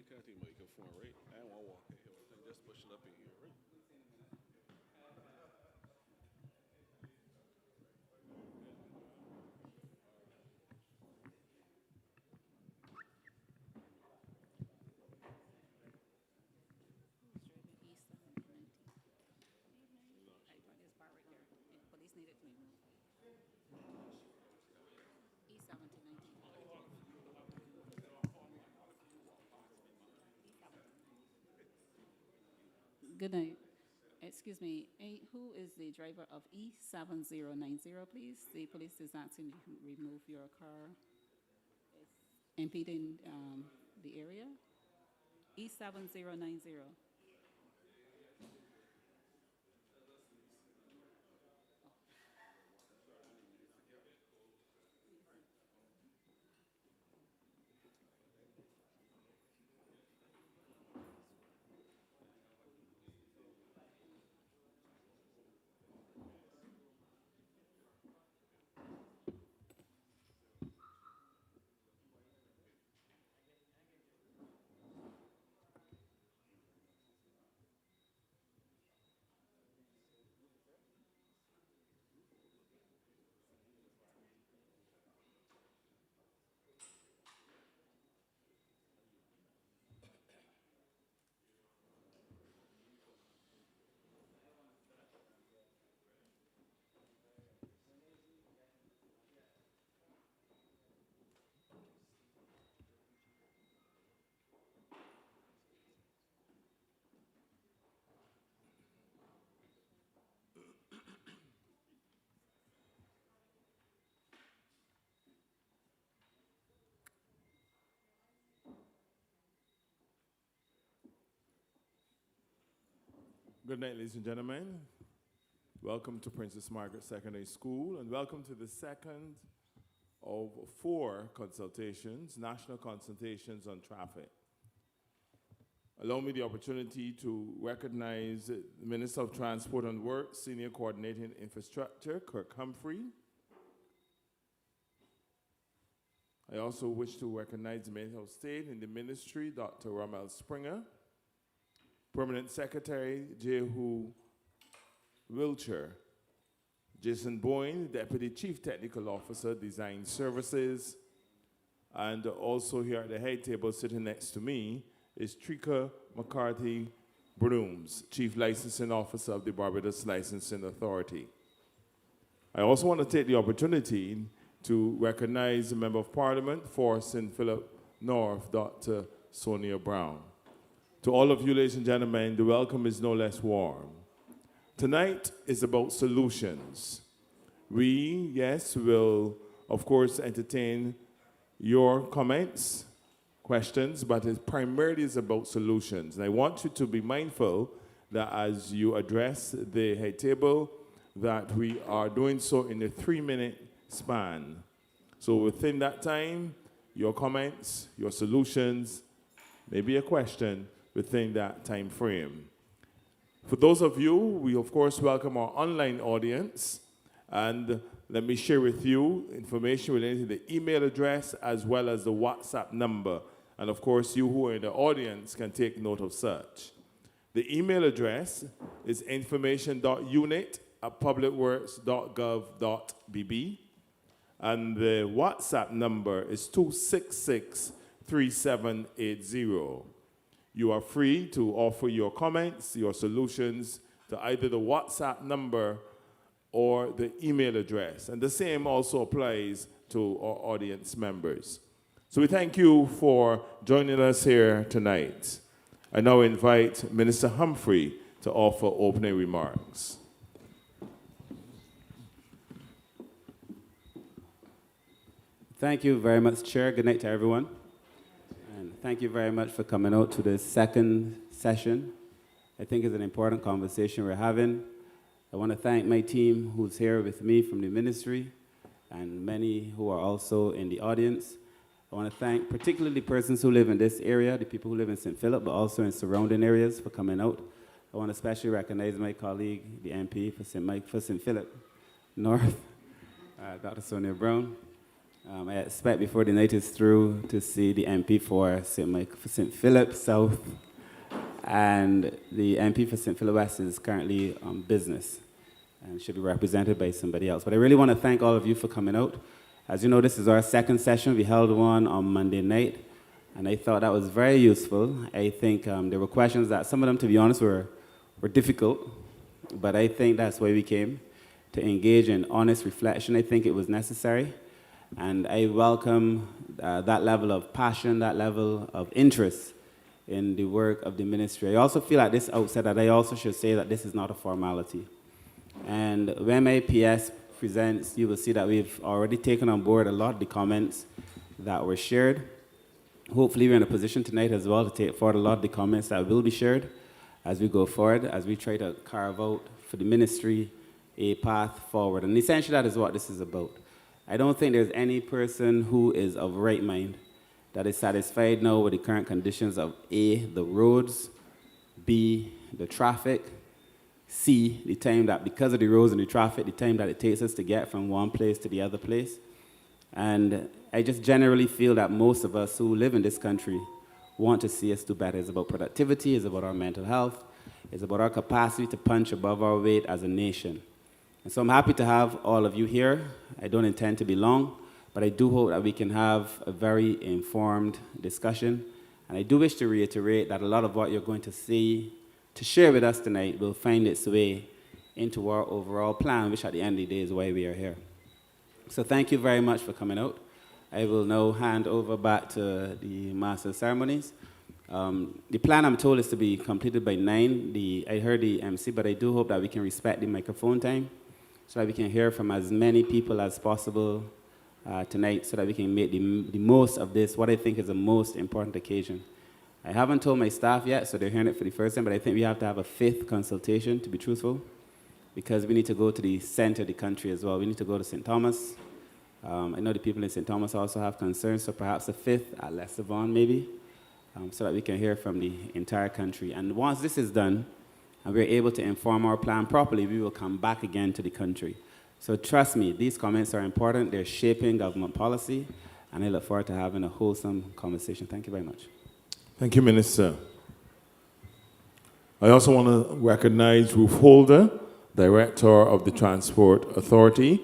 Kathy microphone, right? I don't want to walk in here. I think just push it up in here, right? Good night. Excuse me, who is the driver of E7090, please? The police is asking you to remove your car. It's impeding the area. E7090. Good night, ladies and gentlemen. Welcome to Princess Margaret Secondary School, and welcome to the second of 4 consultations, national consultations on traffic. Allow me the opportunity to recognize the Minister of Transport and Works, Senior Coordinating Infrastructure, Kirk Humphrey. I also wish to recognize the Minister of State in the Ministry, Dr. Ramel Springer, Permanent Secretary, Jehu Wiltshire, Jason Boyne, Deputy Chief Technical Officer, Design Services, and also here at the head table sitting next to me is Trika McCarthy Brooms, Chief Licensing Officer of the Barbados Licensing Authority. I also want to take the opportunity to recognize the Member of Parliament for St. Philip North, Dr. Sonia Brown. To all of you, ladies and gentlemen, the welcome is no less warm. Tonight is about solutions. We, yes, will, of course, entertain your comments, questions, but it primarily is about solutions. And I want you to be mindful that as you address the head table, that we are doing so in a 3-minute span. So within that time, your comments, your solutions, maybe a question, within that time frame. For those of you, we of course welcome our online audience, and let me share with you information related to the email address as well as the WhatsApp number. And of course, you who are in the audience can take note of such. The email address is information.unit@publicworks.gov.bb, and the WhatsApp number is 266-3780. You are free to offer your comments, your solutions to either the WhatsApp number or the email address. And the same also applies to our audience members. So we thank you for joining us here tonight. I now invite Minister Humphrey to offer opening remarks. Thank you very much, Chair. Good night to everyone. And thank you very much for coming out to this second session. I think it's an important conversation we're having. I want to thank my team who's here with me from the ministry and many who are also in the audience. I want to thank particularly persons who live in this area, the people who live in St. Philip, but also in surrounding areas for coming out. I want to especially recognize my colleague, the MP for St. Philip North, Dr. Sonia Brown. I expect before the night is through to see the MP for St. Philip South, and the MP for St. Philip West is currently on business and should be represented by somebody else. But I really want to thank all of you for coming out. As you know, this is our second session. We held one on Monday night, and I thought that was very useful. I think there were questions that, some of them, to be honest, were difficult, but I think that's why we came, to engage in honest reflection. I think it was necessary. And I welcome that level of passion, that level of interest in the work of the ministry. I also feel at this outset that I also should say that this is not a formality. And when my PS presents, you will see that we've already taken on board a lot of the comments that were shared. Hopefully we're in a position tonight as well to take forward a lot of the comments that will be shared as we go forward, as we try to carve out for the ministry a path forward. And essentially that is what this is about. I don't think there's any person who is of right mind that is satisfied now with the current conditions of A, the roads, B, the traffic, C, the time that, because of the roads and the traffic, the time that it takes us to get from one place to the other place. And I just generally feel that most of us who live in this country want to see us do better. It's about productivity, it's about our mental health, it's about our capacity to punch above our weight as a nation. And so I'm happy to have all of you here. I don't intend to be long, but I do hope that we can have a very informed discussion. And I do wish to reiterate that a lot of what you're going to see, to share with us tonight, will find its way into our overall plan, which at the end of the day is why we are here. So thank you very much for coming out. I will now hand over back to the Master of Ceremonies. The plan, I'm told, is to be completed by 9. I heard the MC, but I do hope that we can respect the microphone time so that we can hear from as many people as possible tonight, so that we can make the most of this, what I think is the most important occasion. I haven't told my staff yet, so they're hearing it for the first time, but I think we have to have a 5th consultation, to be truthful, because we need to go to the center of the country as well. We need to go to St. Thomas. I know the people in St. Thomas also have concerns, so perhaps a 5th at Lessavon, maybe, so that we can hear from the entire country. And once this is done, and we're able to inform our plan properly, we will come back again to the country. So trust me, these comments are important. They're shaping government policy, and I look forward to having a wholesome conversation. Thank you very much. Thank you, Minister. I also want to recognize Ruth Holder, Director of the Transport Authority,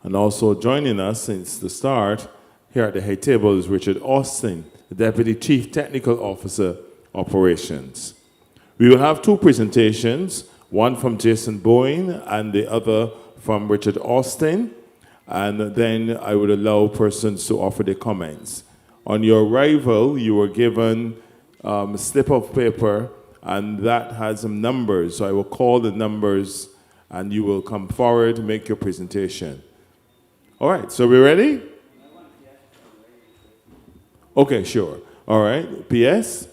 and also joining us since the start here at the head table is Richard Austin, the Deputy Chief Technical Officer, Operations. We will have 2 presentations, one from Jason Bowen and the other from Richard Austin, and then I would allow persons to offer their comments. On your arrival, you were given a slip of paper, and that has some numbers, so I will call the numbers, and you will come forward, make your presentation. All right, so we ready? Okay, sure. All right, PS?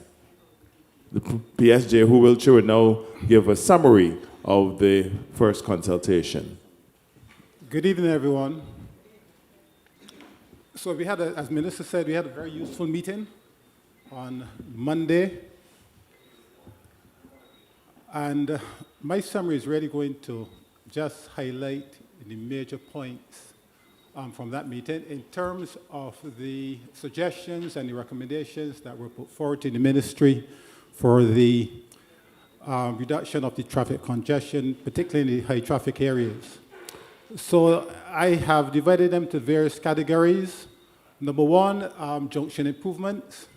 The PSJ who will now give a summary of the first consultation. Good evening, everyone. So we had, as Minister said, we had a very useful meeting on Monday. And my summary is really going to just highlight the major points from that meeting in terms of the suggestions and the recommendations that were put forward to the ministry for the reduction of the traffic congestion, particularly in the high traffic areas. So I have divided them to various categories. Number 1, junction improvements.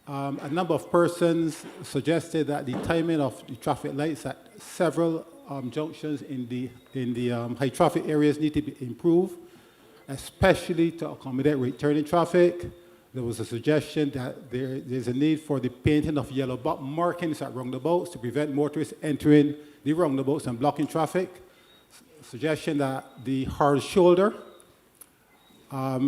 A number of persons suggested that the timing of the traffic lights at several junctions in the high traffic areas need to be improved, especially to accommodate returning traffic. There was a suggestion that there's a need for the painting of yellow markings at roundabouts to prevent motorists entering the roundabouts and blocking traffic. Suggestion that the hard shoulder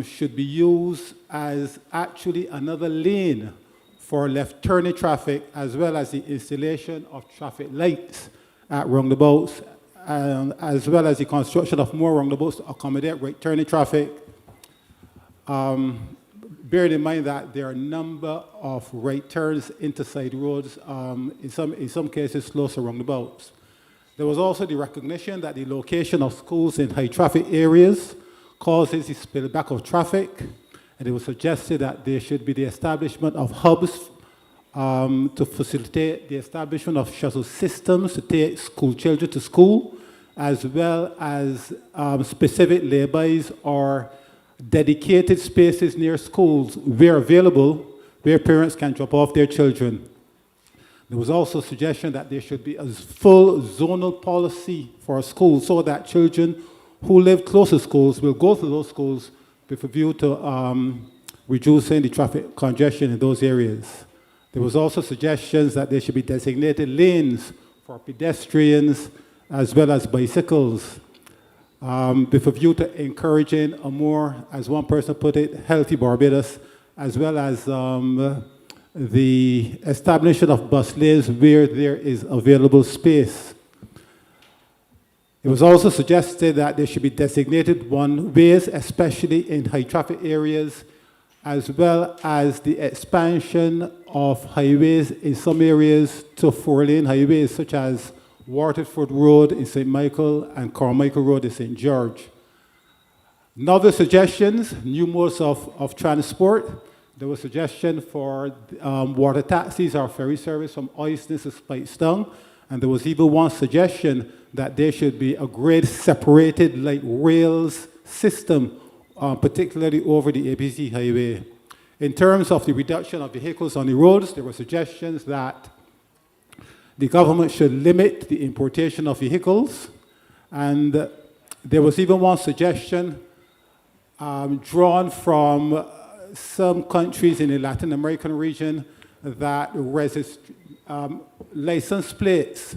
should be used as actually another lane for left-turning traffic, as well as the installation of traffic lights at roundabouts, as well as the construction of more roundabouts to accommodate right-turning traffic. Bearing in mind that there are a number of right turns into side roads, in some cases close to roundabouts. There was also the recognition that the location of schools in high traffic areas causes the spillback of traffic, and it was suggested that there should be the establishment of hubs to facilitate the establishment of shuttle systems to take school children to school, as well as specific laybys or dedicated spaces near schools where available, where parents can drop off their children. There was also a suggestion that there should be a full zonal policy for schools so that children who live close to schools will go to those schools with a view to reducing the traffic congestion in those areas. There was also suggestions that there should be designated lanes for pedestrians as well as bicycles, with a view to encouraging a more, as one person put it, healthy Barbados, as well as the establishment of bus lanes where there is available space. It was also suggested that there should be designated one-ways, especially in high-traffic areas, as well as the expansion of highways in some areas to four-lane highways, such as Waterford Road in St. Michael and Carmichael Road in St. George. Another suggestions, new modes of transport. There was suggestion for water taxis or ferry service from Oistins to Spikestown, and there was even one suggestion that there should be a grade-separated light rails system, particularly over the ABC highway. In terms of the reduction of vehicles on the roads, there were suggestions that the government should limit the importation of vehicles, and there was even one suggestion drawn from some countries in the Latin American region that license plates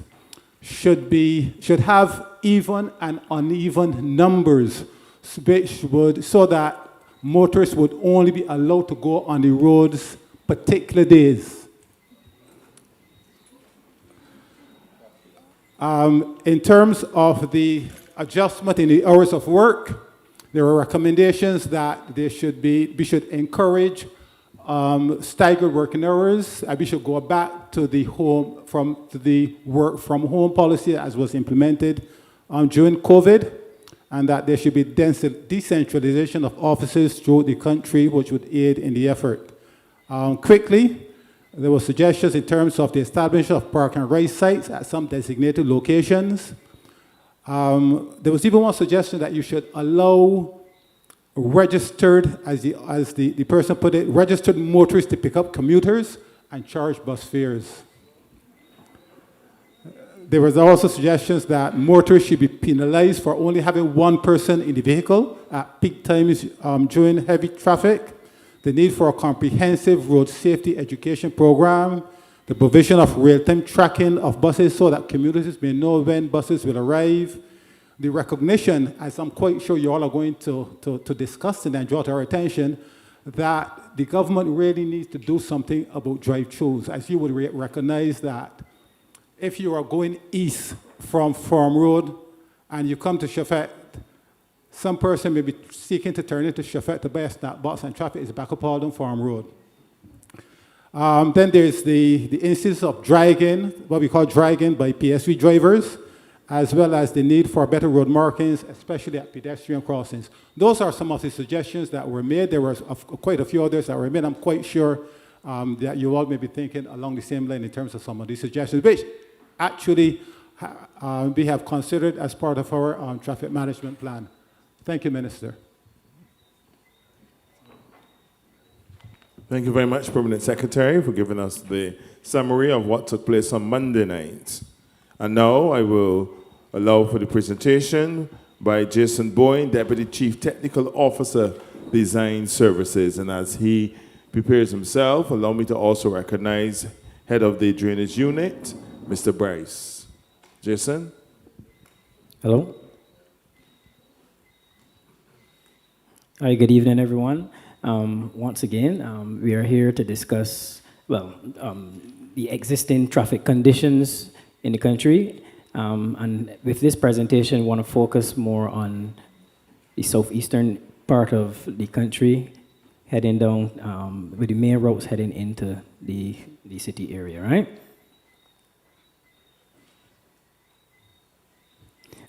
should have even and uneven numbers, which would, so that motorists would only be allowed to go on the roads particular days. In terms of the adjustment in the hours of work, there are recommendations that we should encourage staggered working hours, and we should go back to the work from home policy as was implemented during COVID, and that there should be decentralization of offices throughout the country, which would aid in the effort. Quickly, there were suggestions in terms of the establishment of park and ride sites at some designated locations. There was even one suggestion that you should allow registered, as the person put it, registered motorists to pick up commuters and charge bus fares. There was also suggestions that motorists should be penalized for only having one person in the vehicle at peak times during heavy traffic, the need for a comprehensive road safety education program, the provision of real-time tracking of buses so that commuters may know when buses will arrive, the recognition, as I'm quite sure you all are going to discuss and draw to our attention, that the government really needs to do something about drive-thrus. As you would recognize that if you are going east from Farm Road and you come to Shafet, some person may be seeking to turn into Shafet to buy a snack box, and traffic is back up all on Farm Road. Then there's the instance of dragging, what we call dragging by PSV drivers, as well as the need for better road markings, especially at pedestrian crossings. Those are some of the suggestions that were made. There were quite a few others that were made. I'm quite sure that you all may be thinking along the same line in terms of some of these suggestions, which actually we have considered as part of our traffic management plan. Thank you, Minister. Thank you very much, Permanent Secretary, for giving us the summary of what took place on Monday night. And now I will allow for the presentation by Jason Boyne, Deputy Chief Technical Officer, Design Services. And as he prepares himself, allow me to also recognize Head of the Drainage Unit, Mr. Bryce. Jason? Hello. Hi, good evening, everyone. Once again, we are here to discuss, the existing traffic conditions in the country. And with this presentation, we want to focus more on the southeastern part of the country, heading down, with the main roads heading into the city area, right?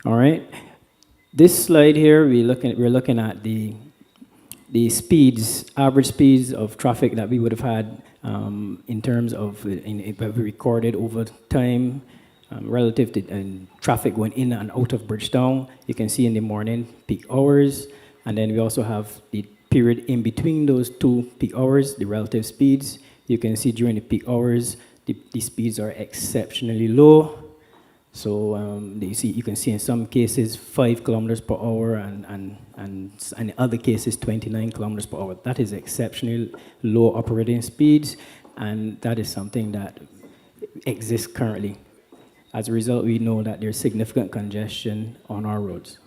All right. This slide here, we're looking at the speeds, average speeds of traffic that we would have had in terms of what we recorded over time relative to traffic going in and out of Bridgetown. You can see in the morning peak hours, and then we also have the period in between those two peak hours, the relative speeds. You can see during the peak hours, the speeds are exceptionally low. So you can see in some cases 5 kilometers per hour and in other cases 29 kilometers per hour. That is exceptionally low operating speeds, and that is something that exists currently. As a result, we know that there's significant congestion on our roads.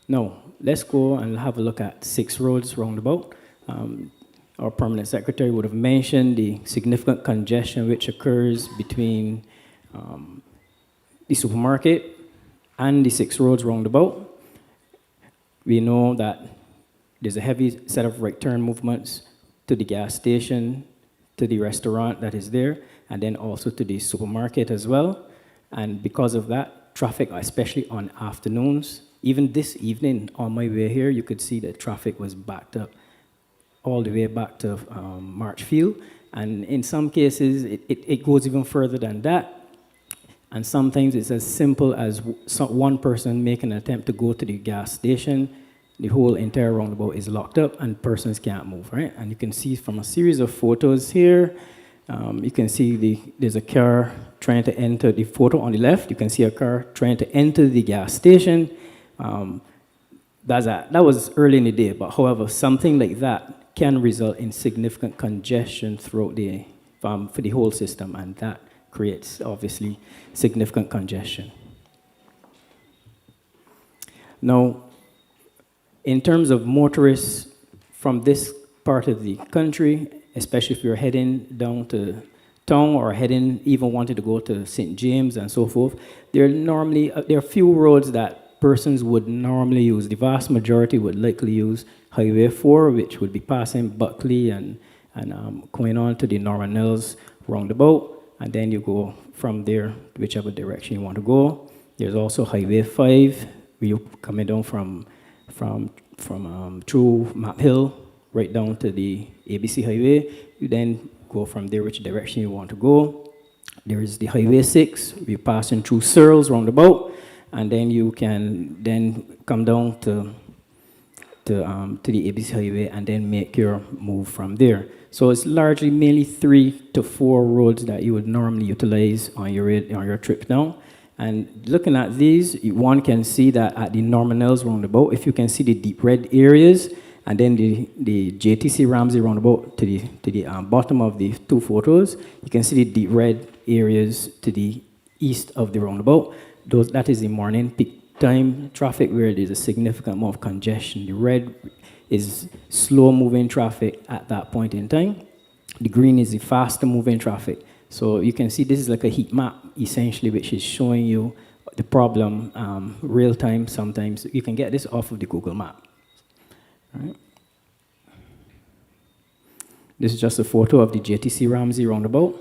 Now, let's go and have a look at 6 roads roundabout. Our permanent secretary would have mentioned the significant congestion which occurs between the supermarket and the 6 roads roundabout. We know that there's a heavy set of right turn movements to the gas station, to the restaurant that is there, and then also to the supermarket as well. And because of that, traffic, especially on afternoons, even this evening on my way here, you could see that traffic was backed up all the way back to Marchfield. And in some cases, it goes even further than that. And sometimes it's as simple as one person making an attempt to go to the gas station, the whole entire roundabout is locked up and persons can't move, right? And you can see from a series of photos here, you can see there's a car trying to enter the photo on the left. You can see a car trying to enter the gas station. That was early in the day, but however, something like that can result in significant congestion throughout for the whole system, and that creates, obviously, significant congestion. Now, in terms of motorists from this part of the country, especially if you're heading down to town or even wanted to go to St. James and so forth, there are few roads that persons would normally use. The vast majority would likely use Highway 4, which would be passing Buckley and going on to the Norman Mills roundabout, and then you go from there whichever direction you want to go. There's also Highway 5, where you're coming down from through Map Hill right down to the ABC Highway. You then go from there which direction you want to go. There is the Highway 6, we're passing through Searles roundabout, and then you can then come down to the ABC Highway and then make your move from there. So it's largely mainly 3 to 4 roads that you would normally utilize on your trip down. And looking at these, one can see that at the Norman Mills roundabout, if you can see the deep red areas, and then the JTC Ramsey roundabout to the bottom of the 2 photos, you can see the deep red areas to the east of the roundabout. That is the morning peak time traffic where there's a significant amount of congestion. The red is slow moving traffic at that point in time. The green is the faster moving traffic. So you can see this is like a heat map, essentially, which is showing you the problem real time sometimes. You can get this off of the Google map. All right. This is just a photo of the JTC Ramsey roundabout.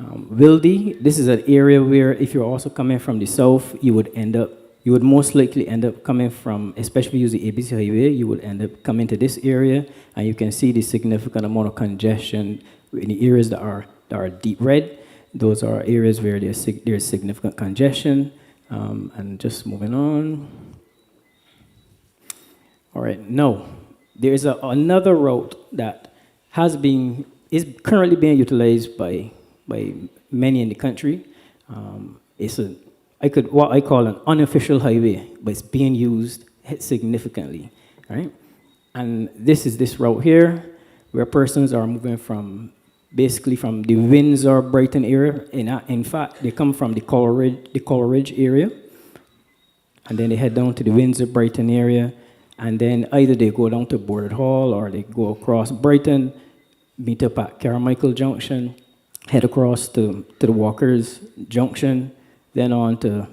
Wildy, this is an area where if you're also coming from the south, you would most likely end up coming from, especially if you use the ABC Highway, you would end up coming to this area, and you can see the significant amount of congestion in the areas that are deep red. Those are areas where there's significant congestion. And just moving on. All right, now, there's another route that is currently being utilized by many in the country. It's what I call an unofficial highway, but it's being used significantly, right? And this is this route here, where persons are moving basically from the Windsor, Brighton area. In fact, they come from the Coleridge area, and then they head down to the Windsor, Brighton area, and then either they go down to Boarded Hall or they go across Brighton, meet up at Carmichael Junction, head across to the Walkers Junction, then on to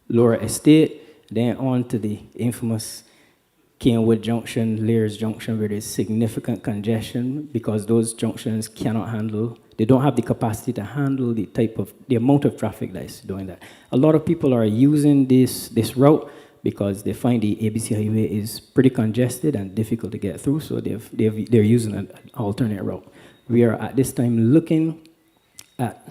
Lower Estate, then on to the infamous Kenwood Junction, Lears Junction, where there's significant congestion because those junctions cannot handle, they don't have the capacity to handle the amount of traffic that is doing that. A lot of people are using this route because they find the ABC highway is pretty congested and difficult to get through, so they're using an alternate route. We are at this time looking at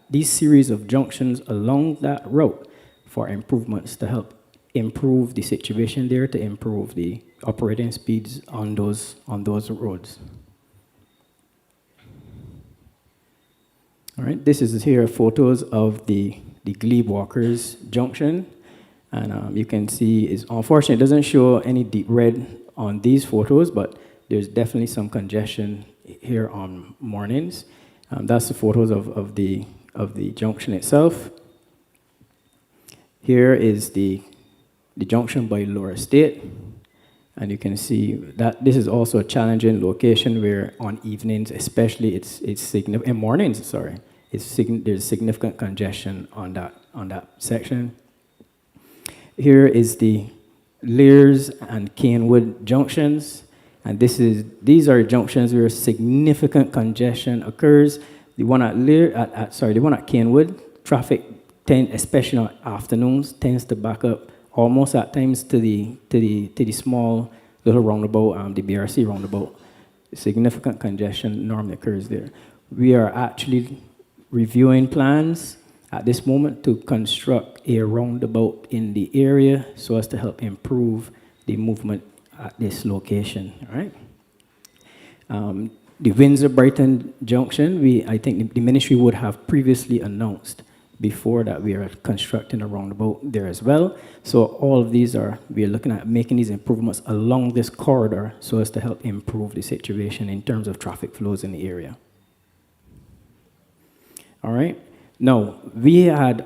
these series of junctions along that route for improvements to help improve the situation there, to improve the operating speeds on those roads. All right, this is here photos of the Glebe Walkers Junction. And you can see, it's unfortunate, it doesn't show any deep red on these photos, but there's definitely some congestion here on mornings. That's the photos of the junction itself. Here is the junction by Lower State. And you can see that this is also a challenging location where on evenings, especially in mornings, sorry, there's significant congestion on that section. Here is the Lears and Kenwood junctions, and these are junctions where significant congestion occurs. The one at the one at Kenwood, traffic especially on afternoons, tends to back up almost at times to the small little roundabout, the BRC roundabout. Significant congestion normally occurs there. We are actually reviewing plans at this moment to construct a roundabout in the area so as to help improve the movement at this location, all right? The Windsor-Brighton Junction, I think the ministry would have previously announced before that we are constructing a roundabout there as well. So all of these we are looking at making these improvements along this corridor so as to help improve the situation in terms of traffic flows in the area. All right? Now, we had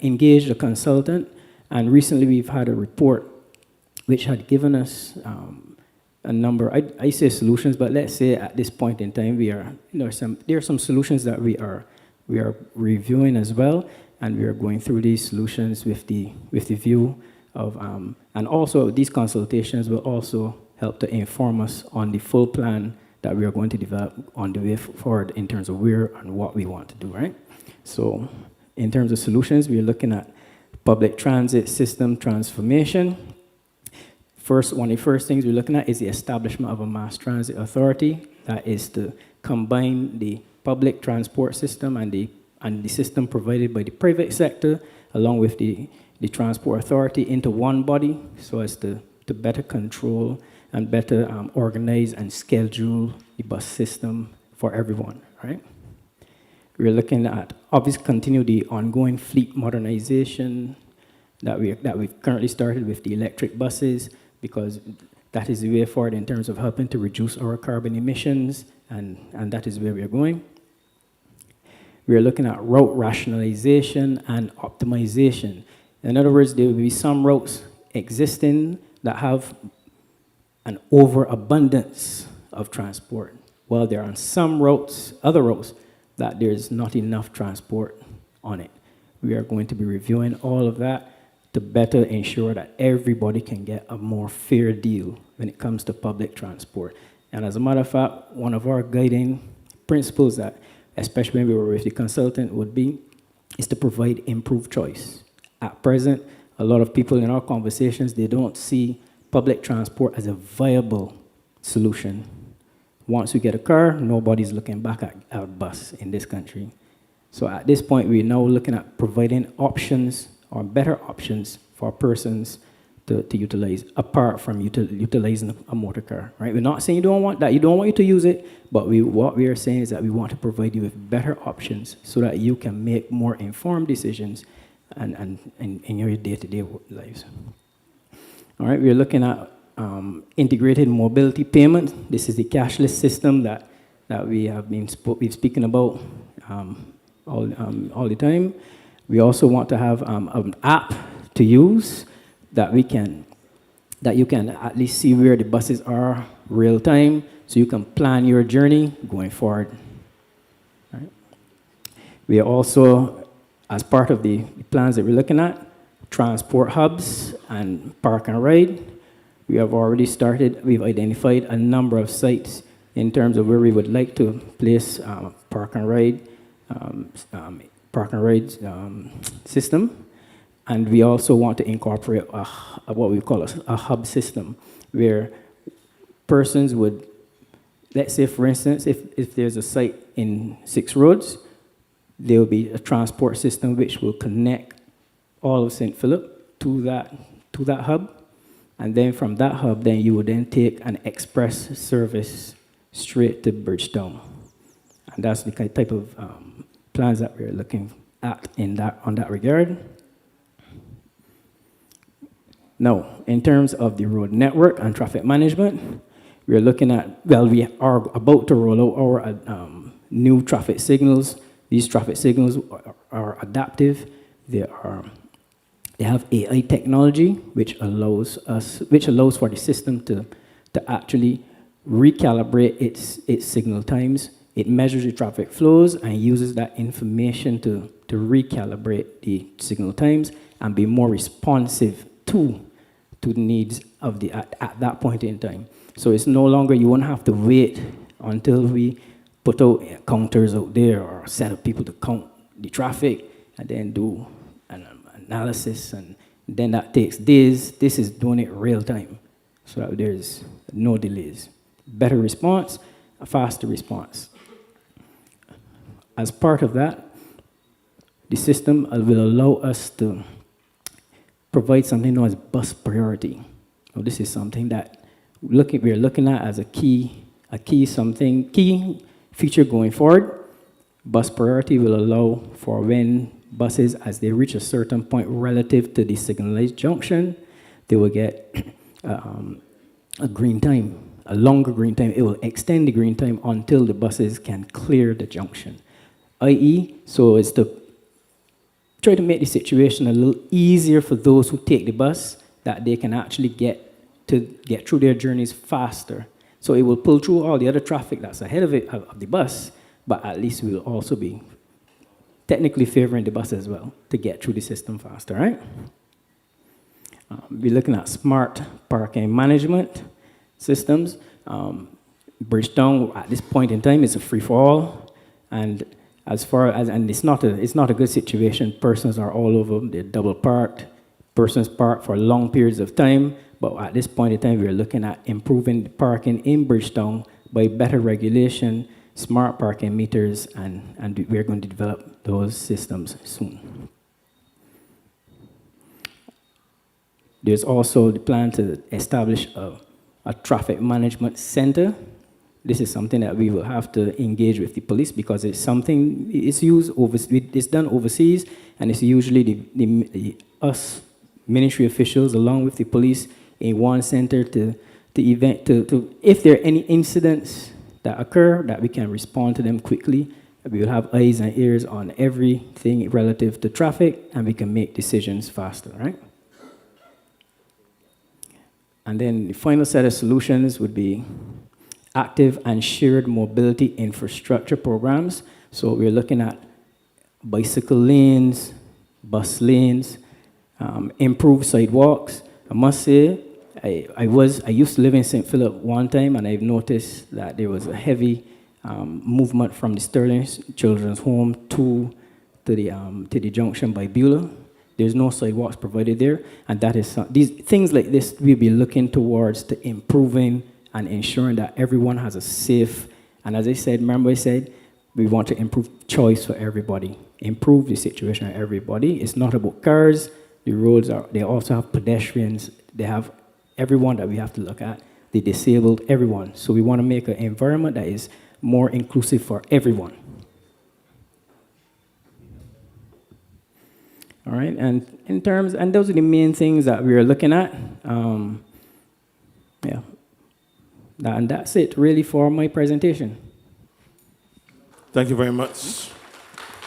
engaged a consultant, and recently we've had a report which had given us a number, I say solutions, but let's say at this point in time, there are some solutions that we are reviewing as well, and we are going through these solutions with the view of, and also these consultations will also help to inform us on the full plan that we are going to develop on the way forward in terms of where and what we want to do, right? So in terms of solutions, we are looking at public transit system transformation. One of the first things we're looking at is the establishment of a mass transit authority that is to combine the public transport system and the system provided by the private sector along with the transport authority into one body so as to better control and better organize and schedule the bus system for everyone, right? We're looking at, obviously, continue the ongoing fleet modernization that we've currently started with the electric buses, because that is the way forward in terms of helping to reduce our carbon emissions, and that is where we're going. We're looking at route rationalization and optimization. In other words, there will be some routes existing that have an overabundance of transport, while there are some routes, other routes, that there's not enough transport on it. We are going to be reviewing all of that to better ensure that everybody can get a more fair deal when it comes to public transport. And as a matter of fact, one of our guiding principles that, especially when we were with the consultant, is to provide improved choice. At present, a lot of people in our conversations, they don't see public transport as a viable solution. Once we get a car, nobody's looking back at a bus in this country. So at this point, we're now looking at providing options or better options for persons to utilize, apart from utilizing a motor car, right? We're not saying you don't want you to use it, but what we are saying is that we want to provide you with better options so that you can make more informed decisions and in your day-to-day lives. All right, we're looking at integrated mobility payment. This is the cashless system that we have been speaking about all the time. We also want to have an app to use that you can at least see where the buses are real time, so you can plan your journey going forward. Right. We are also, as part of the plans that we're looking at, transport hubs and park and ride. we have already started. We've identified a number of sites in terms of where we would like to place park and ride system. And we also want to incorporate what we call a hub system, where persons would, let's say for instance, if there's a site in 6 Roads, there will be a transport system which will connect all of St. Philip to that hub. And then from that hub, then you would then take an express service straight to Bridgetown. And that's the type of plans that we're looking at on that regard. Now, in terms of the road network and traffic management, we're looking at, well, we are about to roll out our new traffic signals. These traffic signals are adaptive. They have AI technology, which allows for the system to actually recalibrate its signal times. It measures the traffic flows and uses that information to recalibrate the signal times and be more responsive to the needs of at that point in time. So it's no longer, you won't have to wait until we put out counters out there or set up people to count the traffic and then do an analysis, and then that takes days. This is doing it real time, so that there's no delays. Better response, a faster response. As part of that, the system will allow us to provide something known as bus priority. Now, this is something that we're looking at as a key feature going forward. Bus priority will allow for when buses, as they reach a certain point relative to the signalized junction, they will get a green time, a longer green time. It will extend the green time until the buses can clear the junction. i.e., so it's to try to make the situation a little easier for those who take the bus, that they can actually get through their journeys faster. So it will pull through all the other traffic that's ahead of the bus, but at least we'll also be technically favoring the bus as well to get through the system faster, right? We're looking at smart parking management systems. Bridgetown, at this point in time, is a free-for-all, and as far as, and it's not a good situation. Persons are all over, they're double parked, persons park for long periods of time, but at this point in time, we're looking at improving the parking in Bridgetown by better regulation, smart parking meters, and we're going to develop those systems soon. There's also the plan to establish a traffic management center. This is something that we will have to engage with the police, because it's something, it's done overseas, and it's usually us ministry officials along with the police in one center to if there are any incidents that occur, that we can respond to them quickly. We will have eyes and ears on everything relative to traffic, and we can make decisions faster, right? And then the final set of solutions would be active and shared mobility infrastructure programs. So we're looking at bicycle lanes, bus lanes, improved sidewalks. I must say, I used to live in St. Philip one time, and I've noticed that there was a heavy movement from the Sterling Children's Home to the junction by Beulah. There's no sidewalks provided there, and that is these things like this we'll be looking towards to improving and ensuring that everyone has a safe. And as I said, remember I said we want to improve choice for everybody, improve the situation for everybody. It's not about cars. The roads they also have pedestrians. They have everyone that we have to look at. The disabled, everyone. So we want to make an environment that is more inclusive for everyone. All right, and those are the main things that we are looking at. Yeah, and that's it really for my presentation. Thank you very much.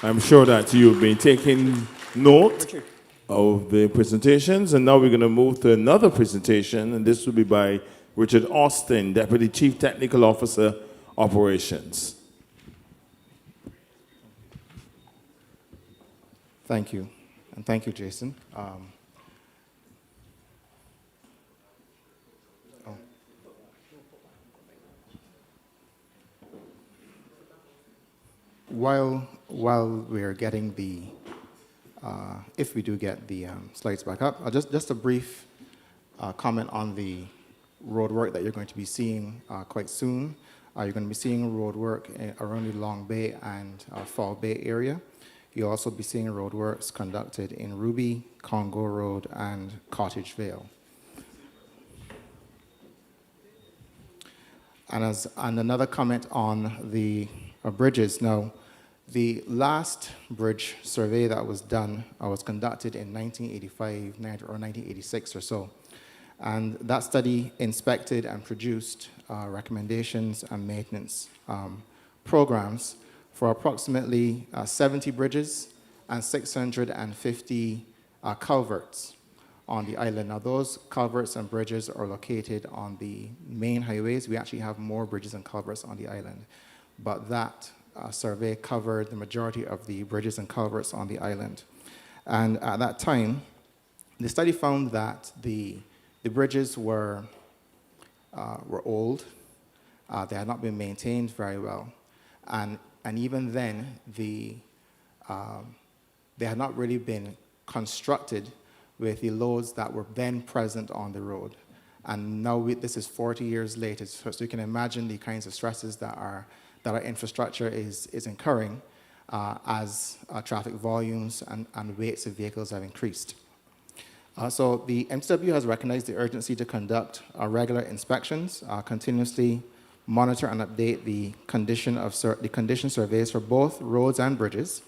I'm sure that you've been taking note of the presentations, and now we're going to move to another presentation, and this will be by Richard Austin, Deputy Chief Technical Officer, Operations. Thank you. And thank you, Jason. while we're getting the, if we do get the slides back up, just a brief comment on the road work that you're going to be seeing quite soon. You're going to be seeing road work around the Long Bay and Fall Bay area. You'll also be seeing road works conducted in Ruby, Congo Road, and Cottage Vale. And another comment on the bridges. Now, the last bridge survey that was done was conducted in 1985 or 1986 or so. And that study inspected and produced recommendations and maintenance programs for approximately 70 bridges and 650 culverts on the island. Now, those culverts and bridges are located on the main highways. We actually have more bridges and culverts on the island, but that survey covered the majority of the bridges and culverts on the island. And at that time, the study found that the bridges were old. They had not been maintained very well, and even then, they had not really been constructed with the loads that were then present on the road. And now this is 40 years later, so you can imagine the kinds of stresses that our infrastructure is incurring as traffic volumes and weights of vehicles have increased. So the MTW has recognized the urgency to conduct regular inspections, continuously monitor and update the condition surveys for both roads and bridges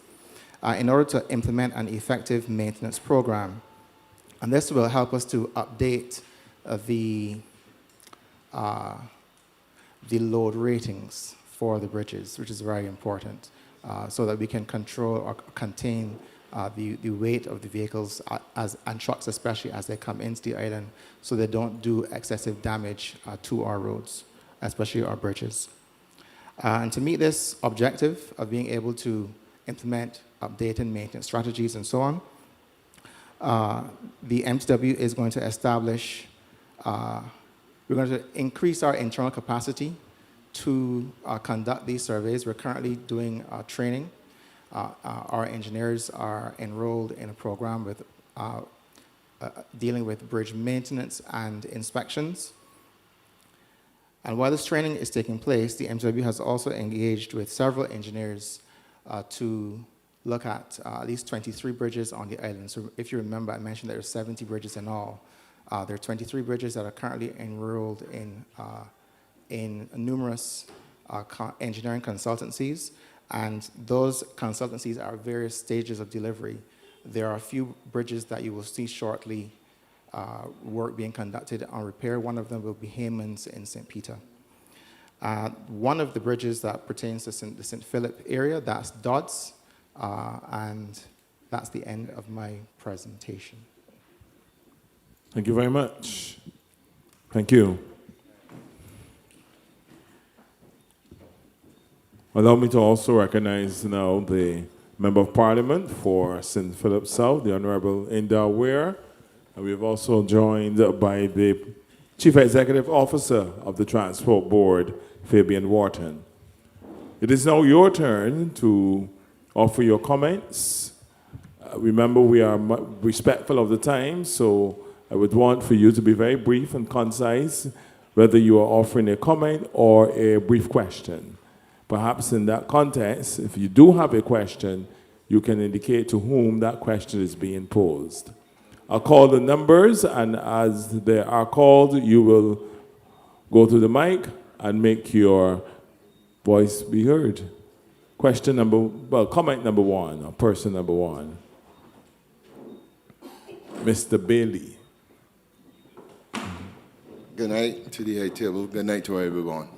in order to implement an effective maintenance program. And this will help us to update the load ratings for the bridges, which is very important, so that we can control or contain the weight of the vehicles and trucks, especially as they come into the island, so they don't do excessive damage to our roads, especially our bridges. And to meet this objective of being able to implement updated maintenance strategies and so on, the MTW is going to establish, we're going to increase our internal capacity to conduct these surveys. We're currently doing training. Our engineers are enrolled in a program with dealing with bridge maintenance and inspections. And while this training is taking place, the MTW has also engaged with several engineers to look at least 23 bridges on the island. So if you remember, I mentioned there are 70 bridges in all. There are 23 bridges that are currently enrolled in numerous engineering consultancies, and those consultancies are at various stages of delivery. There are a few bridges that you will see shortly work being conducted on repair. One of them will be Haymans in St. Peter. One of the bridges that pertains to the St. Philip area, that's Dodds, and that's the end of my presentation. Thank you very much. Thank you. Allow me to also recognize now the Member of Parliament for St. Philip South, the Honorable Inda Ware. And we've also joined by the Chief Executive Officer of the Transport Board, Fabian Wharton. It is now your turn to offer your comments. Remember, we are respectful of the time, so I would want for you to be very brief and concise, whether you are offering a comment or a brief question. Perhaps in that context, if you do have a question, you can indicate to whom that question is being posed. I'll call the numbers, and as they are called, you will go to the mic and make your voice be heard. Comment number one, or person number one. Mr. Bailey. Good night to the high table. Good night to everyone.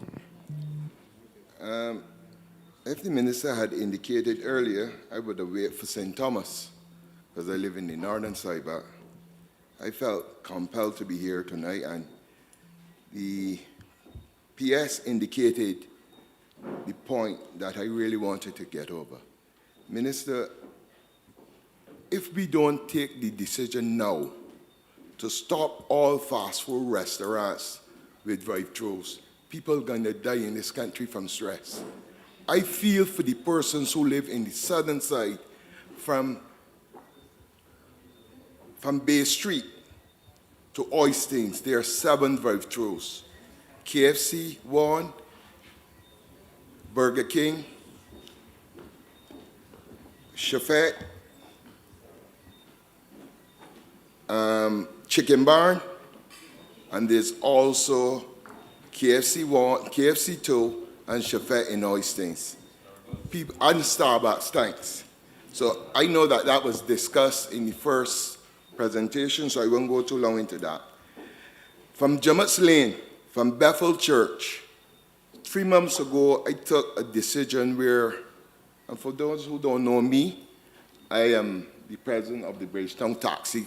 If the minister had indicated earlier, I would have waited for St. Thomas, because I live in the northern side, but I felt compelled to be here tonight, and the PS indicated the point that I really wanted to get over. Minister, if we don't take the decision now to stop all fast food restaurants with drive-thrus, people are going to die in this country from stress. I feel for the persons who live in the southern side from Bay Street to Oistins. There are 7 drive-thrus. KFC, 1, Burger King, Chefette, Chicken Barn, and there's also KFC 1, KFC 2, and Chefette in Oistins. People, and Starbucks, thanks. So I know that that was discussed in the first presentation, so I won't go too long into that. From Jummett's Lane, from Bethel Church, 3 months ago, I took a decision where, and for those who don't know me, I am the president of the Bridgetown Taxi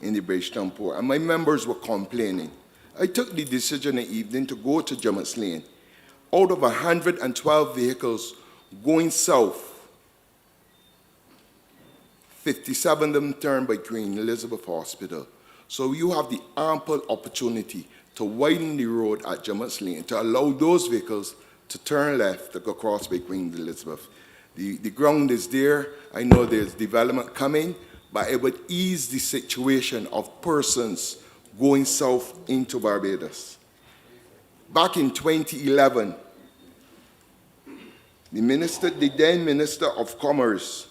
in the Bridgetown Port, and my members were complaining. I took the decision in the evening to go to Jummett's Lane. Out of 112 vehicles going south, 57 of them turned by Queen Elizabeth Hospital. So you have the ample opportunity to widen the road at Jummett's Lane to allow those vehicles to turn left to go across by Queen Elizabeth. The ground is there. I know there's development coming, but it would ease the situation of persons going south into Barbados. Back in 2011, the then Minister of Commerce,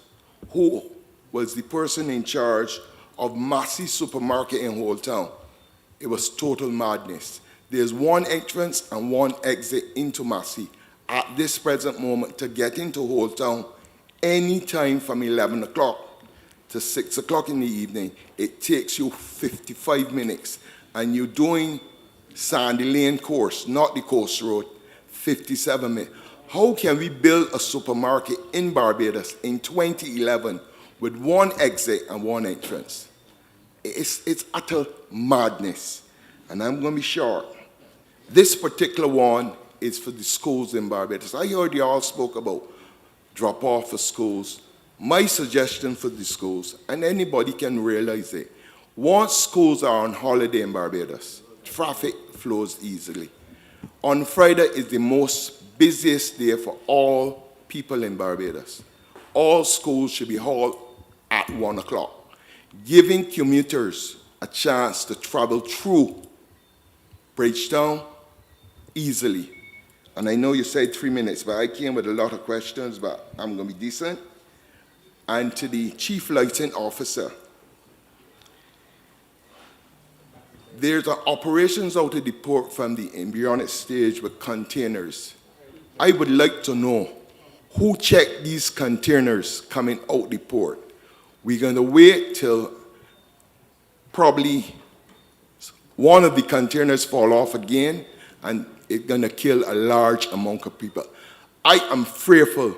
who was the person in charge of Massey Supermarket in Old Town, it was total madness. There's 1 entrance and 1 exit into Massey. At this present moment, to get into Old Town, any time from 11 o'clock to 6 o'clock in the evening, it takes you 55 minutes. And you're doing Sandy Lane course, not the coast road, 57 minutes. How can we build a supermarket in Barbados in 2011 with 1 exit and 1 entrance? It's utter madness. And I'm going to be short. This particular one is for the schools in Barbados. I heard you all spoke about drop-off for schools. My suggestion for the schools, and anybody can realize it, once schools are on holiday in Barbados, traffic flows easily. On Friday is the most busiest day for all people in Barbados. All schools should be hauled at 1 o'clock, giving commuters a chance to travel through Bridgetown easily. And I know you said 3 minutes, but I came with a lot of questions, but I'm going to be decent. And to the Chief Lighting Officer, there's operations out of the port from the embryonic stage with containers. I would like to know who checked these containers coming out the port. We're going to wait till probably one of the containers fall off again, and it's going to kill a large amount of people. I am fearful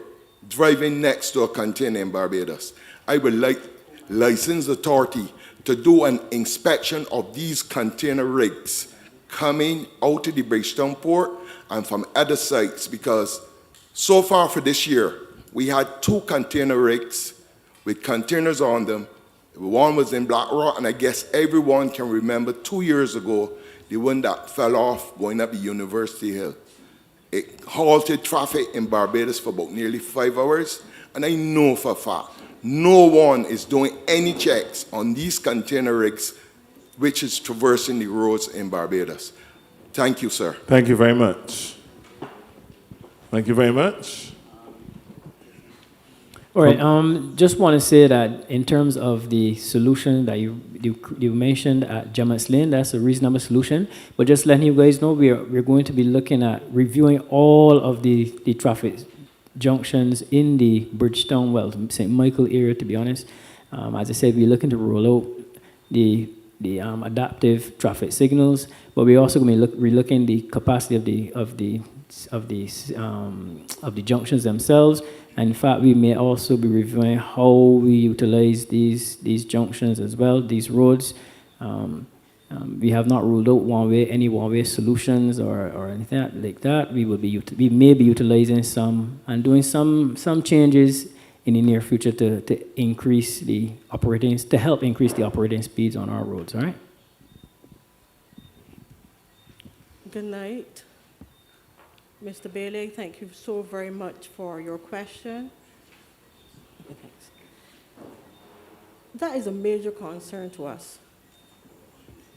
driving next to a container in Barbados. I would like licensed authority to do an inspection of these container rigs coming out of the Bridgetown port and from other sites, because so far for this year, we had 2 container rigs with containers on them. One was in Black Rock, and I guess everyone can remember 2 years ago, the one that fell off going up the University Hill. It halted traffic in Barbados for about nearly 5 hours, and I know for a fact, no one is doing any checks on these container rigs which is traversing the roads in Barbados. Thank you, sir. Thank you very much. Thank you very much. All right. Just want to say that in terms of the solution that you mentioned at Jummett's Lane, that's a reasonable solution. But just letting you guys know, we're going to be looking at reviewing all of the traffic junctions in the Bridgetown, well, St. Michael area, to be honest. As I said, we're looking to roll out the adaptive traffic signals, but we're also going to be relooking the capacity of the junctions themselves. And in fact, we may also be reviewing how we utilize these junctions as well, these roads. We have not ruled out any one-way solutions or anything like that. We may be utilizing some and doing some changes in the near future to increase the to help increase the operating speeds on our roads. All right. Good night. Mr. Bailey, thank you so very much for your question. Okay, thanks. That is a major concern to us,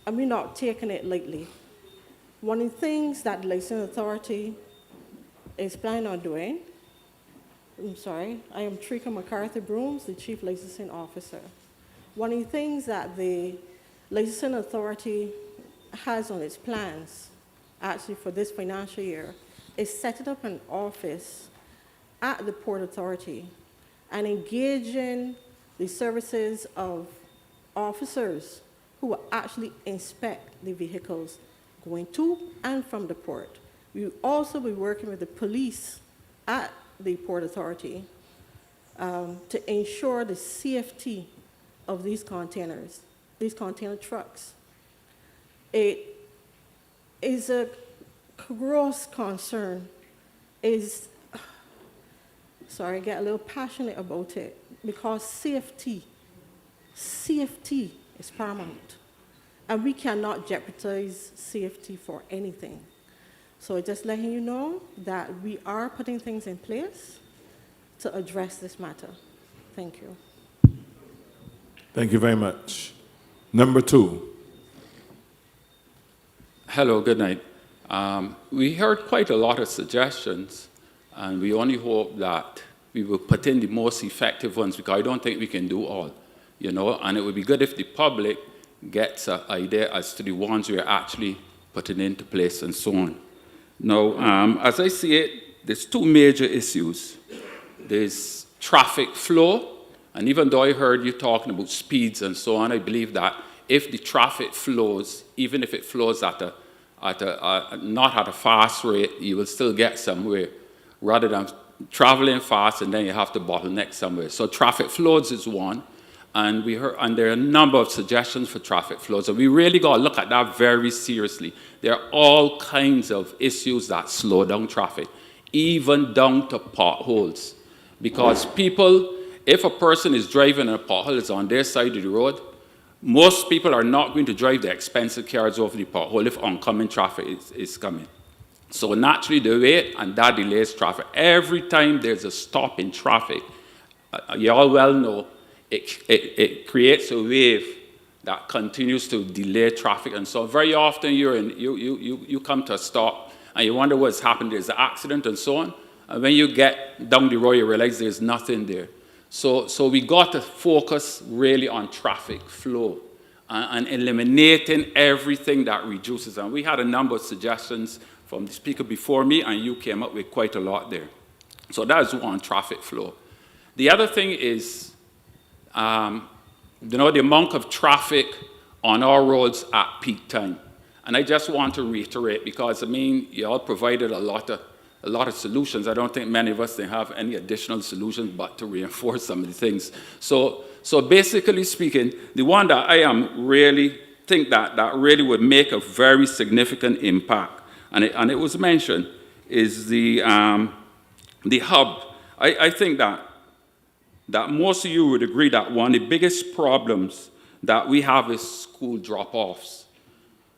and we're not taking it lightly. One of the things that the licensing authority is planning on doing, I am Trika McCarthy Brooms, the Chief Licensing Officer. One of the things that the licensing authority has on its plans, actually for this financial year, is setting up an office at the Port Authority and engaging the services of officers who will actually inspect the vehicles going to and from the port. We will also be working with the police at the Port Authority to ensure the safety of these containers, these container trucks. It is a gross concern. I get a little passionate about it because safety is paramount. And we cannot jeopardize safety for anything. So just letting you know that we are putting things in place to address this matter. Thank you. Thank you very much. Number 2. Hello, good night. We heard quite a lot of suggestions, and we only hope that we will put in the most effective ones, because I don't think we can do all, and it would be good if the public gets an idea as to the ones we're actually putting into place and so on. Now, as I see it, there's 2 major issues. There's traffic flow, and even though I heard you talking about speeds and so on, I believe that if the traffic flows, even if it flows not at a fast rate, you will still get somewhere, rather than traveling fast and then you have to bottleneck somewhere. So traffic flows is one. And there are a number of suggestions for traffic flows, and we really got to look at that very seriously. There are all kinds of issues that slow down traffic, even down to potholes. Because if a person is driving and a pothole is on their side of the road, most people are not going to drive the expensive cars over the pothole if oncoming traffic is coming. So naturally they wait, and that delays traffic. Every time there's a stop in traffic, you all well know, it creates a wave that continues to delay traffic, and so very often you come to a stop and you wonder what's happened. There's an accident and so on, and when you get down the road, you realize there's nothing there. So we got to focus really on traffic flow and eliminating everything that reduces. And we had a number of suggestions from the speaker before me, and you came up with quite a lot there. So that is one, traffic flow. The other thing is, the amount of traffic on our roads at peak time. And I just want to reiterate, because you all provided a lot of solutions. I don't think many of us have any additional solutions but to reinforce some of the things. So basically speaking, the one that I think that really would make a very significant impact, and it was mentioned, is the hub. I think that most of you would agree that one of the biggest problems that we have is school drop-offs,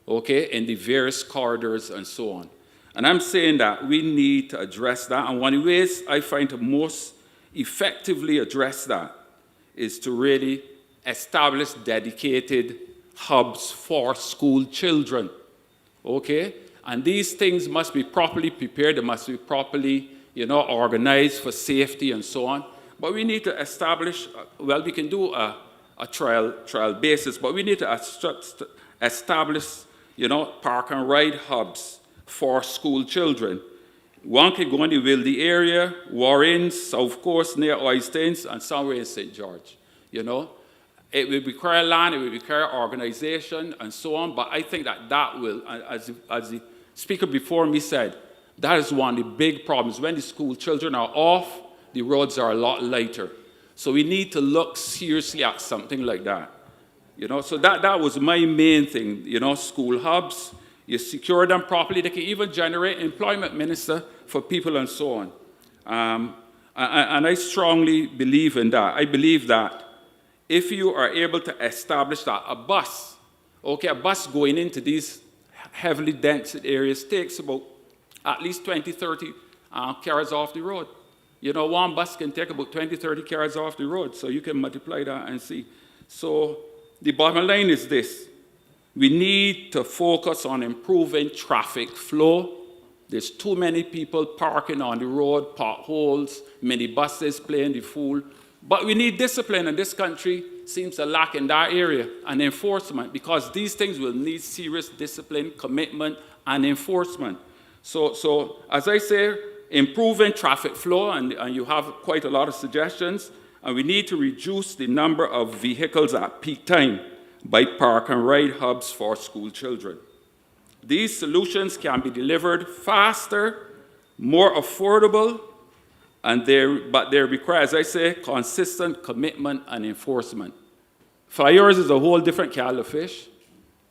in the various corridors and so on. And I'm saying that we need to address that, and one of the ways I find to most effectively address that is to really establish dedicated hubs for school children, And these things must be properly prepared, they must be properly, organized for safety and so on. But we need to establish, we can do a trial basis, but we need to establish, park and ride hubs for school children. One could go in the Wildy area, Warren, South Coast, near Oistins, and somewhere in St. George, It will require land, it will require organization, and so on, but I think that will, as the speaker before me said, that is one of the big problems. When the school children are off, the roads are a lot lighter. So we need to look seriously at something like that. So that was my main thing, school hubs. You secure them properly, they can even generate employment, Minister, for people and so on. And I strongly believe in that. I believe that if you are able to establish that a bus going into these heavily dense areas takes about at least 20, 30 cars off the road. You know, one bus can take about 20, 30 cars off the road, so you can multiply that and see. So the bottom line is this. We need to focus on improving traffic flow. There's too many people parking on the road, potholes, many buses playing the fool. But we need discipline, and this country seems to lack in that area, and enforcement, because these things will need serious discipline, commitment, and enforcement. So as I say, improving traffic flow, and you have quite a lot of suggestions, and we need to reduce the number of vehicles at peak time by park and ride hubs for school children. These solutions can be delivered faster, more affordable, but they require, as I say, consistent commitment and enforcement. Flyers is a whole different kettle of fish,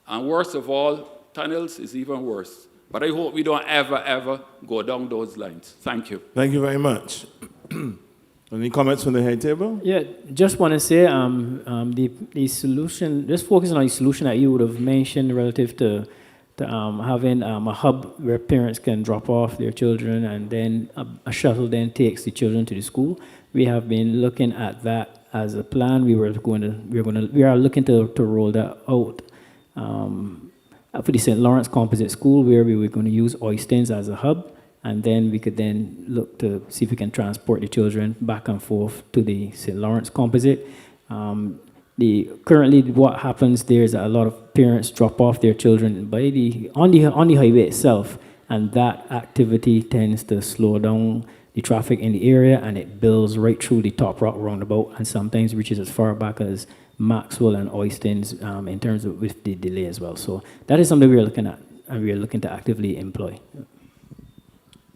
and worst of all, tunnels is even worse. But I hope we don't ever go down those lines. Thank you. Thank you very much. Any comments from the head table? Yeah, just want to say the solution, just focusing on the solution that you would have mentioned relative to having a hub where parents can drop off their children and then a shuttle then takes the children to the school. We have been looking at that as a plan. We are looking to roll that out for the St. Lawrence Composite School, where we were going to use Oistins as a hub. And then we could then look to see if we can transport the children back and forth to the St. Lawrence Composite. Currently, what happens there is that a lot of parents drop off their children on the highway itself, and that activity tends to slow down the traffic in the area, and it builds right through the Top Rock roundabout, and sometimes reaches as far back as Maxwell and Oistins in terms of with the delay as well. So that is something we are looking at, and we are looking to actively employ.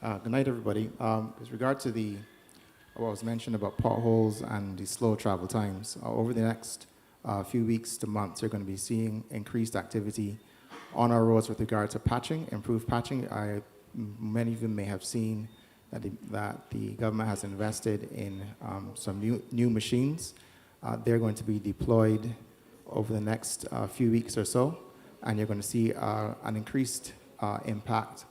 Good night, everybody. With regard to what was mentioned about potholes and the slow travel times, over the next few weeks to months, you're going to be seeing increased activity on our roads with regard to patching, improved patching. Many of you may have seen that the government has invested in some new machines. They're going to be deployed over the next few weeks or so, and you're going to see an increased impact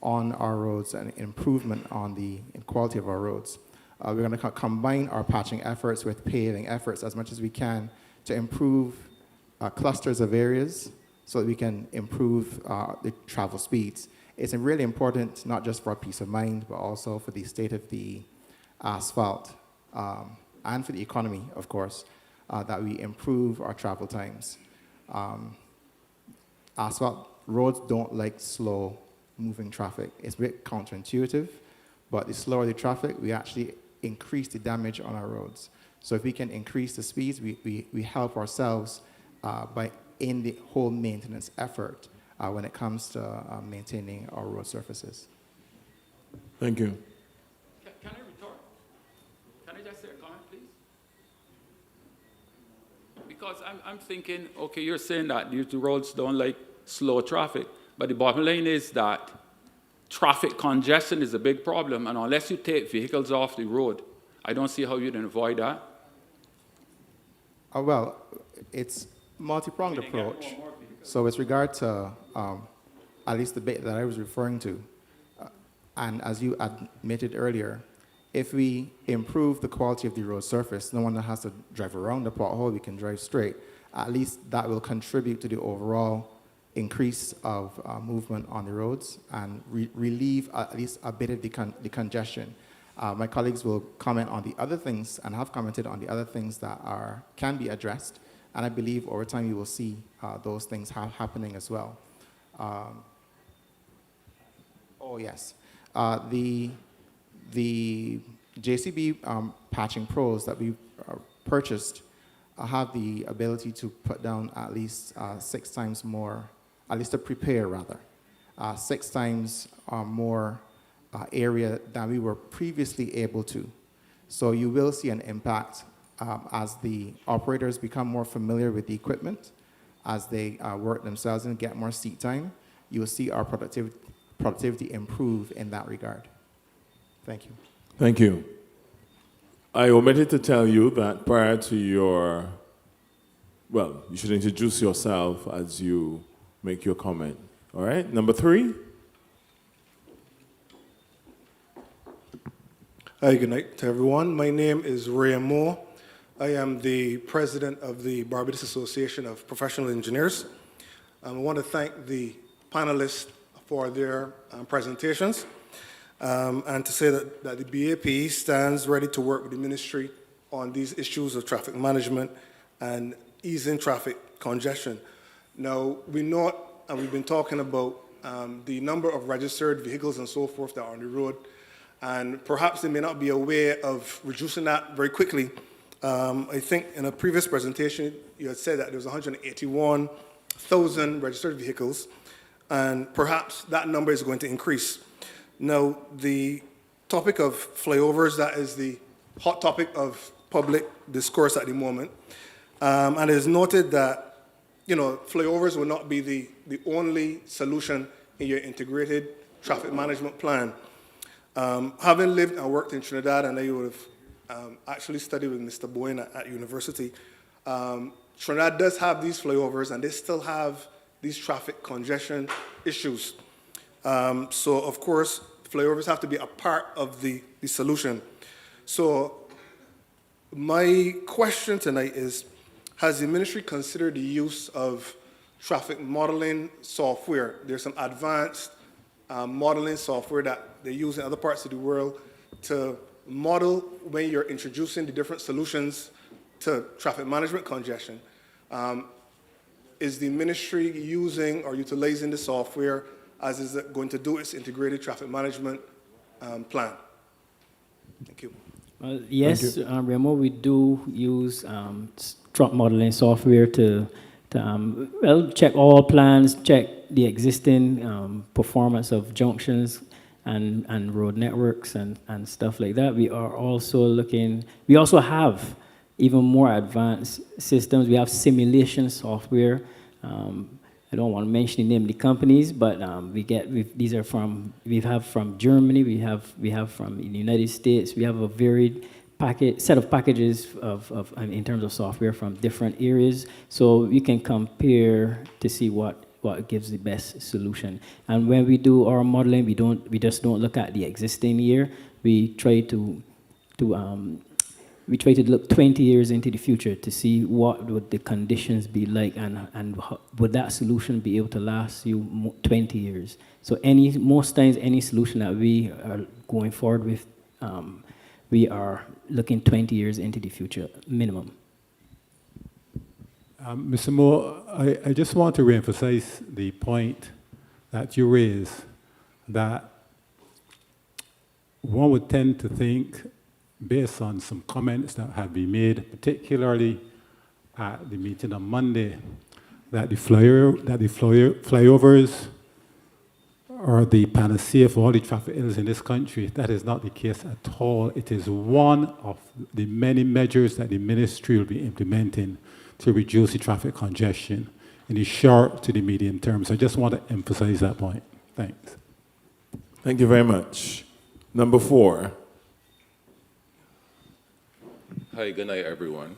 on our roads and improvement on the quality of our roads. We're going to combine our patching efforts with paving efforts as much as we can to improve clusters of areas so that we can improve the travel speeds. It's really important, not just for peace of mind, but also for the state of the asphalt and for the economy, of course, that we improve our travel times. Asphalt roads don't like slow moving traffic. It's a bit counterintuitive, but the slower the traffic, we actually increase the damage on our roads. So if we can increase the speeds, we help ourselves in the whole maintenance effort when it comes to maintaining our road surfaces. Thank you. Can I retort? Can I just say a comment, please? Because I'm thinking, okay, you're saying that the roads don't like slow traffic, but the bottom line is that traffic congestion is a big problem, and unless you take vehicles off the road, I don't see how you'd avoid that. Well, it's multi-pronged approach. So with regard to at least the bit that I was referring to, and as you admitted earlier, if we improve the quality of the road surface, no one has to drive around the pothole, we can drive straight. At least that will contribute to the overall increase of movement on the roads and relieve at least a bit of the congestion. My colleagues will comment on the other things and have commented on the other things that can be addressed, and I believe over time you will see those things happening as well. Oh yes, the JCB patching pros that we purchased have the ability to put down at least 6 times more, at least to prepare rather, 6 times more area than we were previously able to. So you will see an impact as the operators become more familiar with the equipment, as they work themselves and get more seat time. You will see our productivity improve in that regard. Thank you. Thank you. I omitted to tell you that prior to you should introduce yourself as you make your comment. All right, number 3. Hi, good night to everyone. My name is Ray Moore. I am the president of the Barbados Association of Professional Engineers. I want to thank the panelists for their presentations and to say that the BAP stands ready to work with the ministry on these issues of traffic management and easing traffic congestion. Now, we know, and we've been talking about the number of registered vehicles and so forth that are on the road, and perhaps there may not be a way of reducing that very quickly. I think in a previous presentation, you had said that there was 181,000 registered vehicles, and perhaps that number is going to increase. Now, the topic of flyovers, that is the hot topic of public discourse at the moment. And it is noted that, flyovers will not be the only solution in your integrated traffic management plan. Having lived and worked in Trinidad, and I would have actually studied with Mr. Boyne at university, Trinidad does have these flyovers, and they still have these traffic congestion issues. So, of course, flyovers have to be a part of the solution. So, my question tonight is, has the ministry considered the use of traffic modeling software? There's some advanced modeling software that they use in other parts of the world to model when you're introducing the different solutions to traffic management congestion. Is the ministry using or utilizing the software as is it going to do its integrated traffic management plan? Thank you. Yes, Remo, we do use truck modeling software to check all plans, check the existing performance of junctions and road networks and stuff like that. We are also we also have even more advanced systems. We have simulation software. I don't want to mention the name of the companies, but we have from Germany, we have from the United States. We have a varied set of packages in terms of software from different areas, so you can compare to see what gives the best solution. And when we do our modeling, we just don't look at the existing year. We try to look 20 years into the future to see what would the conditions be like, and would that solution be able to last you 20 years. So most times any solution that we are going forward with, we are looking 20 years into the future, minimum. Mr. Moore, I just want to reemphasize the point that you raised, that one would tend to think, based on some comments that have been made, particularly at the meeting on Monday, that the flyovers are the panacea for all the traffic ills in this country. That is not the case at all. It is one of the many measures that the ministry will be implementing to reduce the traffic congestion in the short to the medium term. So I just want to emphasize that point. Thanks. Thank you very much. Number 4. Hi, good night, everyone.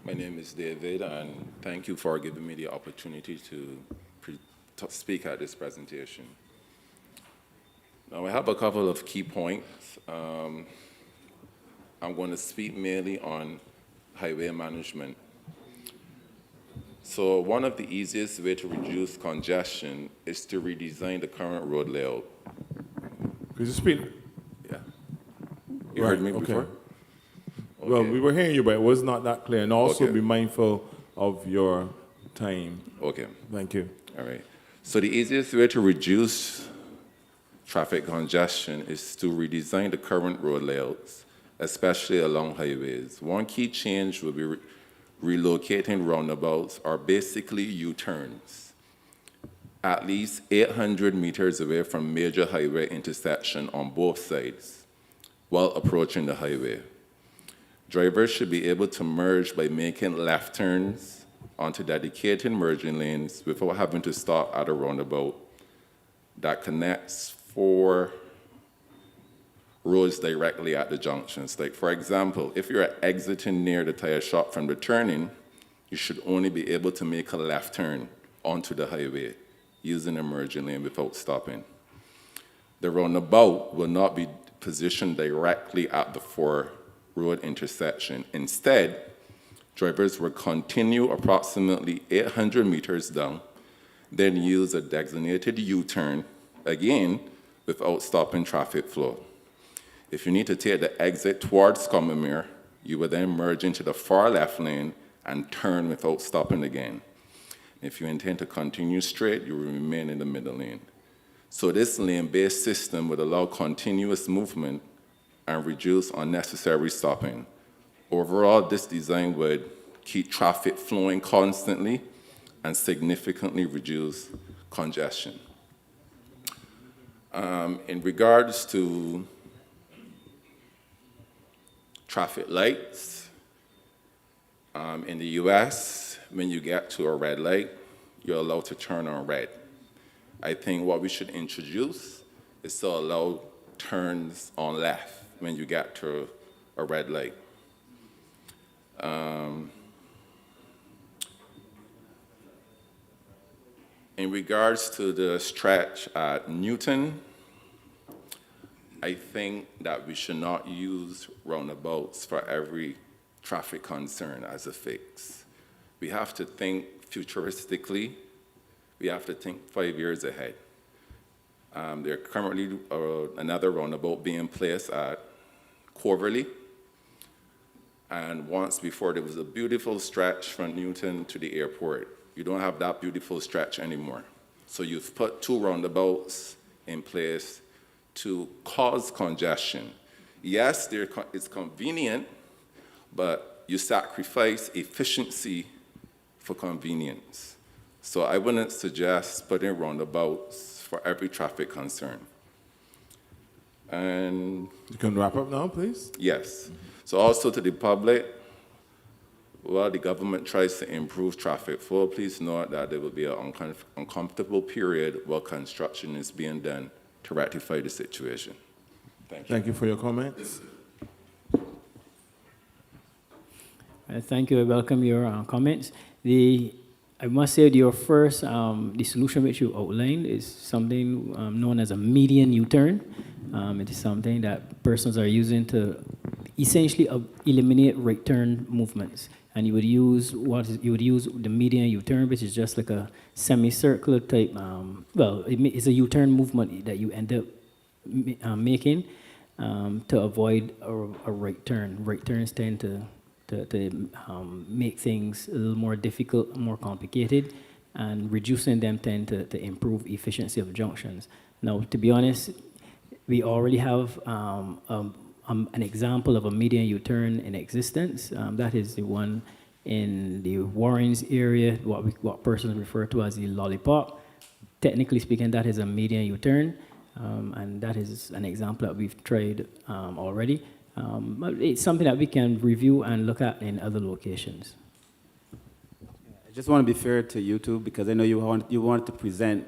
My name is David, and thank you for giving me the opportunity to speak at this presentation. Now, I have a couple of key points. I'm going to speak mainly on highway management. So one of the easiest ways to reduce congestion is to redesign the current road layout. Could you speak? Yeah. You heard me before? Okay. Well, we were hearing you, but it was not that clear. And also Okay. be mindful of your time. Okay. Thank you. All right. So the easiest way to reduce traffic congestion is to redesign the current road layouts, especially along highways. One key change will be relocating roundabouts, or basically U-turns, at least 800 meters away from major highway intersection on both sides while approaching the highway. Drivers should be able to merge by making left turns onto dedicated merging lanes without having to stop at a roundabout that connects 4 roads directly at the junctions. Like, for example, if you're exiting near the tire shop from the turning, you should only be able to make a left turn onto the highway using a merging lane without stopping. The roundabout will not be positioned directly at the four-road intersection. Instead, drivers will continue approximately 800 meters down, then use a designated U-turn, again, without stopping traffic flow. If you need to take the exit towards Commermere, you will then merge into the far left lane and turn without stopping again. If you intend to continue straight, you will remain in the middle lane. So this lane-based system would allow continuous movement and reduce unnecessary stopping. Overall, this design would keep traffic flowing constantly and significantly reduce congestion. In regards to traffic lights, in the US, when you get to a red light, you're allowed to turn on red. I think what we should introduce is to allow turns on left when you get to a red light. In regards to the stretch at Newton, I think that we should not use roundabouts for every traffic concern as a fix. We have to think futuristically. We have to think 5 years ahead. There's currently another roundabout being placed at Coverley. And once before, there was a beautiful stretch from Newton to the airport. You don't have that beautiful stretch anymore. So you've put two roundabouts in place to cause congestion. Yes, it's convenient, but you sacrifice efficiency for convenience. So I wouldn't suggest putting roundabouts for every traffic concern. And You can wrap up now, please. yes. So also to the public, while the government tries to improve traffic flow, please note that there will be an uncomfortable period while construction is being done to rectify the situation. Thank you. Thank you for your comments. Thank you. I welcome your comments. I must say your first, the solution which you outlined is something known as a median U-turn. It is something that persons are using to essentially eliminate right turn movements. And you would use the median U-turn, which is just like a semicircular type. It's a U-turn movement that you end up making to avoid a right turn. Right turns tend to make things a little more difficult, more complicated, and reducing them tend to improve efficiency of junctions. Now, to be honest, we already have an example of a median U-turn in existence. That is the one in the Warrens area, what persons refer to as the lollipop. Technically speaking, that is a median U-turn, and that is an example that we've tried already. It's something that we can review and look at in other locations. I just want to be fair to you two, because I know you wanted to present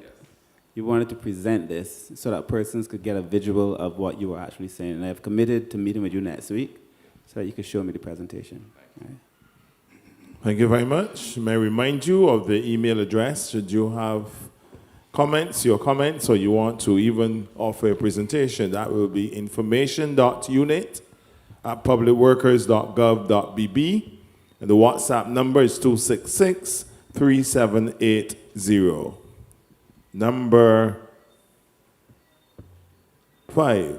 this so that persons could get a visual of what you were actually saying. And I've committed to meeting with you next week so that you can show me the presentation. All right. Thank you very much. May I remind you of the email address should you have your comments, or you want to even offer a presentation. That will be information.unit@publicworkers.gov.bb, and the WhatsApp number is 266-3780. Number 5.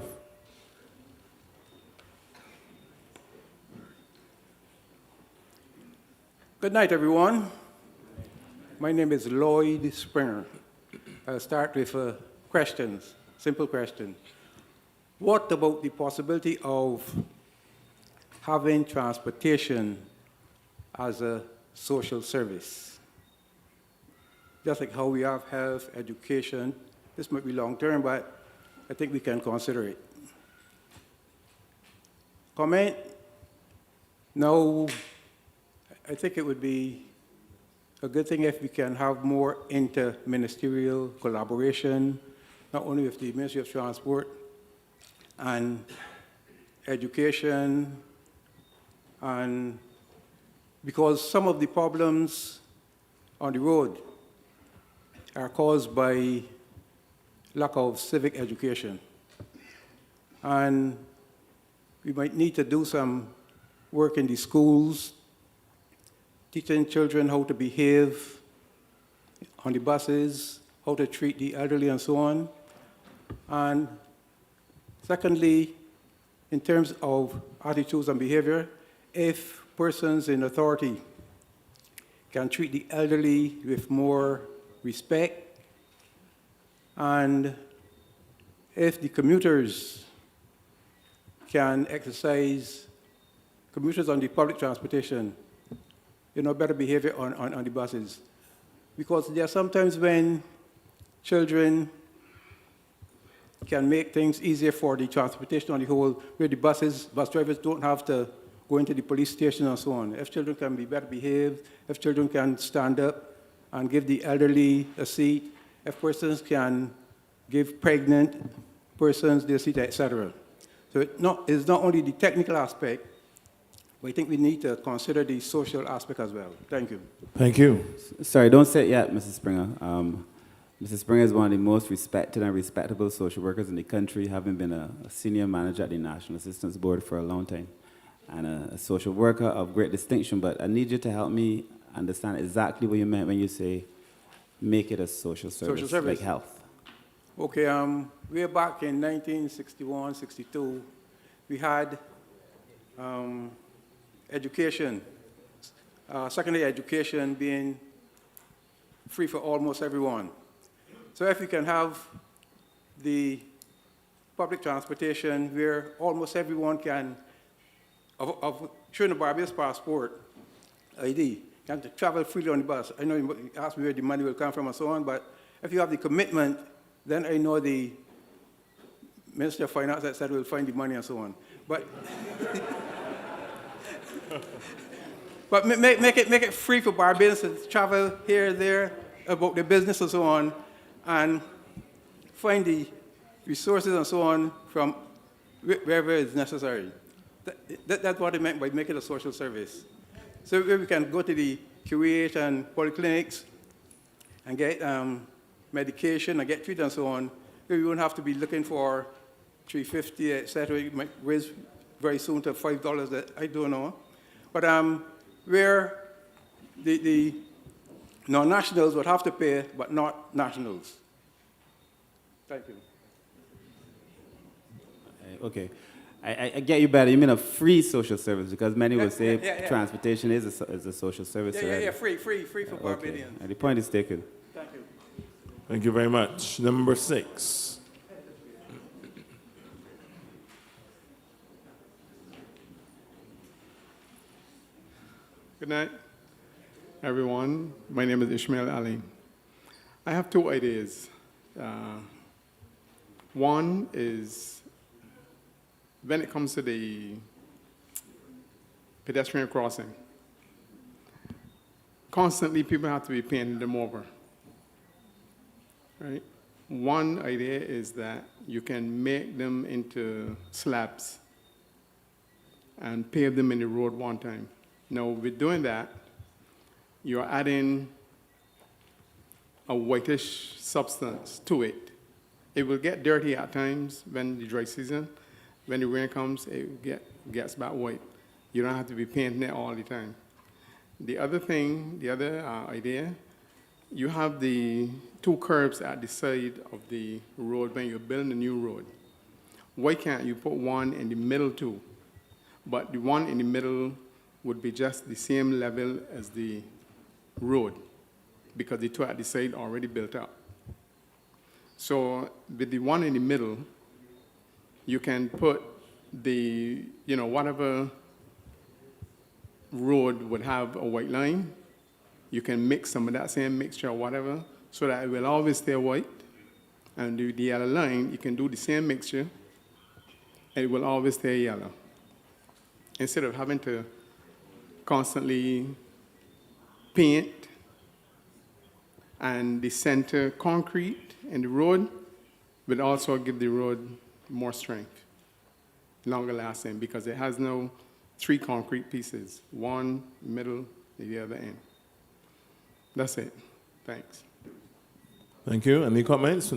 Good night, everyone. My name is Lloyd Springer. I'll start with questions, simple question. What about the possibility of having transportation as a social service? Just like how we have health, education, this might be long-term, but I think we can consider it. Comment? No, I think it would be a good thing if we can have more inter-ministerial collaboration, not only with the Ministry of Transport and Education, and because some of the problems on the road are caused by lack of civic education. And we might need to do some work in the schools, teaching children how to behave on the buses, how to treat the elderly and so on. And secondly, in terms of attitudes and behavior, if persons in authority can treat the elderly with more respect, and if the commuters can exercise, commuters on the public transportation, better behavior on the buses. Because there are sometimes when children can make things easier for the transportation on the whole, where the bus drivers don't have to go into the police station and so on. If children can be better behaved, if children can stand up and give the elderly a seat, if persons can give pregnant persons their seat, etc. So it's not only the technical aspect, but I think we need to consider the social aspect as well. Thank you. Thank you. Sorry, don't say it yet, Mrs. Springer. Mrs. Springer is one of the most respected and respectable social workers in the country, having been a senior manager at the National Assistance Board for a long time, and a social worker of great distinction. But I need you to help me understand exactly what you meant when you say make it a social service, Social service. like health. Okay, way back in 1961, 62, we had education, secondary education being free for almost everyone. So if we can have the public transportation where almost everyone can, of showing a Barbados passport, ID, can travel freely on the bus. I know you asked me where the money will come from and so on, but if you have the commitment, then I know the Minister of Finance, etc., will find the money and so on. But but make it free for Barbadians to travel here, there, about their business and so on, and find the resources and so on from wherever it's necessary. That's what I meant by make it a social service. So where we can go to the QH and polyclinics and get medication and get treated and so on, where we won't have to be looking for $3.50, etc. It might raise very soon to $5, that I don't know. But where the non-nationals would have to pay, but not nationals. Thank you. Okay. I get you better. You mean a free social service, because many would say yeah. transportation is a social service. Yeah, free for Barbadians. And the point is taken. Thank you. Thank you very much. Number 6. Good night, everyone. My name is Ishmael Ali. I have 2 ideas. One is, when it comes to the pedestrian crossing, constantly people have to be painting them over, right? One idea is that you can make them into slabs and pave them in the road one time. Now, with doing that, you're adding a whitish substance to it. It will get dirty at times when the dry season. When the rain comes, it gets back white. You don't have to be painting it all the time. The other thing, the other idea, you have the 2 curbs at the side of the road when you're building a new road. Why can't you put one in the middle too? But the one in the middle would be just the same level as the road, because the 2 at the side are already built up. So with the one in the middle, you can put the, whatever road would have a white line, you can mix some of that same mixture or whatever, so that it will always stay white. And the yellow line, you can do the same mixture, and it will always stay yellow. Instead of having to constantly paint and the center concrete in the road will also give the road more strength, longer lasting, because it has no 3 concrete pieces, one middle, the other end. That's it. Thanks. Thank you. Any comments?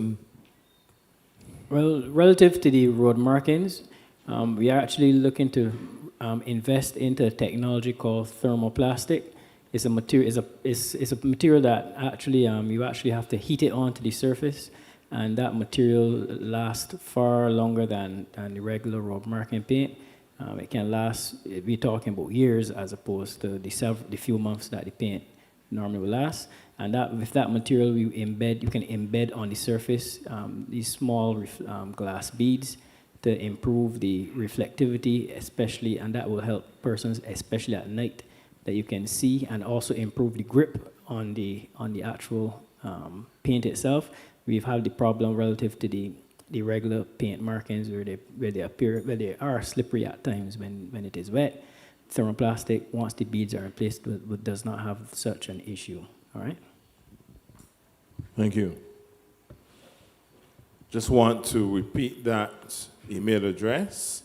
Well, relative to the road markings, we are actually looking to invest into a technology called thermoplastic. It's a material. It's a material that actually you actually have to heat it onto the surface, and that material lasts far longer than the regular road marking paint. It can last. We're talking about years as opposed to the few months that the paint normally will last. And that with that material, you can embed on the surface these small glass beads to improve the reflectivity, especially, and that will help persons, especially at night, that you can see, and also improve the grip on the actual paint itself. We've had the problem relative to the regular paint markings where they are slippery at times when it is wet. Thermoplastic, once the beads are in place, does not have such an issue. All right. Thank you. Just want to repeat that email address: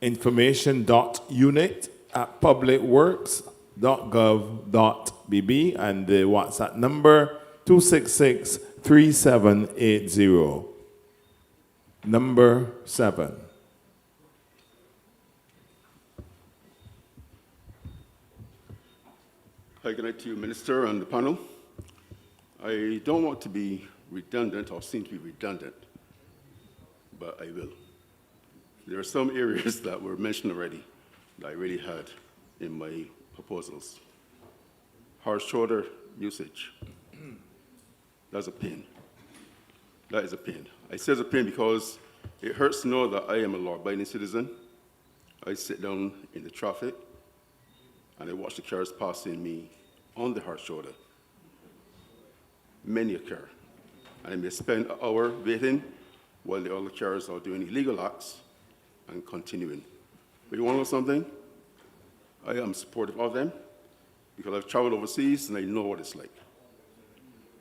information.unit@publicworks.gov.bb, and the WhatsApp number 266-3780. Number 7. Hi, good night to you, Minister, and the panel. I don't want to be redundant or seem to be redundant, but I will. There are some areas that were mentioned already that I really had in my proposals. Hard shoulder usage. That's a pain. That is a pain. I say it's a pain because it hurts to know that I am a law-abiding citizen. I sit down in the traffic and I watch the cars passing me on the hard shoulder. Many occur. And I may spend an hour waiting while the other cars are doing illegal acts and continuing. But you want to know something? I am supportive of them because I've traveled overseas and I know what it's like.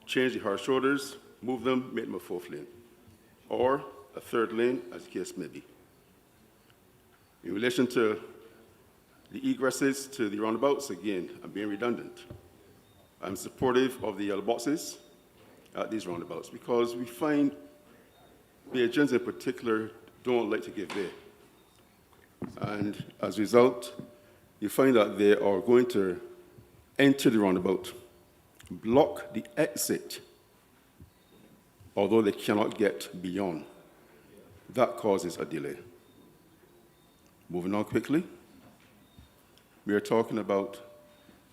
Change the hard shoulders, move them, make them a 4th lane, or a 3rd lane, as the case may be. In relation to the egresses to the roundabouts, again, I'm being redundant. I'm supportive of the yellow boxes at these roundabouts because we find the agents in particular don't like to give way. And as a result, you find that they are going to enter the roundabout, block the exit, although they cannot get beyond. That causes a delay. Moving on quickly, we are talking about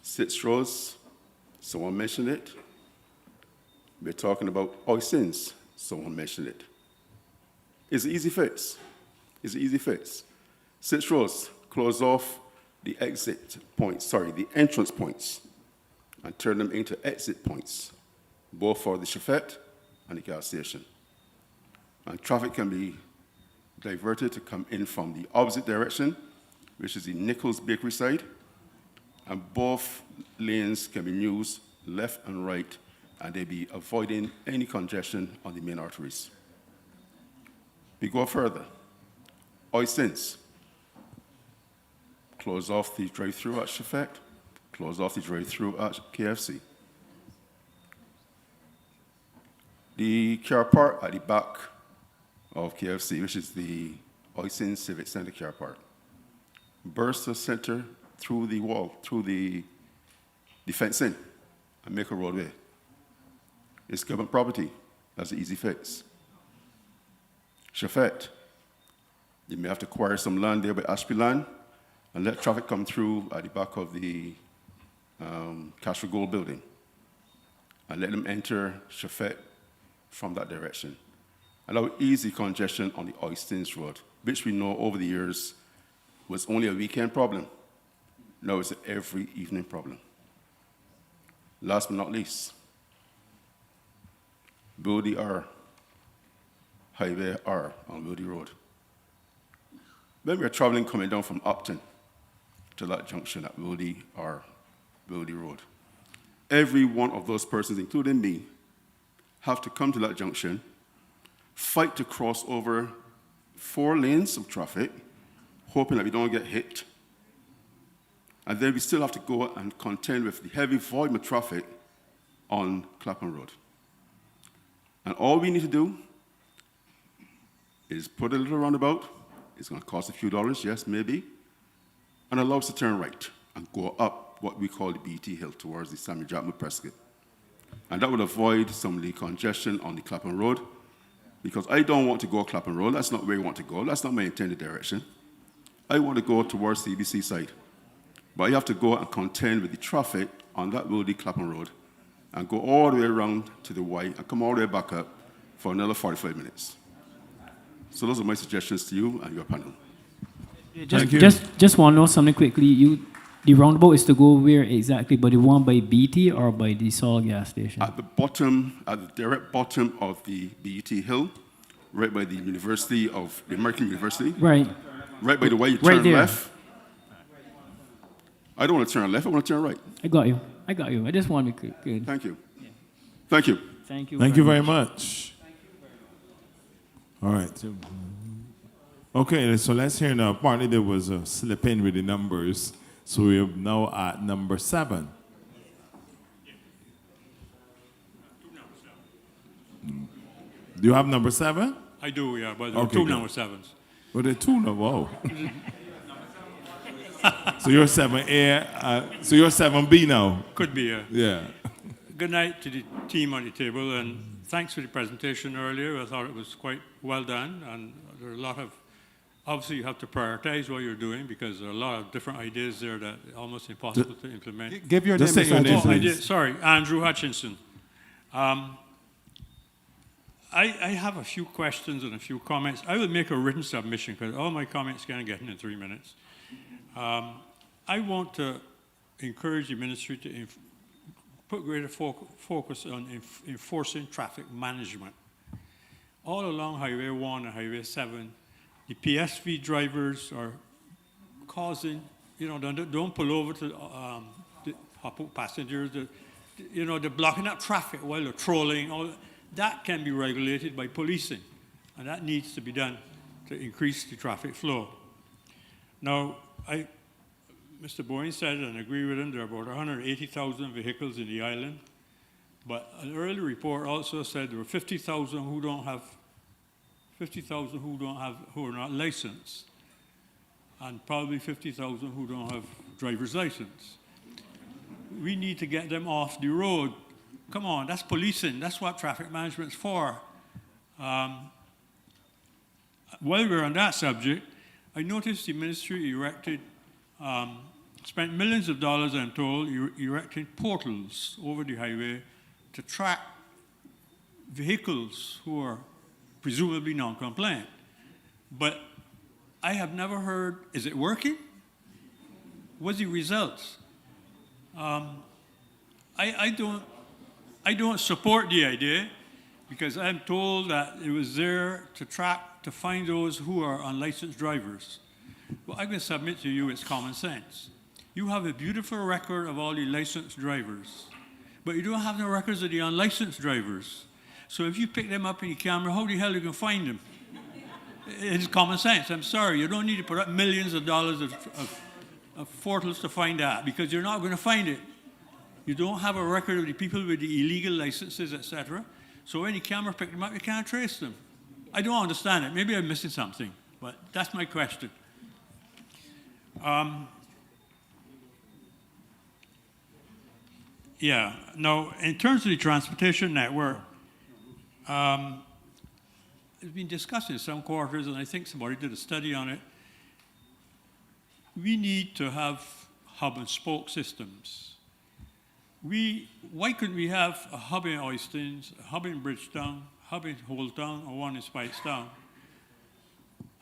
6 rows. Someone mentioned it. We're talking about hoistings. Someone mentioned it. It's an easy fix. It's an easy fix. 6 rows, close off the exit points, the entrance points, and turn them into exit points, both for the chauffeur and the gas station. And traffic can be diverted to come in from the opposite direction, which is the Nichols Bakery side, and both lanes can be used left and right, and they'll be avoiding any congestion on the main arteries. We go further. Hoistings. Close off the drive-through at Shafak, close off the drive-through at KFC. The car park at the back of KFC, which is the Oisin Civic Center car park, burst the center through the wall, through the fencing, and make a roadway. It's government property. That's an easy fix. Shafet, you may have to acquire some land there by Ashby Land and let traffic come through at the back of the Castro Gold building and let them enter Shafet from that direction. And that would ease the congestion on the Oistins Road, which we know over the years was only a weekend problem. Now it's an every evening problem. Last but not least, Wildy R, Highway R on Wildy Road. When we are traveling coming down from Upton to that junction at Wildy R, Wildy Road, every one of those persons, including me, have to come to that junction, fight to cross over 4 lanes of traffic, hoping that we don't get hit. And then we still have to go and contend with the heavy volume of traffic on Clapham Road. And all we need to do is put a little roundabout. It's going to cost a few dollars, yes, maybe, and allow us to turn right and go up what we call the BT Hill towards the Samuel Jackman Prescott. And that would avoid some of the congestion on the Clapham Road, because I don't want to go Clapham Road. That's not where I want to go. That's not my intended direction. I want to go towards the CBC side. But I have to go and contend with the traffic on that road, Clapham Road, and go all the way around to the Y and come all the way back up for another 45 minutes. So those are my suggestions to you and your panel. Just want to know something quickly. The roundabout is to go where exactly? By the one by BT or by the Sol gas station? At the bottom, at the direct bottom of the BT Hill, right by the University of the American University. Right. Right by the way you Right turn there. left. I don't want to turn left. I want to turn right. I got you. I just want to be good. Thank you. Thank you. Thank you. Thank you very much. All right. Okay, so let's hear now. Apparently there was a slip in with the numbers, so we're now at number 7. Do you have number 7? I do, yeah, but there are 2 good. number 7s. Well, there are 2 now. Wow. So you're 7A. So you're 7B now. Could be, yeah. Yeah. Good night to the team on the table, and thanks for the presentation earlier. I thought it was quite well done, and there are a lot of, obviously you have to prioritize what you're doing because there are a lot of different ideas there that are almost impossible to implement. Give your name, Just say your name, Oh, I please. did, sorry, Andrew Hutchinson. I have a few questions and a few comments. I will make a written submission because all my comments can't get in 3 minutes. I want to encourage the ministry to put greater focus on enforcing traffic management. All along Highway 1 and Highway 7, the PSV drivers are causing, don't pull over to hop out passengers. They're blocking up traffic while they're trolling. All that can be regulated by policing, and that needs to be done to increase the traffic flow. Now, Mr. Boyne said, and I agree with him, there are about 180,000 vehicles in the island, but an early report also said there were 50,000 who are not licensed, and probably 50,000 who don't have driver's license. We need to get them off the road. Come on, that's policing. That's what traffic management's for. While we're on that subject, I noticed the ministry spent millions of dollars, I'm told, erecting portals over the highway to track vehicles who are presumably non-compliant. But I have never heard, is it working? What's the results? I don't support the idea because I'm told that it was there to find those who are unlicensed drivers. Well, I can submit to you it's common sense. You have a beautiful record of all the licensed drivers, but you don't have no records of the unlicensed drivers. So if you pick them up in the camera, how the hell are you going to find them? It's common sense. I'm sorry. You don't need to put up millions of dollars of portals to find that because you're not going to find it. You don't have a record of the people with the illegal licenses, etc. So when the camera picks them up, you can't trace them. I don't understand it. Maybe I'm missing something, but that's my question. Yeah. Now, in terms of the transportation network, it's been discussed in some quarters, and I think somebody did a study on it. We need to have hub and spoke systems. Why couldn't we have a hub in Oistins, a hub in Bridgetown, a hub in Holetown, or one in Spikestown?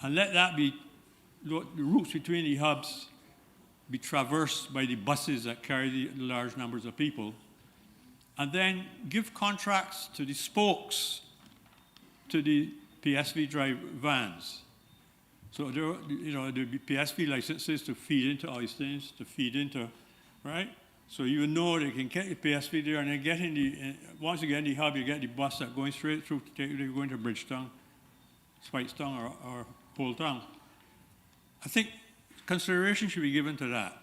And let that be, the routes between the hubs be traversed by the buses that carry the large numbers of people. And then give contracts to the spokes, to the PSV drive vans. So there'll be PSV licenses to feed into Oistins, to feed into, right? So you know they can get your PSV there, and then get in the, once you get in the hub, you get the bus that's going straight through to take you going to Bridgetown, Spikestown, or Poletown. I think consideration should be given to that.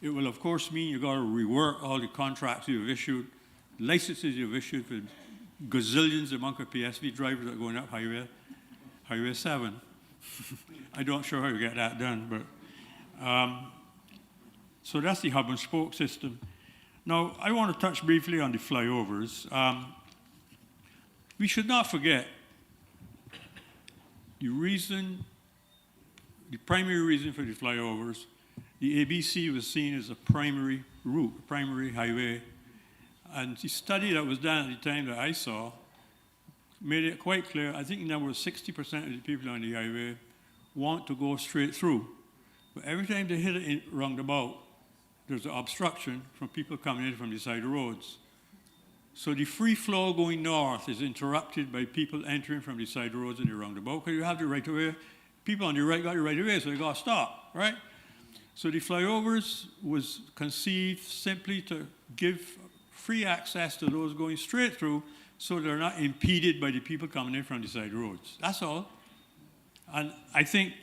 It will, of course, mean you've got to rework all the contracts you've issued, licenses you've issued for gazillions amount of PSV drivers that are going up highway. Highway 7. I'm not sure how you get that done, but so that's the hub and spoke system. Now, I want to touch briefly on the flyovers. We should not forget the primary reason for the flyovers. The ABC was seen as a primary route, primary highway. And the study that was done at the time that I saw made it quite clear. I think now 60% of the people on the highway want to go straight through. But every time they hit it roundabout, there's an obstruction from people coming in from the side roads. So the free flow going north is interrupted by people entering from the side roads in the roundabout, because you have the right of way. People on the right got the right of way, so they got to stop, right? So the flyovers was conceived simply to give free access to those going straight through, so they're not impeded by the people coming in from the side roads. That's all. And I think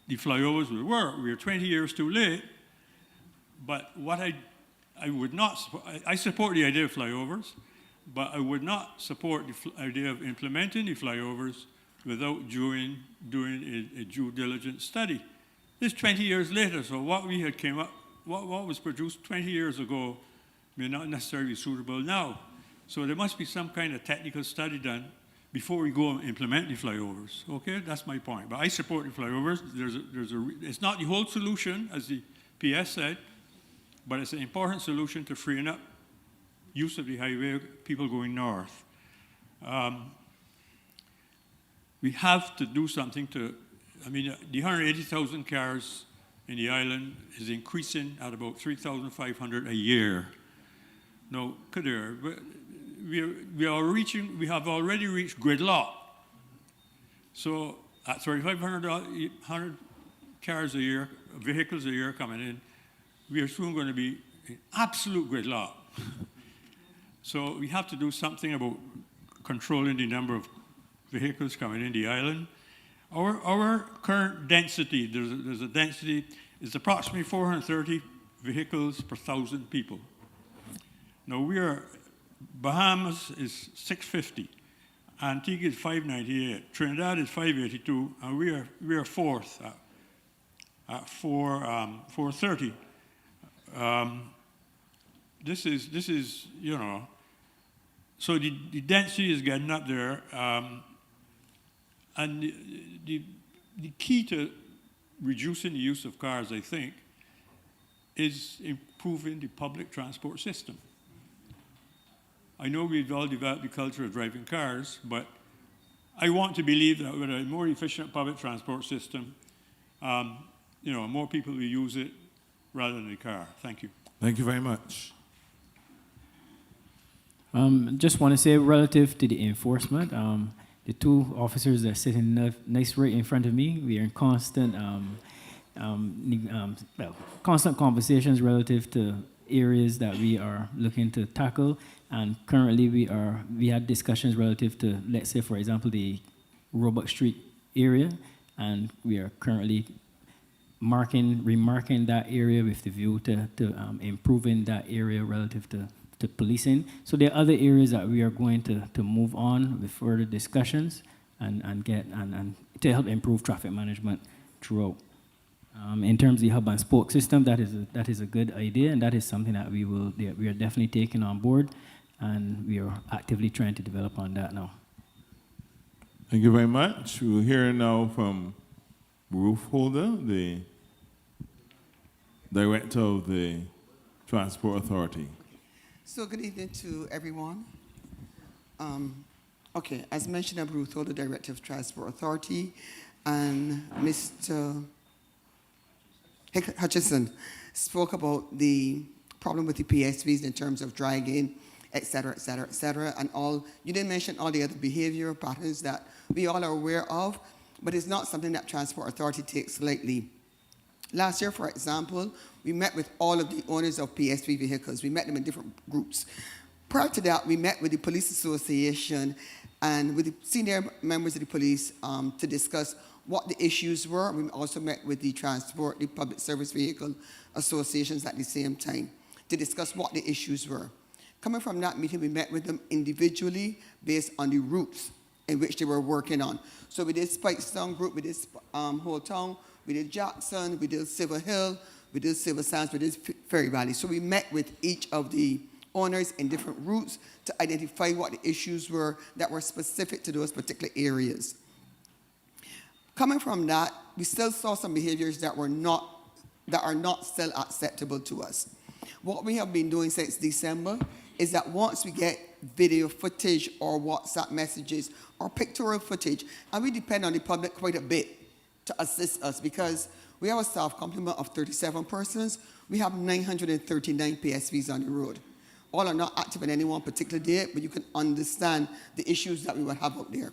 the flyovers will work. We're 20 years too late, but what I would not support, I support the idea of flyovers, but I would not support the idea of implementing the flyovers without doing a due diligence study. This 20 years later, so what we had came up, what was produced 20 years ago may not necessarily be suitable now. So there must be some kind of technical study done before we go and implement the flyovers. Okay, that's my point. But I support the flyovers. It's not the whole solution, as the PS said, but it's an important solution to freeing up use of the highway, people going north. We have to do something to, I mean, the 180,000 cars in the island is increasing at about 3,500 a year. Now, Kadir, we have already reached gridlock. So at 3,500 cars a year, vehicles a year coming in, we are soon going to be in absolute gridlock. So we have to do something about controlling the number of vehicles coming in the island. Our current density, there's a density, is approximately 430 vehicles per 1,000 people. Now Bahamas is 650, Antigua is 598, Trinidad is 582, and we are fourth at 430. This is, you know, so the density is getting up there, and the key to reducing the use of cars, I think, is improving the public transport system. I know we've all developed the culture of driving cars, but I want to believe that with a more efficient public transport system, you know, more people will use it rather than the car. Thank you. Thank you very much. Just want to say, relative to the enforcement, the two officers that are sitting nice right in front of me, we are in constant, constant conversations relative to areas that we are looking to tackle. And currently, we had discussions relative to, let's say, for example, the Roebuck Street area, and we are currently remarking that area with the view to improving that area relative to policing. So there are other areas that we are going to move on with further discussions and to help improve traffic management throughout. In terms of the hub and spoke system, that is a good idea, and that is something that we are definitely taking on board, and we are actively trying to develop on that now. Thank you very much. We'll hear now from Ruth Holder, the Director of the Transport Authority. So good evening to everyone. Okay, as mentioned, I'm Ruth Holder, Director of Transport Authority, and Mr. Hutchison spoke about the problem with the PSVs in terms of dragging, et cetera, et cetera, et cetera, and all. You didn't mention all the other behavioral patterns that we all are aware of, but it's not something that Transport Authority takes lightly. Last year, for example, we met with all of the owners of PSV vehicles. We met them in different groups. Prior to that, we met with the Police Association and with the senior members of the police to discuss what the issues were. We also met with the Public Service Vehicle Associations at the same time to discuss what the issues were. Coming from that meeting, we met with them individually based on the routes in which they were working on. So we did Spikestown Group, we did Whole Town, we did Jackson, we did Silver Hill, we did Silver Sands, we did Ferry Valley. So we met with each of the owners in different routes to identify what the issues were that were specific to those particular areas. Coming from that, we still saw some behaviors that are not still acceptable to us. What we have been doing since December is that once we get video footage or WhatsApp messages or pictorial footage, and we depend on the public quite a bit to assist us because we have a staff complement of 37 persons. We have 939 PSVs on the road. All are not active in any one particular day, but you can understand the issues that we would have out there.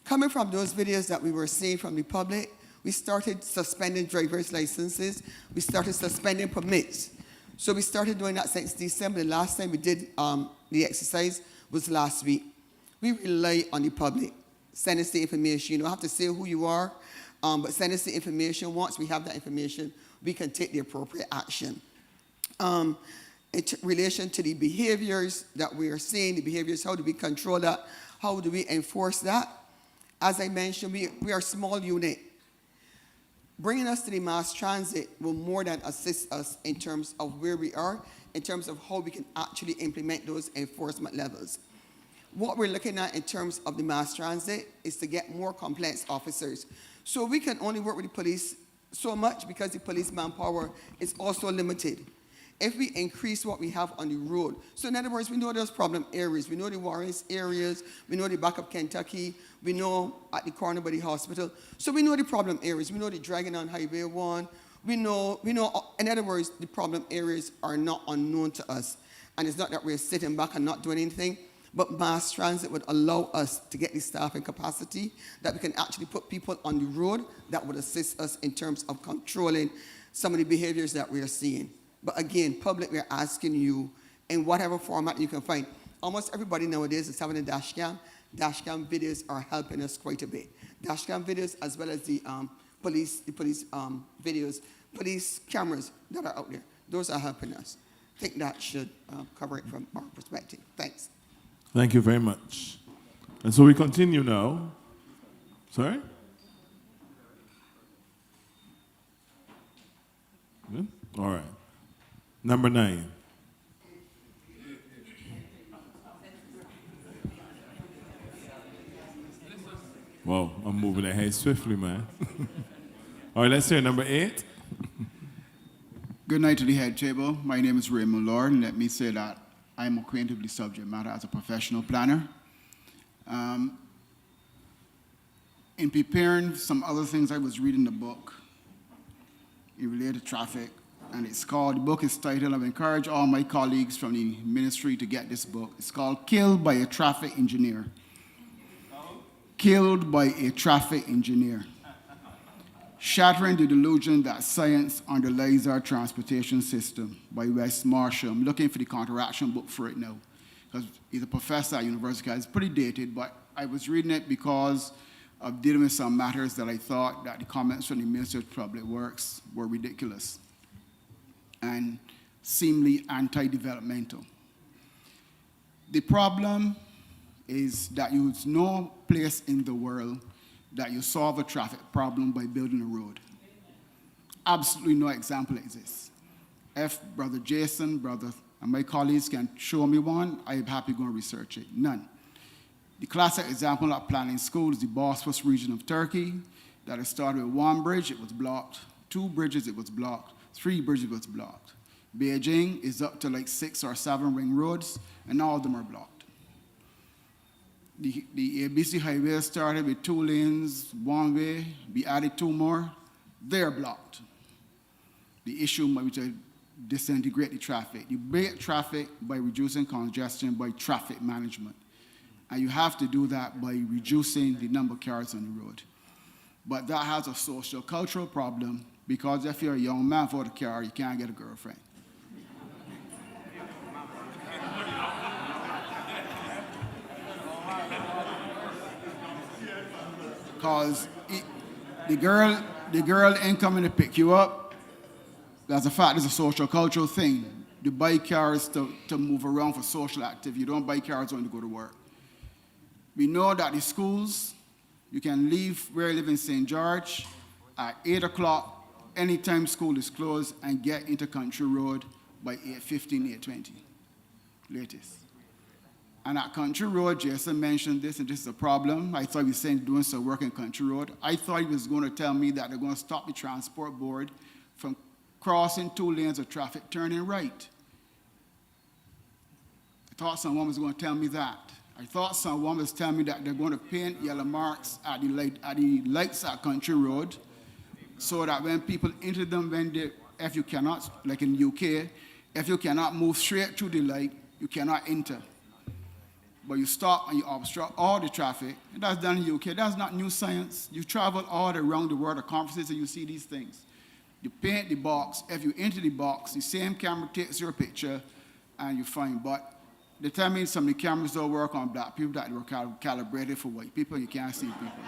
Coming from those videos that we were seeing from the public, we started suspending driver's licenses. We started suspending permits. So we started doing that since December. The last time we did the exercise was last week. We rely on the public. Send us the information. You don't have to say who you are, but send us the information. Once we have that information, we can take the appropriate action. In relation to the behaviors that we are seeing, the behaviors, how do we control that? How do we enforce that? As I mentioned, we are a small unit. Bringing us to the mass transit will more than assist us in terms of where we are, in terms of how we can actually implement those enforcement levels. What we're looking at in terms of the mass transit is to get more compliance officers. So we can only work with the police so much because the police manpower is also limited. If we increase what we have on the road, so in other words, we know those problem areas, we know the Warrens areas, we know the back of Kentucky, we know at the corner by the hospital, so we know the problem areas, we know the Dragon on Highway 1, we know, in other words, the problem areas are not unknown to us, and it's not that we're sitting back and not doing anything, but mass transit would allow us to get the staffing capacity that we can actually put people on the road that would assist us in terms of controlling some of the behaviors that we are seeing. But again, public, we're asking you in whatever format you can find. Almost everybody nowadays is having a dash cam. Dash cam videos are helping us quite a bit. Dash cam videos as well as the police videos, police cameras that are out there. Those are helping us. I think that should cover it from our perspective. Thanks. Thank you very much. And so we continue now. Sorry? Good? All right. Number 9. Whoa, I'm moving ahead swiftly, man. All right, let's hear number 8. Good night to the head table. My name is Raymond Lord, and let me say that I'm acquainted with the subject matter as a professional planner. In preparing some other things, I was reading the book. It related to traffic, and the book is titled, I've encouraged all my colleagues from the ministry to get this book. It's called Killed by a Traffic Engineer. Killed by a Traffic Engineer. Shattering the Delusion That Science Underlies Our Transportation System by Wes Marshall. I'm looking for the counteraction book for it now, because he's a professor at university. It's pretty dated, but I was reading it because of dealing with some matters that I thought that the comments from the Minister of Public Works were ridiculous and seemingly anti-developmental. The problem is that there's no place in the world that you solve a traffic problem by building a road. Absolutely no example exists. If Brother Jason, and my colleagues can show me one, I'm happy to go and research it. None. The classic example of planning school is the Bosphorus region of Turkey, that it started with 1 bridge, it was blocked, 2 bridges, it was blocked, 3 bridges, it was blocked. Beijing is up to like 6 or 7 ring roads, and all of them are blocked. The ABC highway started with 2 lanes, 1 way, we added 2 more, they're blocked. The issue might be to disintegrate the traffic. You break traffic by reducing congestion by traffic management. And you have to do that by reducing the number of cars on the road. But that has a social cultural problem, because if you're a young man for the car, you can't get a girlfriend. Because the girl ain't coming to pick you up. That's a fact, it's a social cultural thing. You buy cars to move around for social activity. You don't buy cars when you go to work. We know that the schools, you can leave where you live in St. George at 8 o'clock, anytime school is closed, and get into Country Road by 8:15, 8:20, latest. And at Country Road, Jason mentioned this, and this is a problem. I thought he was saying doing some work in Country Road. I thought he was going to tell me that they're going to stop the transport board from crossing 2 lanes of traffic turning right. I thought someone was going to tell me that. I thought someone was telling me that they're going to paint yellow marks at the lights at Country Road, so that when people enter them, if you cannot, like in the UK, if you cannot move straight through the light, you cannot enter. But you stop and you obstruct all the traffic. And that's done in the UK. That's not new science. You travel all around the world at conferences and you see these things. You paint the box. If you enter the box, the same camera takes your picture and you find. But they tell me some of the cameras don't work on black people, that they were calibrated for white people. You can't see people.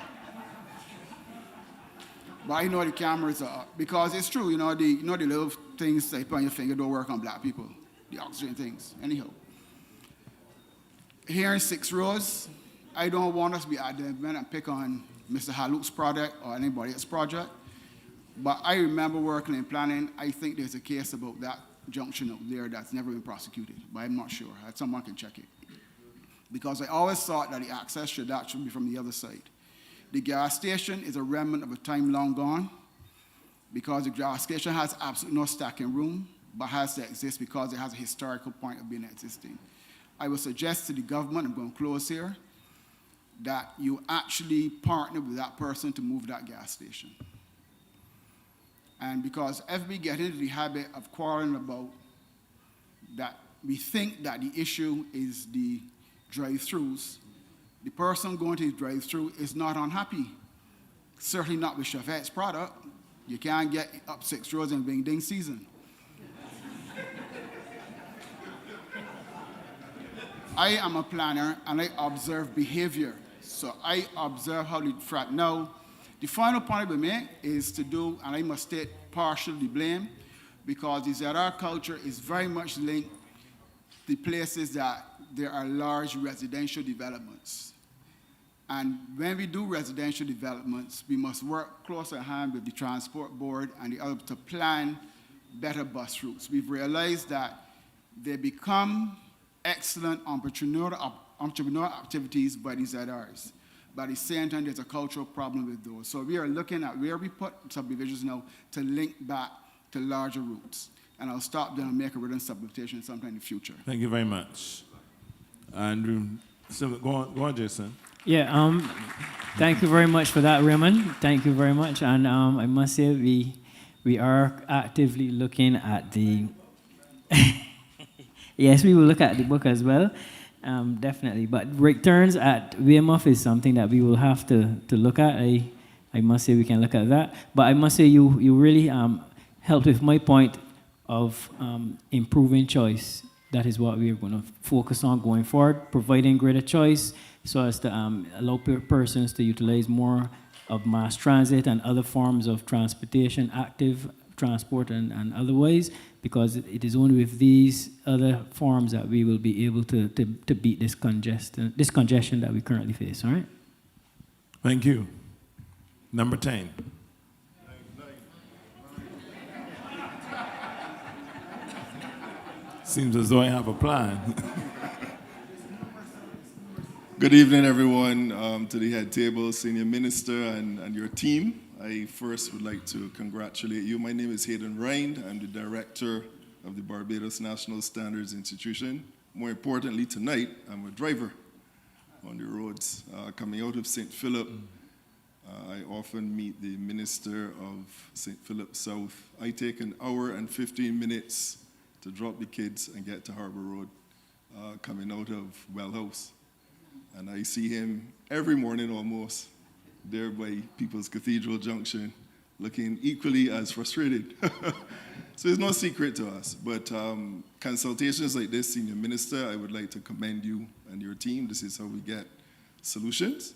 But I know the cameras are, because it's true, the little things that you put on your finger don't work on black people, the oxygen things. Anyhow. Here in 6 Rows, I don't want us to be at the event and pick on Mr. Haluk's project or anybody else's project, but I remember working in planning. I think there's a case about that junction out there that's never been prosecuted, but I'm not sure. Someone can check it. Because I always thought that the access should be from the other side. The gas station is a remnant of a time long gone, because the gas station has absolutely no stacking room, but has to exist because it has a historical point of being existing. I would suggest to the government, I'm going to close here, that you actually partner with that person to move that gas station. And because if we get into the habit of quarreling about that, we think that the issue is the drive-thrus, the person going to the drive-thru is not unhappy. Certainly not with Chevette's product. You can't get up 6 Rows in Bing Ding season. I am a planner and I observe behavior. So I observe how the frat. Now, the final point I will make is to do, and I must take partially blame, because the ZR culture is very much linked to places that there are large residential developments. And when we do residential developments, we must work close at hand with the transport board and the other to plan better bus routes. We've realized that they become excellent entrepreneurial activities by the ZRs. But at the same time, there's a cultural problem with those. So we are looking at where we put subdivisions now to link back to larger routes. And I'll stop there and make a written subdivision sometime in the future. Thank you very much. And so go on, Jason. Yeah, thank you very much for that, Raymond. Thank you very much. And I must say we are actively looking at the... Yes, we will look at the book as well, definitely. But returns at Weymouth is something that we will have to look at. I must say we can look at that. But I must say you really helped with my point of improving choice. That is what we are going to focus on going forward, providing greater choice so as to allow persons to utilize more of mass transit and other forms of transportation, active transport and otherwise, because it is only with these other forms that we will be able to beat this congestion that we currently face, all right? Thank you. Number 10. Seems as though I have a plan. Good evening, everyone, to the head table, senior minister, and your team. I first would like to congratulate you. My name is Hayden Rind. I'm the director of the Barbados National Standards Institution. More importantly, tonight, I'm a driver on the roads. Coming out of St. Philip, I often meet the minister of St. Philip South. I take an hour and 15 minutes to drop the kids and get to Harbor Road, coming out of Well House. And I see him every morning almost, there by People's Cathedral Junction, looking equally as frustrated. So it's no secret to us. But consultations like this, Senior Minister, I would like to commend you and your team. This is how we get solutions.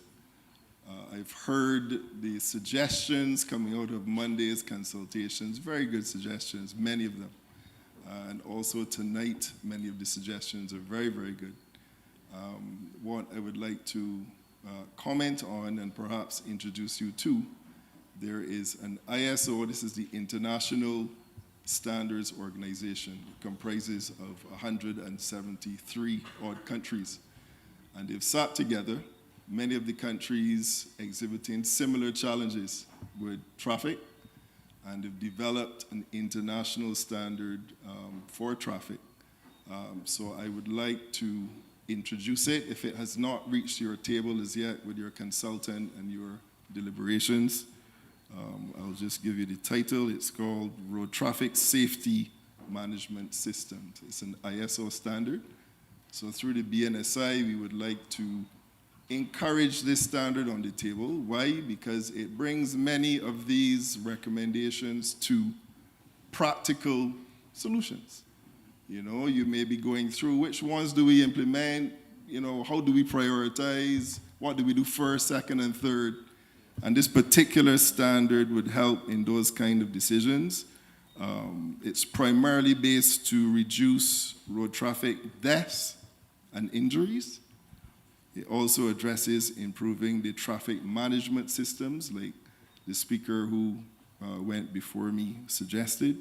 I've heard the suggestions coming out of Monday's consultations, very good suggestions, many of them. And also tonight, many of the suggestions are very, very good. What I would like to comment on and perhaps introduce you to. There is an ISO, this is the International Standards Organization. It comprises of 173 odd countries. And they've sat together, many of the countries exhibiting similar challenges with traffic, and they've developed an international standard for traffic. So I would like to introduce it, if it has not reached your table as yet with your consultant and your deliberations. I'll just give you the title. It's called Road Traffic Safety Management System. It's an ISO standard. So through the BNSI, we would like to encourage this standard on the table. Why? Because it brings many of these recommendations to practical solutions. You know, you may be going through which ones do we implement, you know, how do we prioritize, what do we do first, second, and third. And this particular standard would help in those kind of decisions. It's primarily based to reduce road traffic deaths and injuries. It also addresses improving the traffic management systems, like the speaker who went before me suggested.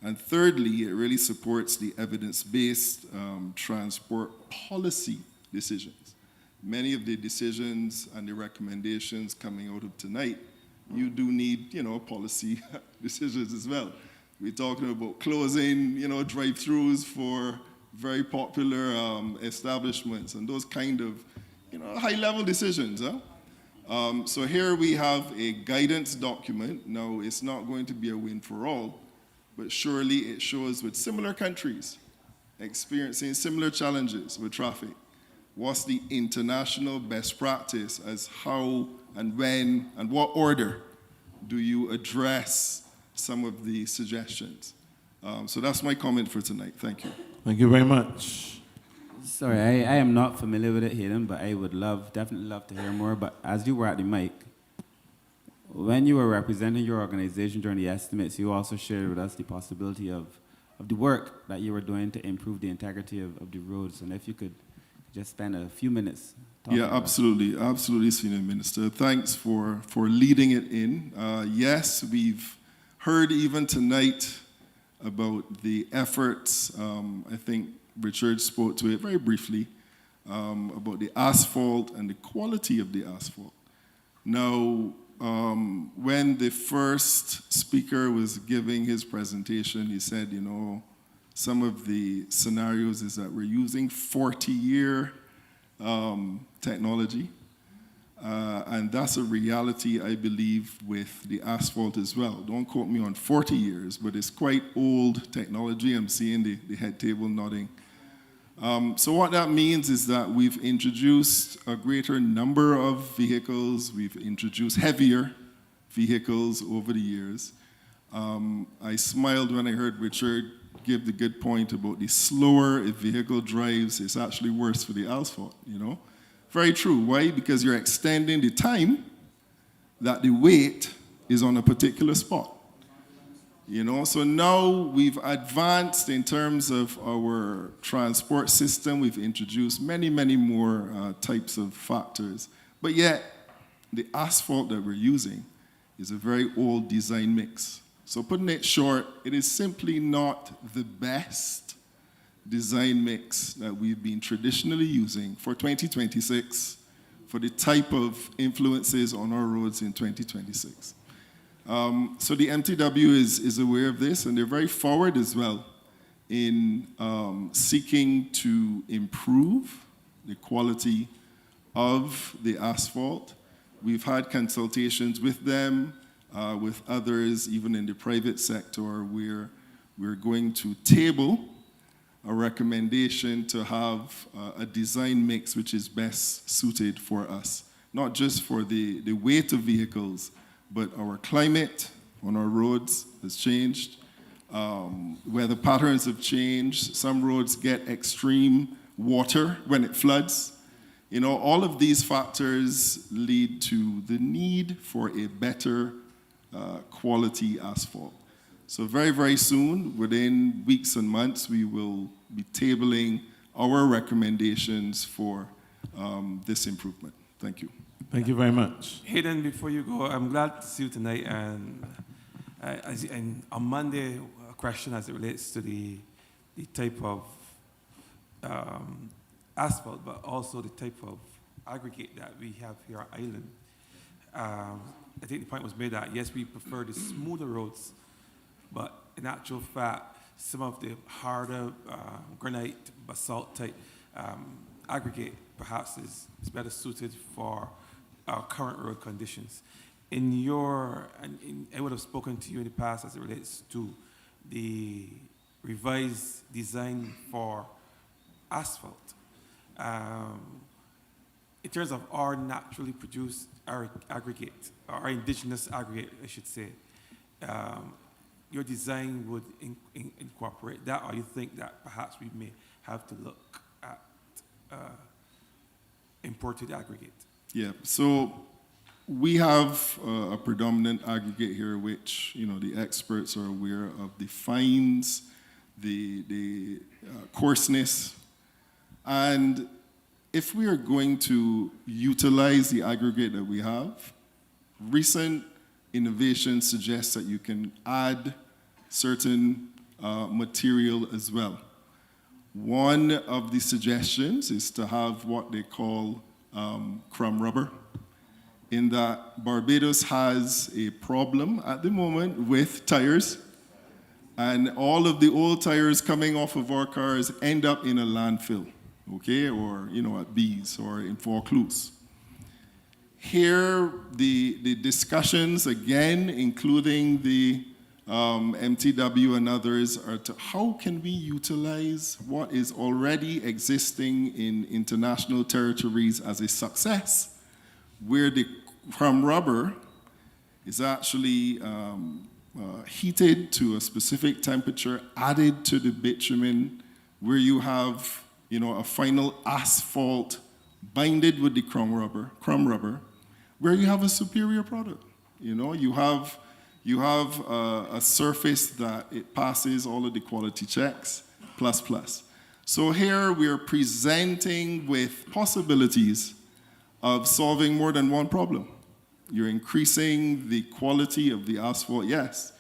And thirdly, it really supports the evidence-based transport policy decisions. Many of the decisions and the recommendations coming out of tonight, you do need, you know, policy decisions as well. We're talking about closing, you know, drive-throughs for very popular establishments and those kind of, you know, high-level decisions. Huh? So here we have a guidance document. Now, it's not going to be a win for all, but surely it shows with similar countries experiencing similar challenges with traffic, what's the international best practice as how and when and what order do you address some of the suggestions. So that's my comment for tonight. Thank you. Thank you very much. Sorry, I am not familiar with it, Hayden, but I would definitely love to hear more. But as you were at the mic, when you were representing your organization during the estimates, you also shared with us the possibility of the work that you were doing to improve the integrity of the roads. And if you could just spend a few minutes talking about absolutely. Absolutely, Senior Minister. Thanks for leading it in. Yes, we've heard even tonight about the efforts. I think Richard spoke to it very briefly about the asphalt and the quality of the asphalt. Now, when the first speaker was giving his presentation, he said, you know, some of the scenarios is that we're using 40-year technology. And that's a reality, I believe, with the asphalt as well. Don't quote me on 40 years, but it's quite old technology. I'm seeing the head table nodding. So what that means is that we've introduced a greater number of vehicles. We've introduced heavier vehicles over the years. I smiled when I heard Richard give the good point about the slower a vehicle drives, it's actually worse for the asphalt, you know? Very true. Why? Because you're extending the time that the weight is on a particular spot. You know, so now we've advanced in terms of our transport system. We've introduced many, many more types of factors. But yet, the asphalt that we're using is a very old design mix. So putting it short, it is simply not the best design mix that we've been traditionally using for 2026 for the type of influences on our roads in 2026. So the MTW is aware of this, and they're very forward as well in seeking to improve the quality of the asphalt. We've had consultations with them, with others, even in the private sector, where we're going to table a recommendation to have a design mix which is best suited for us, not just for the weight of vehicles, but our climate on our roads has changed. Weather patterns have changed. Some roads get extreme water when it floods. You know, all of these factors lead to the need for a better quality asphalt. So very, very soon, within weeks and months, we will be tabling our recommendations for this improvement. Thank you. Thank you very much. Hayden, before you go, I'm glad to see you tonight. And, on Monday, a question as it relates to the type of asphalt, but also the type of aggregate that we have here on island. I think the point was made that, yes, we prefer the smoother roads, but in actual fact, some of the harder granite, basalt type aggregate perhaps is better suited for our current road conditions. I would have spoken to you in the past as it relates to the revised design for asphalt. In terms of our naturally produced aggregate, our indigenous aggregate, I should say, your design would incorporate that, or you think that perhaps we may have to look at imported aggregate? Yeah, so we have a predominant aggregate here, which the experts are aware of the fines, the coarseness, and if we are going to utilize the aggregate that we have, recent innovation suggests that you can add certain material as well. One of the suggestions is to have what they call crumb rubber, in that Barbados has a problem at the moment with tires, and all of the old tires coming off of our cars end up in a landfill, okay, or at Bees or in Vaucluse. Here, the discussions, again, including the MTW and others, are to how can we utilize what is already existing in international territories as a success, where the crumb rubber is actually heated to a specific temperature, added to the bitumen, where you have a final asphalt binded with the crumb rubber, where you have a superior product. You have a surface that it passes all of the quality checks, plus. So here we're presenting with possibilities of solving more than one problem. You're increasing the quality of the asphalt, yes,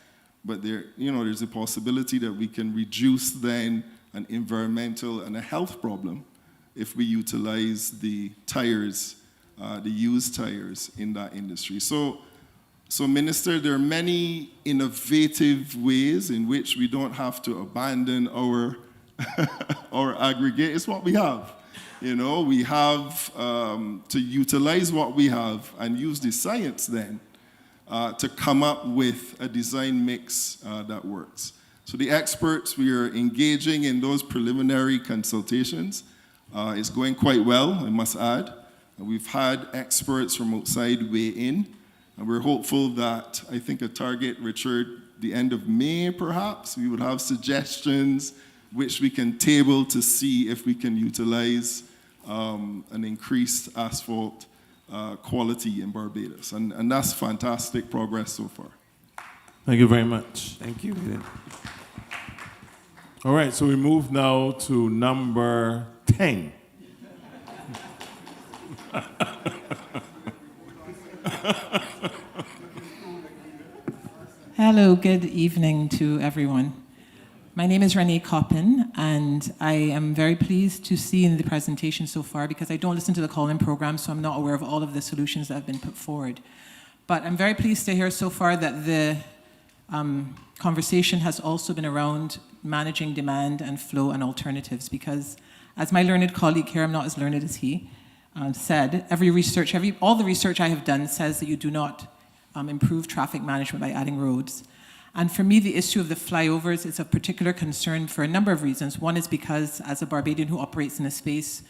but there's a possibility that we can reduce then an environmental and a health problem if we utilize the tires, the used tires in that industry. So Minister, there are many innovative ways in which we don't have to abandon our our aggregate. It's what we have. We have to utilize what we have and use the science then to come up with a design mix that works. So the experts, we are engaging in those preliminary consultations. It's going quite well, I must add. We've had experts from outside weigh in, and we're hopeful that, I think a target, Richard, the end of May perhaps, we would have suggestions which we can table to see if we can utilize an increased asphalt quality in Barbados. And that's fantastic progress so far. Thank you very much. Thank you. All right, so we move now to number 10. Hello, good evening to everyone. My name is Renee Coppin, and I am very pleased to see in the presentation so far, because I don't listen to the call-in program, so I'm not aware of all of the solutions that have been put forward. But I'm very pleased to hear so far that the conversation has also been around managing demand and flow and alternatives, because as my learned colleague here, I'm not as learned as he, said, all the research I have done says that you do not improve traffic management by adding roads. And for me, the issue of the flyovers is of particular concern for a number of reasons. One is because, as a Barbadian who operates in a space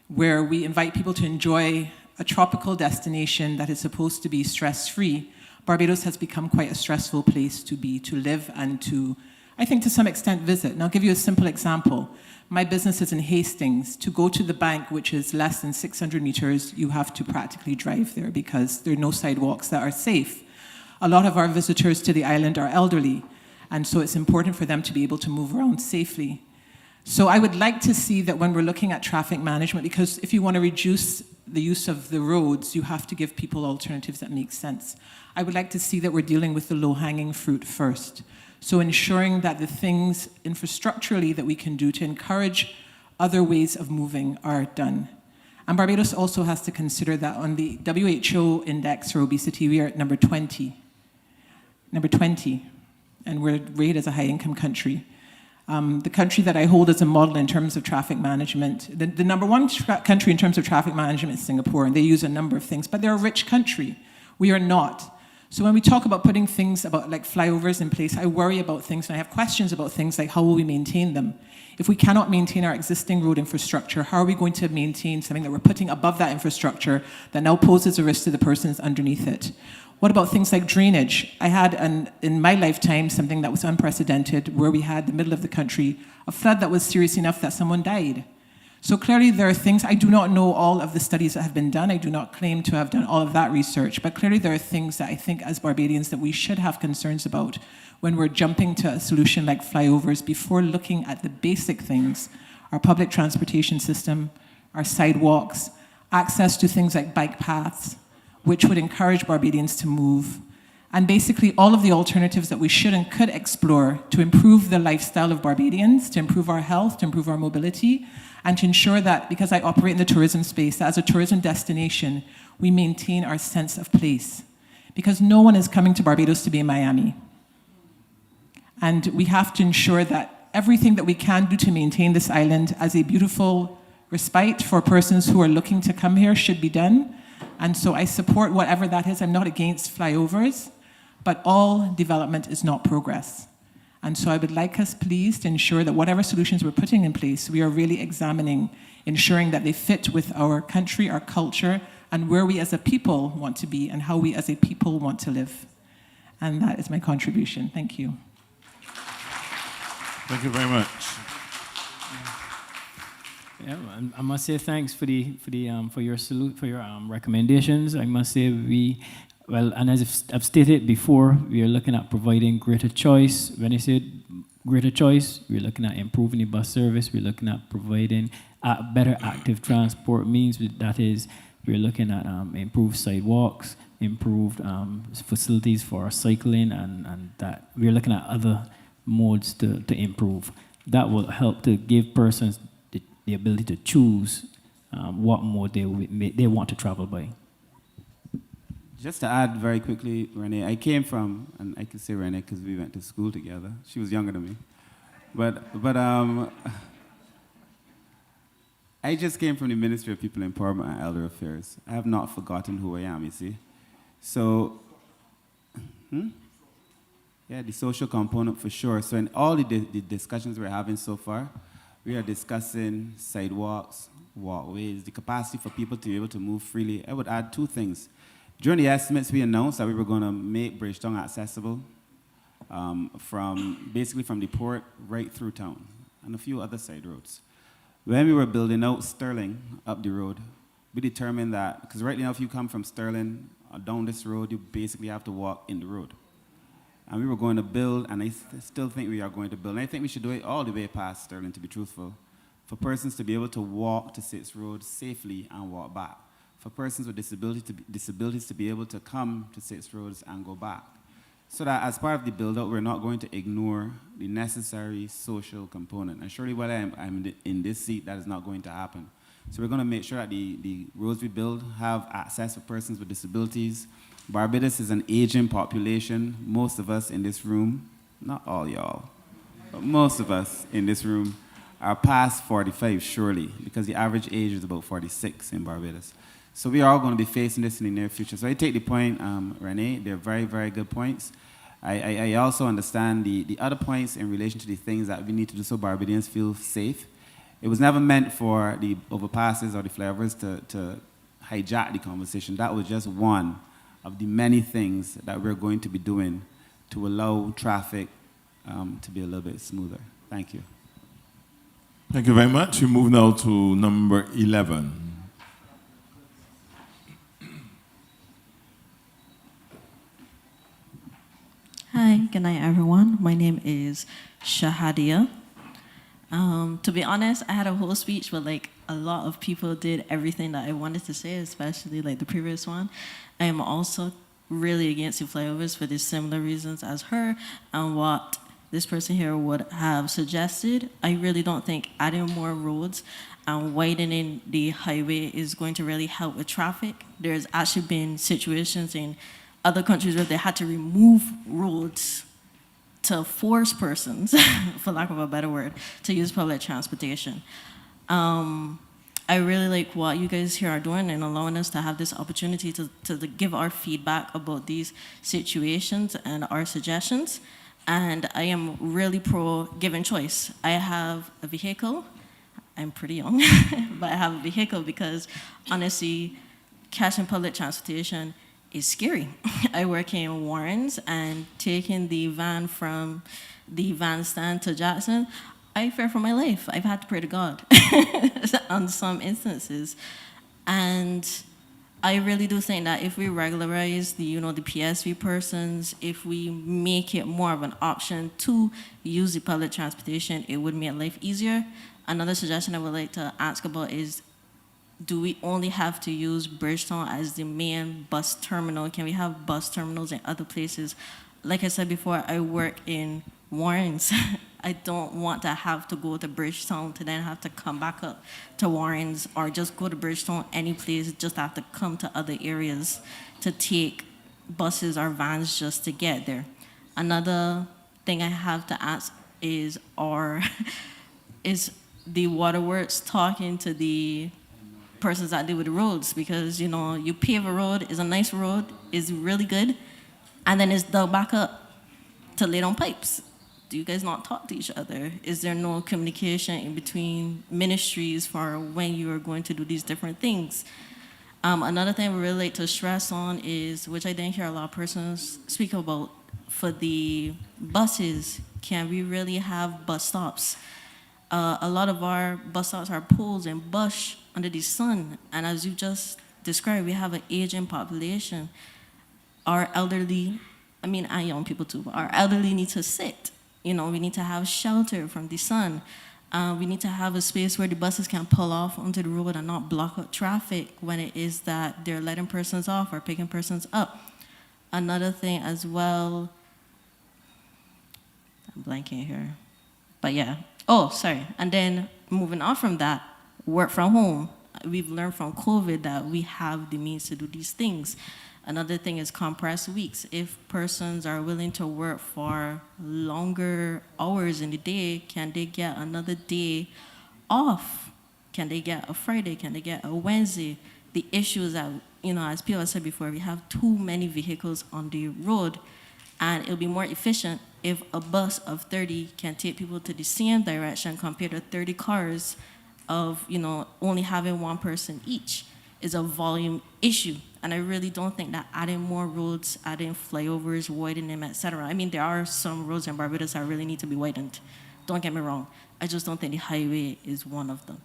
where we invite people to enjoy a tropical destination that is supposed to be stress-free, Barbados has become quite a stressful place to live, and to, I think, to some extent, visit. And I'll give you a simple example. My business is in Hastings. To go to the bank, which is less than 600 meters, you have to practically drive there because there are no sidewalks that are safe. A lot of our visitors to the island are elderly, and so it's important for them to be able to move around safely. So I would like to see that when we're looking at traffic management, because if you want to reduce the use of the roads, you have to give people alternatives that make sense. I would like to see that we're dealing with the low-hanging fruit first. So ensuring that the things infrastructurally that we can do to encourage other ways of moving are done. And Barbados also has to consider that on the WHO index for obesity, we are at number 20. Number 20, and we're rated as a high-income country. The country that I hold as a model in terms of traffic management, the number one country in terms of traffic management is Singapore, and they use a number of things, but they're a rich country. We are not. So when we talk about putting things about like flyovers in place, I worry about things and I have questions about things like how will we maintain them? If we cannot maintain our existing road infrastructure, how are we going to maintain something that we're putting above that infrastructure that now poses a risk to the persons underneath it? What about things like drainage? I had, in my lifetime, something that was unprecedented, where we had, in the middle of the country, a flood that was serious enough that someone died. So clearly there are things, I do not know all of the studies that have been done, I do not claim to have done all of that research, but clearly there are things that I think as Barbadians that we should have concerns about when we're jumping to a solution like flyovers before looking at the basic things, our public transportation system, our sidewalks, access to things like bike paths, which would encourage Barbadians to move, and basically all of the alternatives that we should and could explore to improve the lifestyle of Barbadians, to improve our health, to improve our mobility, and to ensure that, because I operate in the tourism space, that as a tourism destination, we maintain our sense of place. Because no one is coming to Barbados to be in Miami. And we have to ensure that everything that we can do to maintain this island as a beautiful respite for persons who are looking to come here should be done. And so I support whatever that is. I'm not against flyovers, but all development is not progress. And so I would like us, please, to ensure that whatever solutions we're putting in place, we are really examining, ensuring that they fit with our country, our culture, and where we as a people want to be and how we as a people want to live. And that is my contribution. Thank you. Thank you very much. Yeah, I must say thanks for your recommendations. I must say and as I've stated before, we are looking at providing greater choice. When I say greater choice, we're looking at improving the bus service. We're looking at providing better active transport means. That is, we're looking at improved sidewalks, improved facilities for cycling, and that we're looking at other modes to improve. That will help to give persons the ability to choose what mode they want to travel by. Just to add very quickly, Renee, I came from, and I can say Renee because we went to school together. She was younger than me. But I just came from the Ministry of People Empowerment and Elder Affairs. I have not forgotten who I am, you see. So, yeah, the social component for sure. So in all the discussions we're having so far, we are discussing sidewalks, walkways, the capacity for people to be able to move freely. I would add two things. During the estimates, we announced that we were going to make Bridgetown accessible basically from the port right through town and a few other side roads. When we were building out Sterling up the road, we determined that, because right now if you come from Sterling down this road, you basically have to walk in the road. And we were going to build, and I still think we are going to build, and I think we should do it all the way past Sterling, to be truthful, for persons to be able to walk to Sixth Road safely and walk back. For persons with disabilities to be able to come to Sixth Roads and go back. So that as part of the build-out, we're not going to ignore the necessary social component. And surely while I'm in this seat, that is not going to happen. So we're going to make sure that the roads we build have access for persons with disabilities. Barbados is an aging population. Most of us in this room, not all y'all, but most of us in this room are past 45, surely, because the average age is about 46 in Barbados. So we are all going to be facing this in the near future. So I take the point, Renee, they're very, very good points. I also understand the other points in relation to the things that we need to do so Barbadians feel safe. It was never meant for the overpasses or the flyovers to hijack the conversation. That was just one of the many things that we're going to be doing to allow traffic to be a little bit smoother. Thank you. Thank you very much. We move now to number 11. Hi, good night, everyone. My name is Shahadia. To be honest, I had a whole speech, but like a lot of people did everything that I wanted to say, especially like the previous one. I am also really against the flyovers for the similar reasons as her and what this person here would have suggested. I really don't think adding more roads and widening the highway is going to really help with traffic. There's actually been situations in other countries where they had to remove roads to force persons, for lack of a better word, to use public transportation. I really like what you guys here are doing and allowing us to have this opportunity to give our feedback about these situations and our suggestions. And I am really pro given choice. I have a vehicle. I'm pretty young, but I have a vehicle because honestly, catching public transportation is scary. I work in Warrens, and taking the van from the van stand to Jackson, I fear for my life. I've had to pray to God on some instances. And I really do think that if we regularize the PSV persons, if we make it more of an option to use the public transportation, it would make life easier. Another suggestion I would like to ask about is, do we only have to use Bridgetown as the main bus terminal? Can we have bus terminals in other places? Like I said before, I work in Warrens. I don't want to have to go to Bridgetown to then have to come back up to Warrens, or just go to Bridgetown any place, just have to come to other areas to take buses or vans just to get there. Another thing I have to ask is, is the waterworks talking to the persons that deal with the roads? Because you pave a road, it's a nice road, it's really good, and then it's dug back up to lay down pipes. Do you guys not talk to each other? Is there no communication in between ministries for when you are going to do these different things? Another thing we really like to stress on is, which I didn't hear a lot of persons speak about, for the buses, can we really have bus stops? A lot of our bus stops are poles and bush under the sun, and as you just described, we have an aging population. Our elderly, and young people too, but our elderly need to sit. We need to have shelter from the sun. We need to have a space where the buses can pull off onto the road and not block up traffic when it is that they're letting persons off or picking persons up. Another thing as well, I'm blanking here, but yeah. Oh, sorry. And then moving on from that, work from home. We've learned from COVID that we have the means to do these things. Another thing is compressed weeks. If persons are willing to work for longer hours in the day, can they get another day off? Can they get a Friday? Can they get a Wednesday? The issue is that, as people said before, we have too many vehicles on the road, and it'll be more efficient if a bus of 30 can take people to the same direction compared to 30 cars of, only having one person each. Is a volume issue. And I really don't think that adding more roads, adding flyovers, widening them, etc. There are some roads in Barbados that really need to be widened. Don't get me wrong. I just don't think the highway is one of them.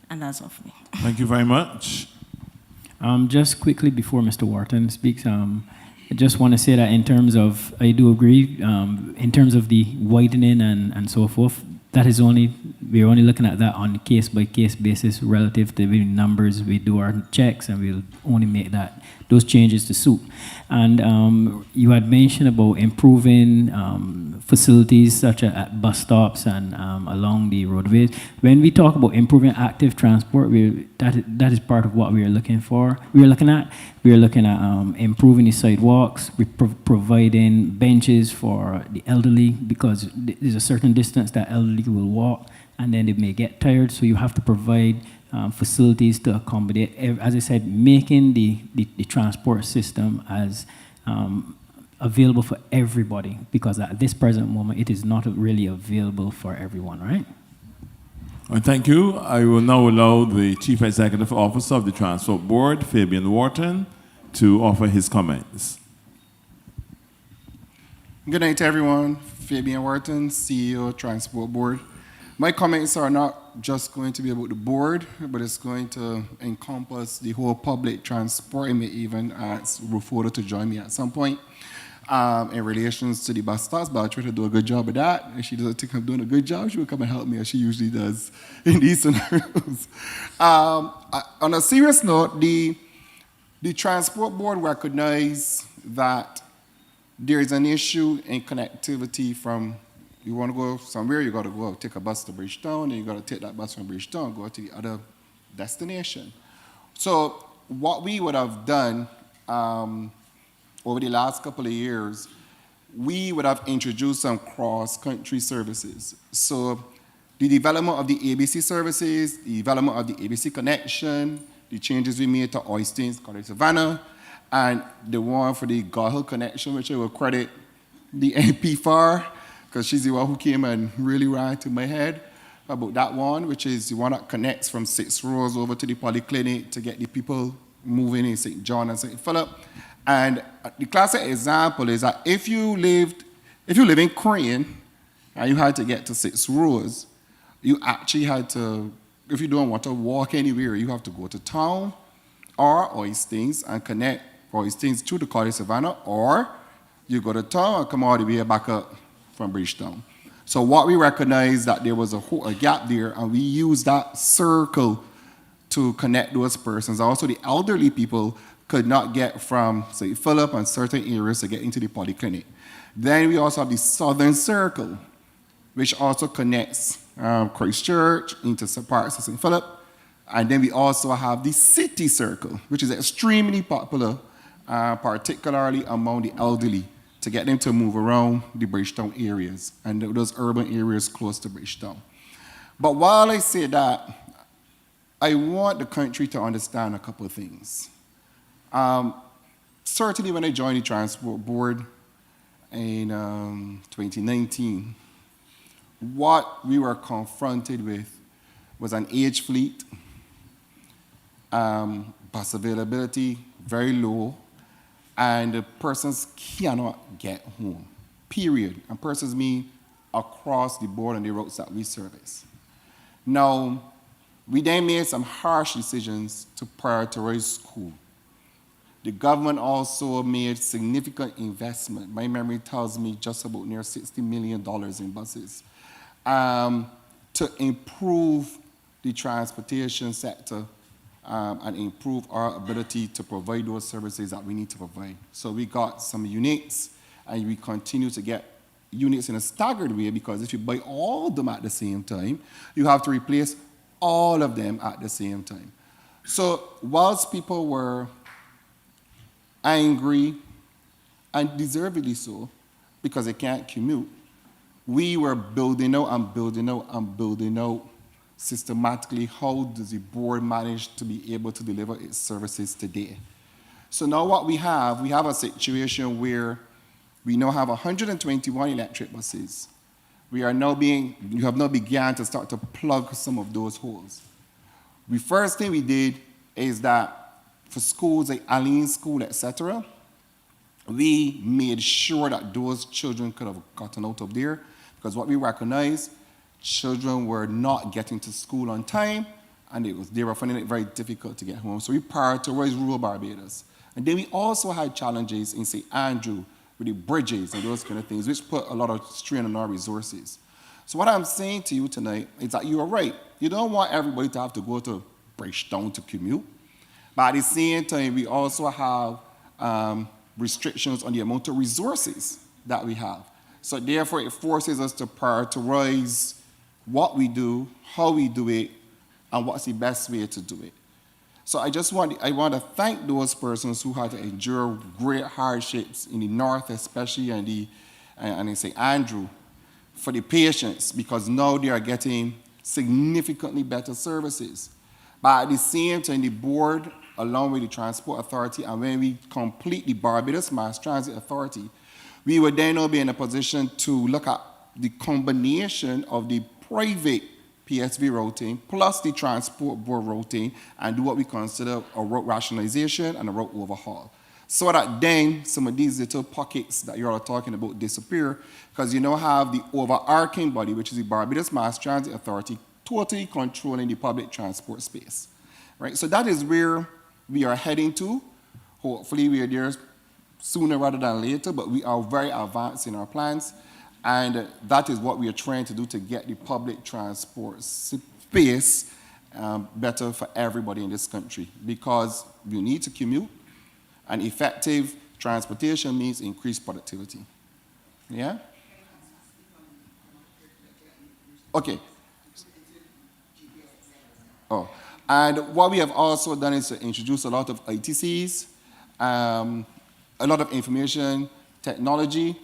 And that's all for me. Thank you very much. Just quickly before Mr. Wharton speaks, I just want to say that in terms of, I do agree, in terms of the widening and so forth, that is we're only looking at that on a case-by-case basis relative to the numbers. We do our checks and we'll only make those changes to suit. And you had mentioned about improving facilities such as at bus stops and along the roadways. When we talk about improving active transport, that is part of what we are looking for. We are looking at improving the sidewalks. We're providing benches for the elderly, because there's a certain distance that elderly will walk and then they may get tired, so you have to provide facilities to accommodate, as I said, making the transport system as available for everybody, because at this present moment it is not really available for everyone, right? Well, thank you. I will now allow the Chief Executive Officer of the Transport Board, Fabian Wharton, to offer his comments. Good night, everyone. Fabian Wharton, CEO, Transport Board. My comments are not just going to be about the board, but it's going to encompass the whole public transport. I may even ask Rufoda to join me at some point. in relations to the bus stops, but I try to do a good job of that. If she doesn't think I'm doing a good job, she will come and help me, as she usually does in these scenarios. On a serious note, the Transport Board recognized that there is an issue in connectivity from, you want to go somewhere, you got to go take a bus to Bridgetown, and you got to take that bus from Bridgetown, go to the other destination. So what we would have done over the last couple of years, we would have introduced some cross-country services. So the development of the ABC services, the development of the ABC connection, the changes we made to Oistins, College Savannah, and the one for the God Hill connection, which I will credit the MP for, because she's the one who came and really ran to my head about that one, which is the one that connects from 6 Roads over to the polyclinic to get the people moving in St. John and St. Philip. And the classic example is that if you live in Crane and you had to get to 6 Roads, you actually had to, if you don't want to walk anywhere, you have to go to town or Oistins and connect Oistins to the College Savannah, or you go to town and come all the way back up from Bridgetown. So what we recognized that there was a gap there, and we used that circle to connect those persons. Also, the elderly people could not get from, say, Philip and certain areas to get into the polyclinic. Then we also have the Southern Circle, which also connects Christchurch into parts of St. Philip. And then we also have the City Circle, which is extremely popular, particularly among the elderly, to get them to move around the Bridgetown areas and those urban areas close to Bridgetown. But while I say that, I want the country to understand a couple of things. Certainly when I joined the Transport Board in 2019, what we were confronted with was an aged fleet, bus availability very low, and the persons cannot get home, period. And persons mean across the board on the routes that we service. Now, we then made some harsh decisions to prioritize school. The government also made significant investment. My memory tells me just about near $60 million in buses to improve the transportation sector and improve our ability to provide those services that we need to provide. So we got some units, and we continue to get units in a staggered way, because if you buy all of them at the same time, you have to replace all of them at the same time. So whilst people were angry, and deservedly so, because they can't commute, we were building out and building out and building out systematically how does the board manage to be able to deliver its services today. So now what we have a situation where we now have 121 electric buses. You have now began to start to plug some of those holes. The first thing we did is that for schools like Allen School, etc., we made sure that those children could have gotten out of there, because what we recognized, children were not getting to school on time, and they were finding it very difficult to get home. So we prioritized rural Barbados. And then we also had challenges in St. Andrew with the bridges and those kind of things, which put a lot of strain on our resources. So what I'm saying to you tonight is that you are right. You don't want everybody to have to go to Bridgetown to commute. But at the same time, we also have restrictions on the amount of resources that we have. So therefore, it forces us to prioritize what we do, how we do it, and what's the best way to do it. So I want to thank those persons who had to endure great hardships in the north, especially and in St. Andrew, for the patience, because now they are getting significantly better services. But at the same time, the board, along with the Transport Authority, and when we complete the Barbados Mass Transit Authority, we would then now be in a position to look at the combination of the private PSV routing plus the Transport Board routing and do what we consider a route rationalization and a route overhaul. So that then some of these little pockets that you're all talking about disappear, because you now have the overarching body, which is the Barbados Mass Transit Authority, totally controlling the public transport space. Right? So that is where we are heading to. Hopefully we are there sooner rather than later, but we are very advanced in our plans, and that is what we are trying to do to get the public transport space better for everybody in this country, because you need to commute, and effective transportation means increased productivity. Yeah? Okay. Oh, and what we have also done is to introduce a lot of ITCs, a lot of information technology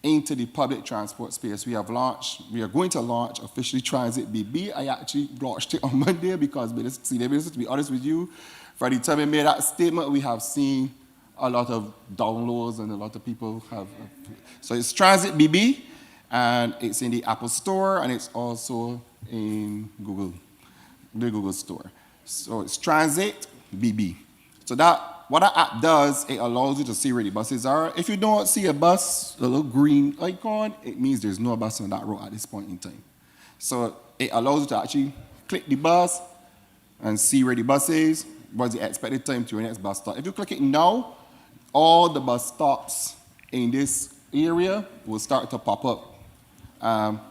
into the public transport space. We are going to launch officially Transit BB. I actually launched it on Monday because, to be honest with you, for the time we made that statement, we have seen a lot of downloads and a lot of people have. So it's Transit BB, and it's in the Apple Store, and it's also in Google, the Google Store. So it's Transit BB. So what that app does, it allows you to see where the buses are. If you don't see a bus, the little green icon, it means there's no bus on that road at this point in time. So it allows you to actually click the bus and see where the bus is, what's the expected time to your next bus stop. If you click it now, all the bus stops in this area will start to pop up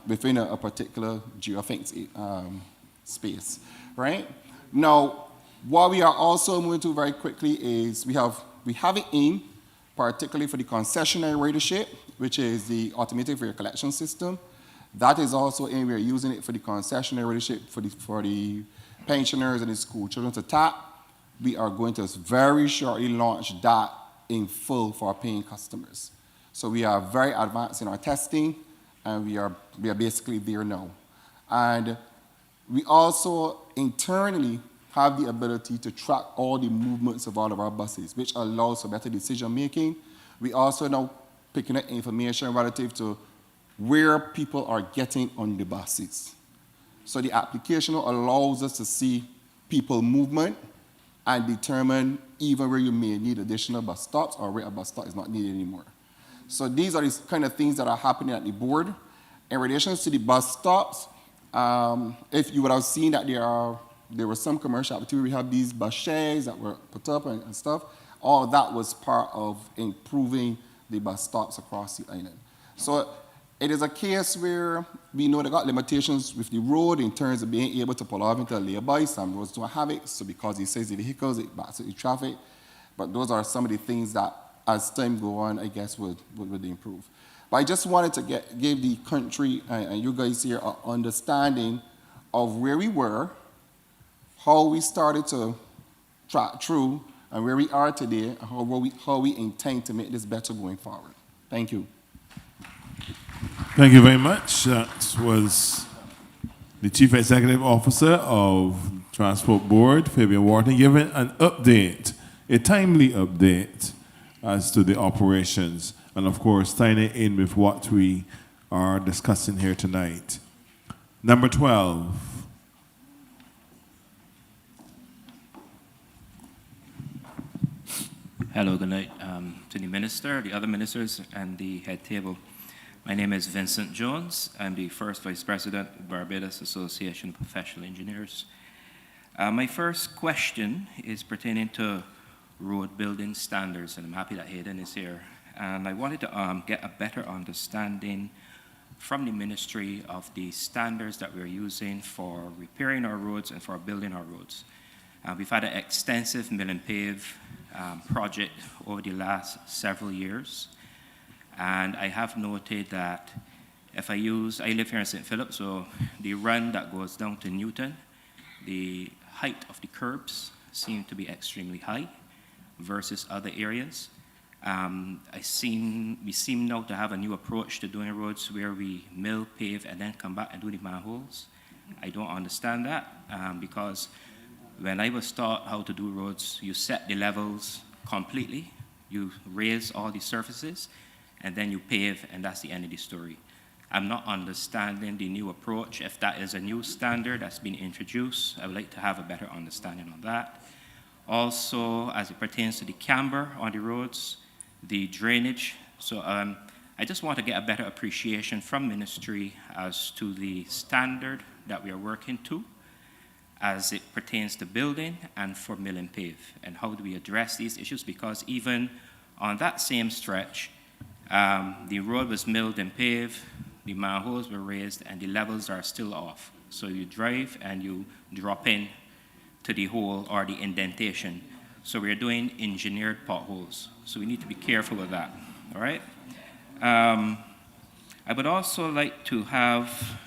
within a particular geofence space, right? Now, what we are also moving to very quickly is we have it in, particularly for the concessionary ridership, which is the automated fare collection system. That is also in. We are using it for the concessionary ridership for the pensioners and the school children to tap. We are going to very shortly launch that in full for our paying customers. So we are very advanced in our testing, and we are basically there now. And we also internally have the ability to track all the movements of all of our buses, which allows for better decision making. We also now picking up information relative to where people are getting on the buses. So the application allows us to see people movement and determine even where you may need additional bus stops or where a bus stop is not needed anymore. So these are the kind of things that are happening at the board. In relation to the bus stops, if you would have seen that there was some commercial activity. We have these bus sheds that were put up and stuff. All of that was part of improving the bus stops across the island. So it is a case where we know they got limitations with the road in terms of being able to pull off into a lay-by. Some roads don't have it, so because it says the vehicles, it backs up the traffic. But those are some of the things that, as time go on, I guess would improve. But I just wanted to give the country and you guys here an understanding of where we were, how we started to track through, and where we are today, and how we intend to make this better going forward. Thank you. Thank you very much. That was the Chief Executive Officer of Transport Board, Fabian Wharton, giving an update, a timely update as to the operations, and of course, tying it in with what we are discussing here tonight. Number 12. Hello, good night to the minister, the other ministers, and the head table. My name is Vincent Jones. I'm the first vice president of Barbados Association of Professional Engineers. My first question is pertaining to road building standards, and I'm happy that Hayden is here. And I wanted to get a better understanding from the ministry of the standards that we're using for repairing our roads and for building our roads. We've had an extensive mill and pave project over the last several years. And I have noted that if I live here in St. Philip, so the run that goes down to Newton, the height of the curbs seem to be extremely high versus other areas. We seem now to have a new approach to doing roads where we mill, pave, and then come back and do the manholes. I don't understand that because when I was taught how to do roads, you set the levels completely, you raise all the surfaces, and then you pave, and that's the end of the story. I'm not understanding the new approach. If that is a new standard that's been introduced, I would like to have a better understanding on that. Also, as it pertains to the camber on the roads, the drainage. So I just want to get a better appreciation from ministry as to the standard that we are working to as it pertains to building and for mill and pave. And how do we address these issues? Because even On that same stretch, the road was milled and paved, the manholes were raised, and the levels are still off. So you drive and you drop in to the hole or the indentation. So we're doing engineered potholes. So we need to be careful with that, all right? I would also like to have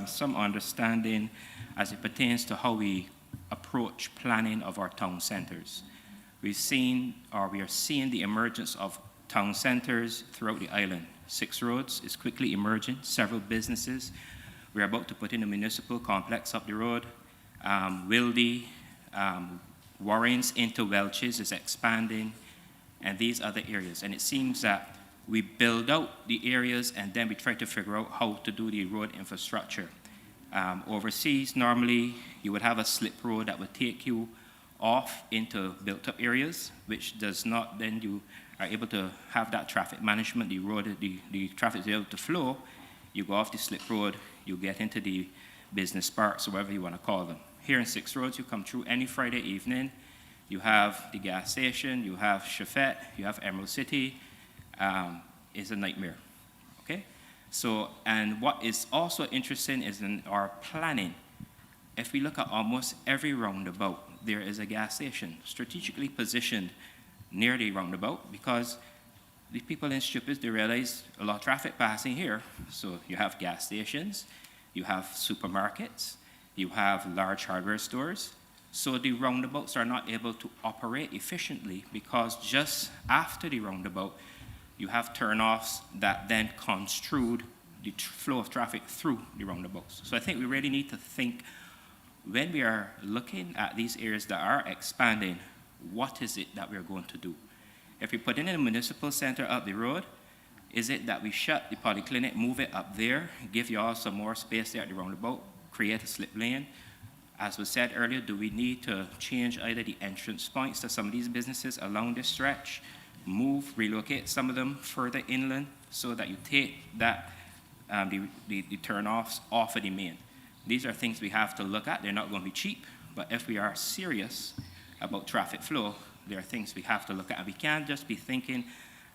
some understanding as it pertains to how we approach planning of our town centers. We are seeing the emergence of town centers throughout the island. 6 Roads is quickly emerging, several businesses. We're about to put in a municipal complex up the road. Wildy, Warrens into Welch's is expanding, and these other areas. And it seems that we build out the areas and then we try to figure out how to do the road infrastructure. Overseas, normally you would have a slip road that would take you off into built-up areas, which does not, then you are able to have that traffic management, the traffic is able to flow. You go off the slip road, you get into the business parks, or whatever you want to call them. Here in 6 Roads, you come through any Friday evening, you have the gas station, you have Chafet, you have Emerald City. It's a nightmare, okay? So, and what is also interesting is in our planning. If we look at almost every roundabout, there is a gas station strategically positioned near the roundabout, because the people in Stupids, they realize a lot of traffic passing here. So you have gas stations, you have supermarkets, you have large hardware stores. So the roundabouts are not able to operate efficiently, because just after the roundabout, you have turnoffs that then construed the flow of traffic through the roundabouts. So I think we really need to think, when we are looking at these areas that are expanding, what is it that we're going to do? If we put in a municipal center up the road, is it that we shut the polyclinic, move it up there, give you all some more space there at the roundabout, create a slip lane? As was said earlier, do we need to change either the entrance points to some of these businesses along this stretch, relocate some of them further inland, so that you take that, the turnoffs off of the main? These are things we have to look at. They're not going to be cheap, but if we are serious about traffic flow, there are things we have to look at. And we can't just be thinking,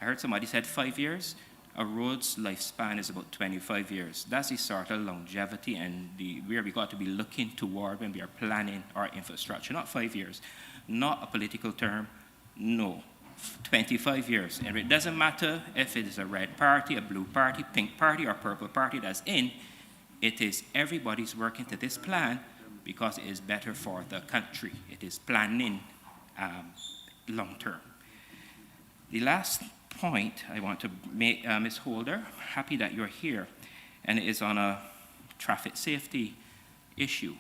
I heard somebody said 5 years. A road's lifespan is about 25 years. That's the sort of longevity and where we got to be looking toward when we are planning our infrastructure. Not 5 years, not a political term, no, 25 years. And it doesn't matter if it is a red party, a blue party, pink party, or purple party that's in. It is everybody's working to this plan because it is better for the country. It is planning long term. The last point I want to make, Ms. Holder, happy that you're here, and it is on a traffic safety issue.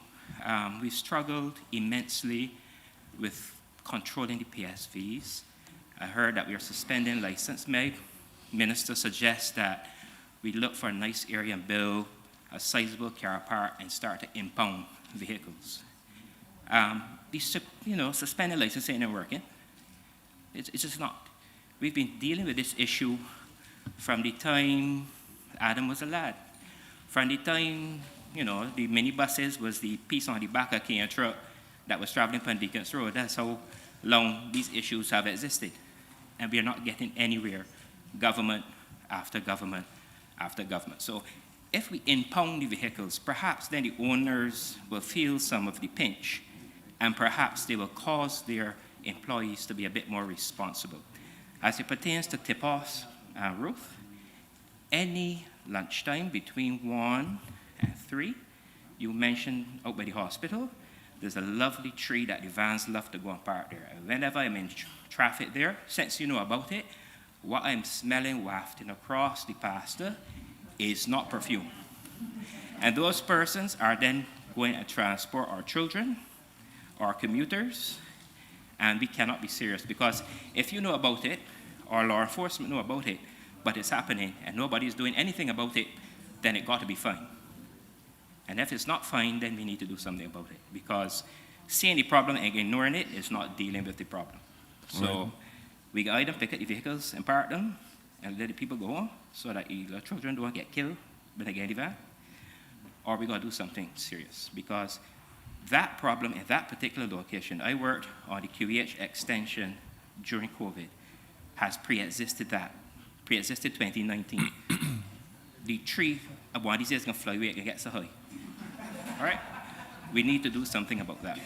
We struggled immensely with controlling the PSVs. I heard that we are suspending license. Minister suggests that we look for a nice area and build a sizable car park and start to impound vehicles. Suspending license ain't working. It's just not. We've been dealing with this issue from the time Adam was a lad. From the time, the minibuses was the piece on the back of a truck that was traveling on Deacons Road. That's how long these issues have existed. And we are not getting anywhere, government after government after government. So if we impound the vehicles, perhaps then the owners will feel some of the pinch, and perhaps they will cause their employees to be a bit more responsible. As it pertains to tip-offs, Ruth, any lunchtime between 1 and 3, you mentioned out by the hospital, there's a lovely tree that the vans love to go and park there. And whenever I'm in traffic there, since you know about it, what I'm smelling wafting across the pasture is not perfume. And those persons are then going to transport our children, our commuters, and we cannot be serious, because if you know about it, or law enforcement know about it, but it's happening and nobody's doing anything about it, then it got to be fine. And if it's not fine, then we need to do something about it, because seeing the problem and ignoring it is not dealing with the problem. So we can either pick up the vehicles and park them and let the people go home so that the children don't get killed when they get in the van, or we got to do something serious, because that problem in that particular location, I worked on the QEH extension during COVID. has pre-existed 2019. The tree, one of these days, is going to fly away and get so high. All right? We need to do something about that.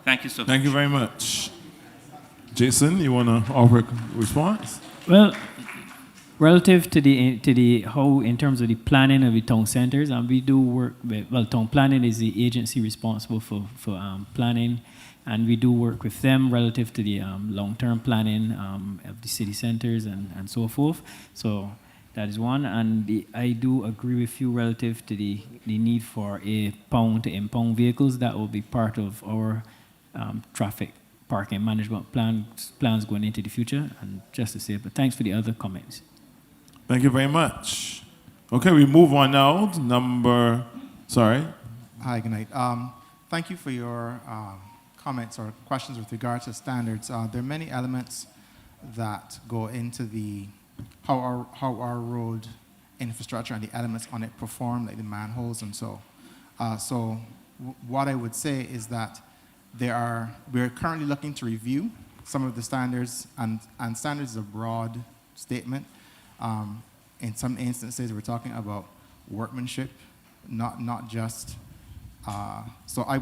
Thank you so much. Thank you very much. Jason, you want to offer a response? Well, relative to the how in terms of the planning of the town centers, we do work with, well, town planning is the agency responsible for planning, and we do work with them relative to the long-term planning of the city centers and so forth. So that is one, and I do agree with you relative to the need for a pound to impound vehicles. That will be part of our traffic parking management plans going into the future. And just to say, but thanks for the other comments. Thank you very much. Okay, we move on now to Hi, good night. Thank you for your comments or questions with regard to standards. There are many elements that go into how our road infrastructure and the elements on it perform, like the manholes and so. What I would say is that we're currently looking to review some of the standards, and standards is a broad statement. In some instances, we're talking about workmanship, not just. So I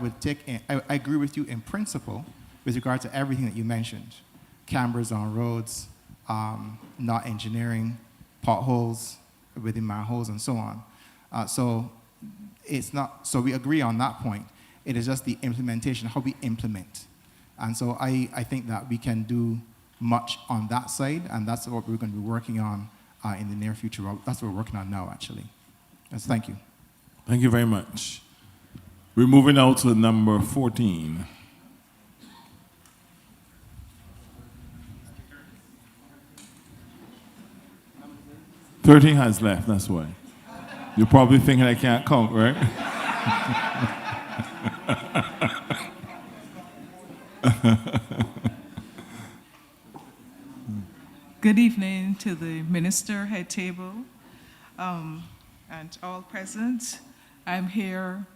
agree with you in principle with regard to everything that you mentioned: cameras on roads, not engineering, potholes within manholes, and so on. So we agree on that point. It is just the implementation, how we implement. And so I think that we can do much on that side, and that's what we're going to be working on in the near future. That's what we're working on now, actually. Yes, thank you. Thank you very much. We're moving now to number 14. "13 has left, that's why. You're probably thinking I can't count, right? Good evening to the minister, head table, and all present. I'm here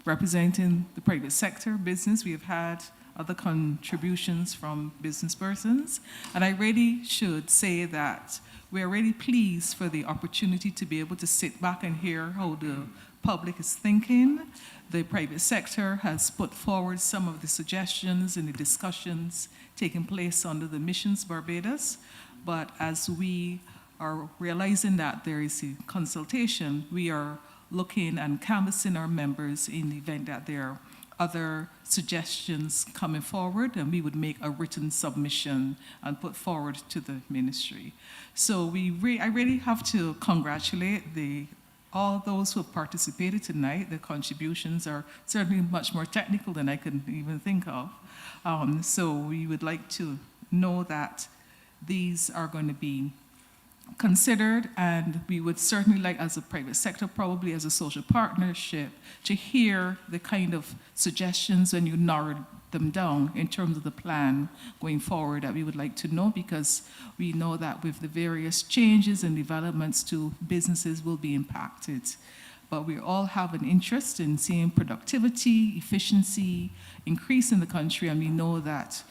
representing the private sector, business. We have had other contributions from business persons, and I really should say that we're really pleased for the opportunity to be able to sit back and hear how the public is thinking. The private sector has put forward some of the suggestions in the discussions taking place under the Missions Barbados, but as we are realizing that there is a consultation, we are looking and canvassing our members in the event that there are other suggestions coming forward, and we would make a written submission and put forward to the ministry. So I really have to congratulate all those who have participated tonight. The contributions are certainly much more technical than I could even think of. So we would like to know that these are going to be considered, and we would certainly like, as a private sector, probably as a social partnership, to hear the kind of suggestions when you narrow them down in terms of the plan going forward that we would like to know, because we know that with the various changes and developments to businesses will be impacted. But we all have an interest in seeing productivity, efficiency increase in the country, and we know that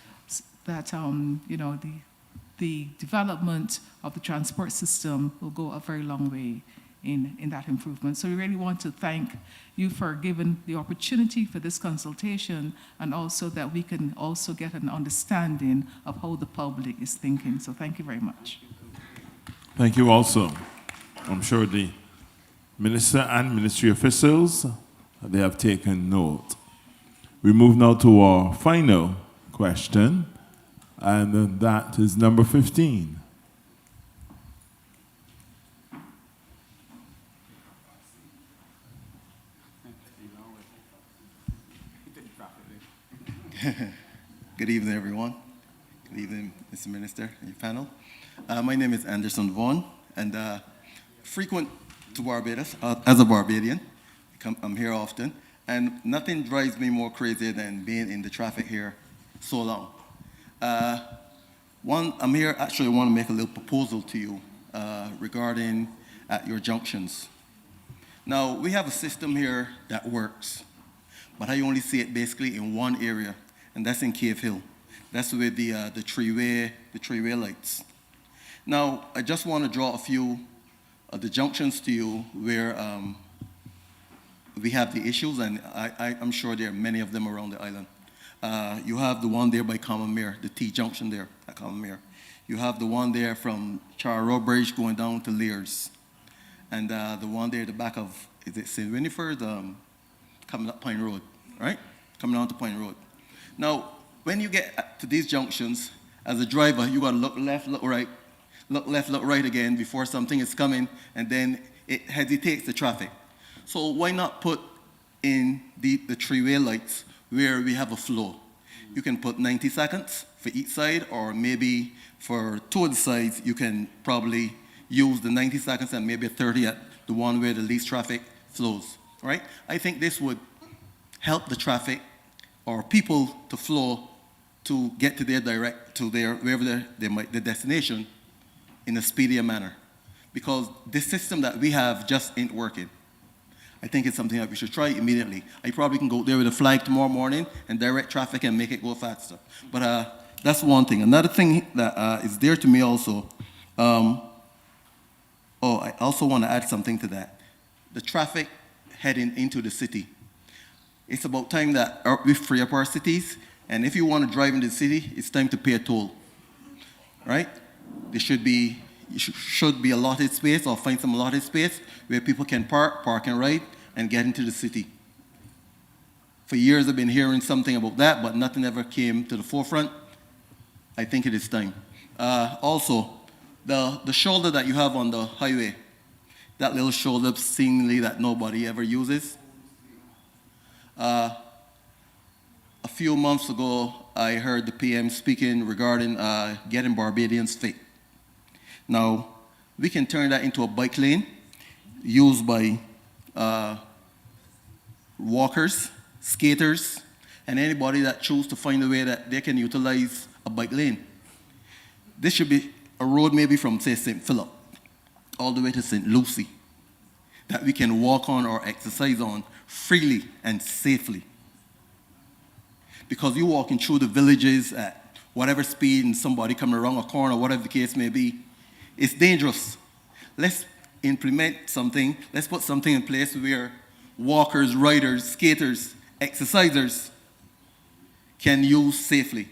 the development of the transport system will go a very long way in that improvement. So we really want to thank you for giving the opportunity for this consultation, and also that we can also get an understanding of how the public is thinking. So thank you very much. Thank you also. I'm sure the minister and ministry officials, they have taken note. We move now to our final question, and that is number 15. Good evening, everyone. Good evening, Mr. Minister and your panel. My name is Anderson Vaughan, and frequent to Barbados as a Barbadian. I'm here often, and nothing drives me more crazy than being in the traffic here so long. I'm here actually want to make a little proposal to you regarding at your junctions. Now, we have a system here that works, but I only see it basically in one area, and that's in Cave Hill. That's with the three-way lights. Now, I just want to draw a few of the junctions to you where we have the issues, and I'm sure there are many of them around the island. You have the one there by Common the T-junction there at Common You have the one there from Charrow Bridge going down to Lears. And the one there at the back of, is it St. Winifred? Coming up Pine Road, right? Coming down to Pine Road. Now, when you get to these junctions, as a driver, you got to look left, look right, look left, look right again before something is coming, and then it hesitates the traffic. So why not put in the three-way lights where we have a flow? You can put 90 seconds for each side, or maybe for two of the sides, you can probably use the 90 seconds and maybe 30 at the one where the least traffic flows, right? I think this would help the traffic or people to flow to get to wherever their destination in a speedier manner. Because this system that we have just ain't working. I think it's something that we should try immediately. I probably can go there with a flag tomorrow morning and direct traffic and make it go faster. But that's one thing. Another thing that is there to me also, I also want to add something to that. The traffic heading into the city. It's about time that we free up our cities, and if you want to drive in the city, it's time to pay a toll, right? There should be allotted space, or find some allotted space where people can park and ride, and get into the city. For years I've been hearing something about that, but nothing ever came to the forefront. I think it is time. Also, the shoulder that you have on the highway, that little shoulder seemingly that nobody ever uses. A few months ago, I heard the PM speaking regarding getting Barbadians fit. Now, we can turn that into a bike lane used by walkers, skaters, and anybody that chooses to find a way that they can utilize a bike lane. This should be a road maybe from, say, St. Philip all the way to St. Lucie that we can walk on or exercise on freely and safely. Because you're walking through the villages at whatever speed and somebody coming around a corner, whatever the case may be, it's dangerous. Let's implement something, let's put something in place where walkers, riders, skaters, exercisers can use safely.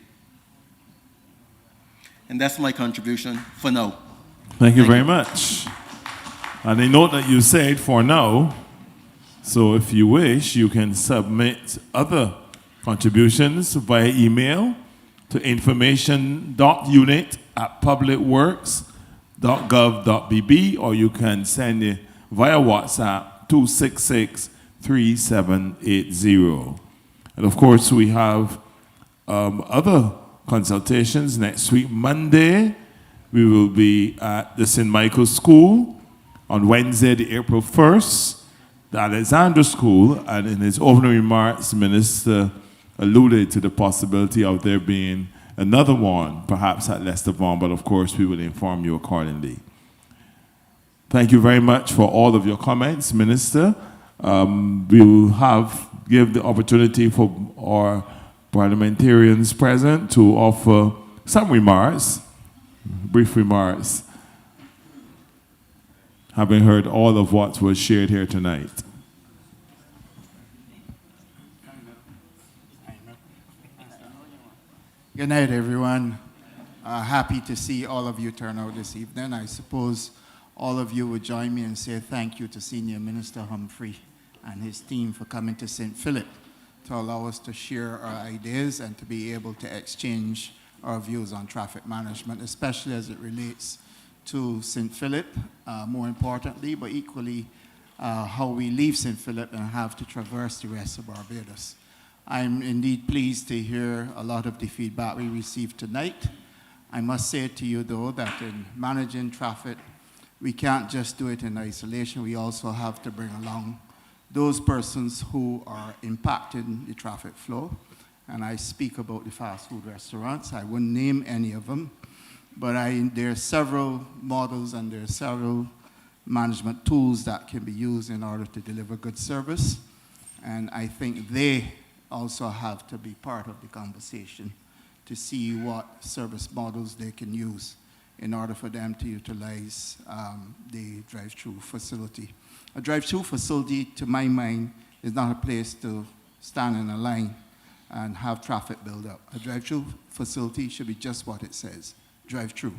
And that's my contribution for now. Thank you very much. And I note that you said for now, so if you wish, you can submit other contributions via email to information.unit@publicworks.gov.bb, or you can send it via WhatsApp 266-3780. And of course, we have other consultations next week. Monday, we will be at the St. Michael's School. On Wednesday, the April 1st, the Alexander School, and in his opening remarks, the Minister alluded to the possibility of there being another one, perhaps at Leicester Vaughan, but of course we will inform you accordingly. Thank you very much for all of your comments, Minister. We will give the opportunity for our parliamentarians present to offer some remarks, brief remarks, having heard all of what was shared here tonight. Good night, everyone. Happy to see all of you turn out this evening. I suppose all of you would join me and say thank you to Senior Minister Humphrey and his team for coming to St. Philip to allow us to share our ideas and to be able to exchange our views on traffic management, especially as it relates to St. Philip, more importantly, but equally how we leave St. Philip and have to traverse the rest of Barbados. I'm indeed pleased to hear a lot of the feedback we received tonight. I must say to you, though, that in managing traffic, we can't just do it in isolation. We also have to bring along those persons who are impacting the traffic flow. And I speak about the fast food restaurants. I wouldn't name any of them, but there are several models and there are several management tools that can be used in order to deliver good service. And I think they also have to be part of the conversation to see what service models they can use in order for them to utilize the drive-through facility. A drive-through facility, to my mind, is not a place to stand in a line and have traffic build up. A drive-through facility should be just what it says, drive-through.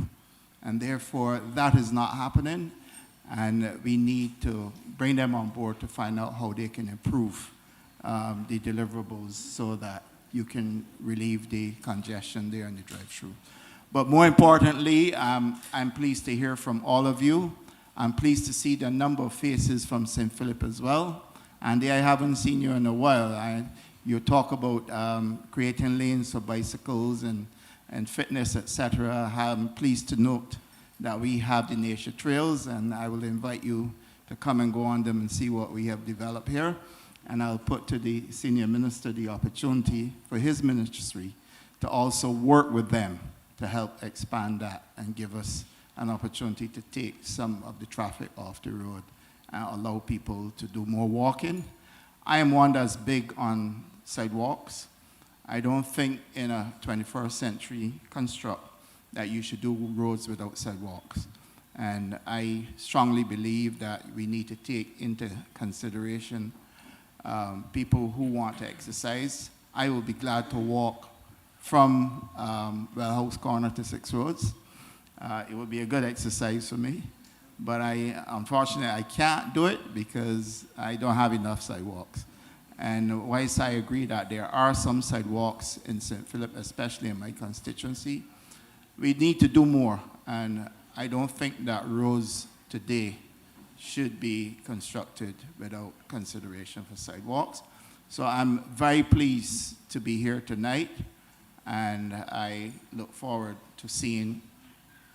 And therefore, that is not happening, and we need to bring them on board to find out how they can improve the deliverables so that you can relieve the congestion there in the drive-through. But more importantly, I'm pleased to hear from all of you. I'm pleased to see the number of faces from St. Philip as well. Andy, I haven't seen you in a while. You talk about creating lanes for bicycles and fitness, etc. I'm pleased to note that we have the nature trails, and I will invite you to come and go on them and see what we have developed here. And I'll put to the senior minister the opportunity for his ministry to also work with them to help expand that and give us an opportunity to take some of the traffic off the road and allow people to do more walking. I am one that's big on sidewalks. I don't think in a 21st century construct that you should do roads without sidewalks. And I strongly believe that we need to take into consideration people who want to exercise. I will be glad to walk from Wellhouse Corner to 6 Roads. It would be a good exercise for me, but unfortunately I can't do it because I don't have enough sidewalks. And whilst I agree that there are some sidewalks in St. Philip, especially in my constituency, we need to do more, and I don't think that roads today should be constructed without consideration for sidewalks. So I'm very pleased to be here tonight, and I look forward to seeing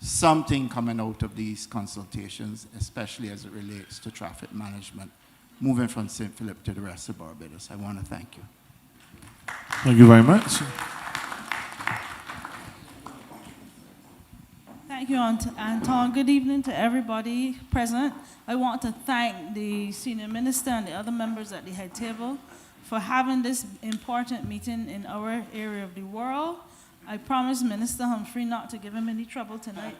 something coming out of these consultations, especially as it relates to traffic management, moving from St. Philip to the rest of Barbados. I want to thank you. Thank you very much. Thank you, Anton. Good evening to everybody present. I want to thank the senior minister and the other members at the head table for having this important meeting in our area of the world. I promised Minister Humphrey not to give him any trouble tonight,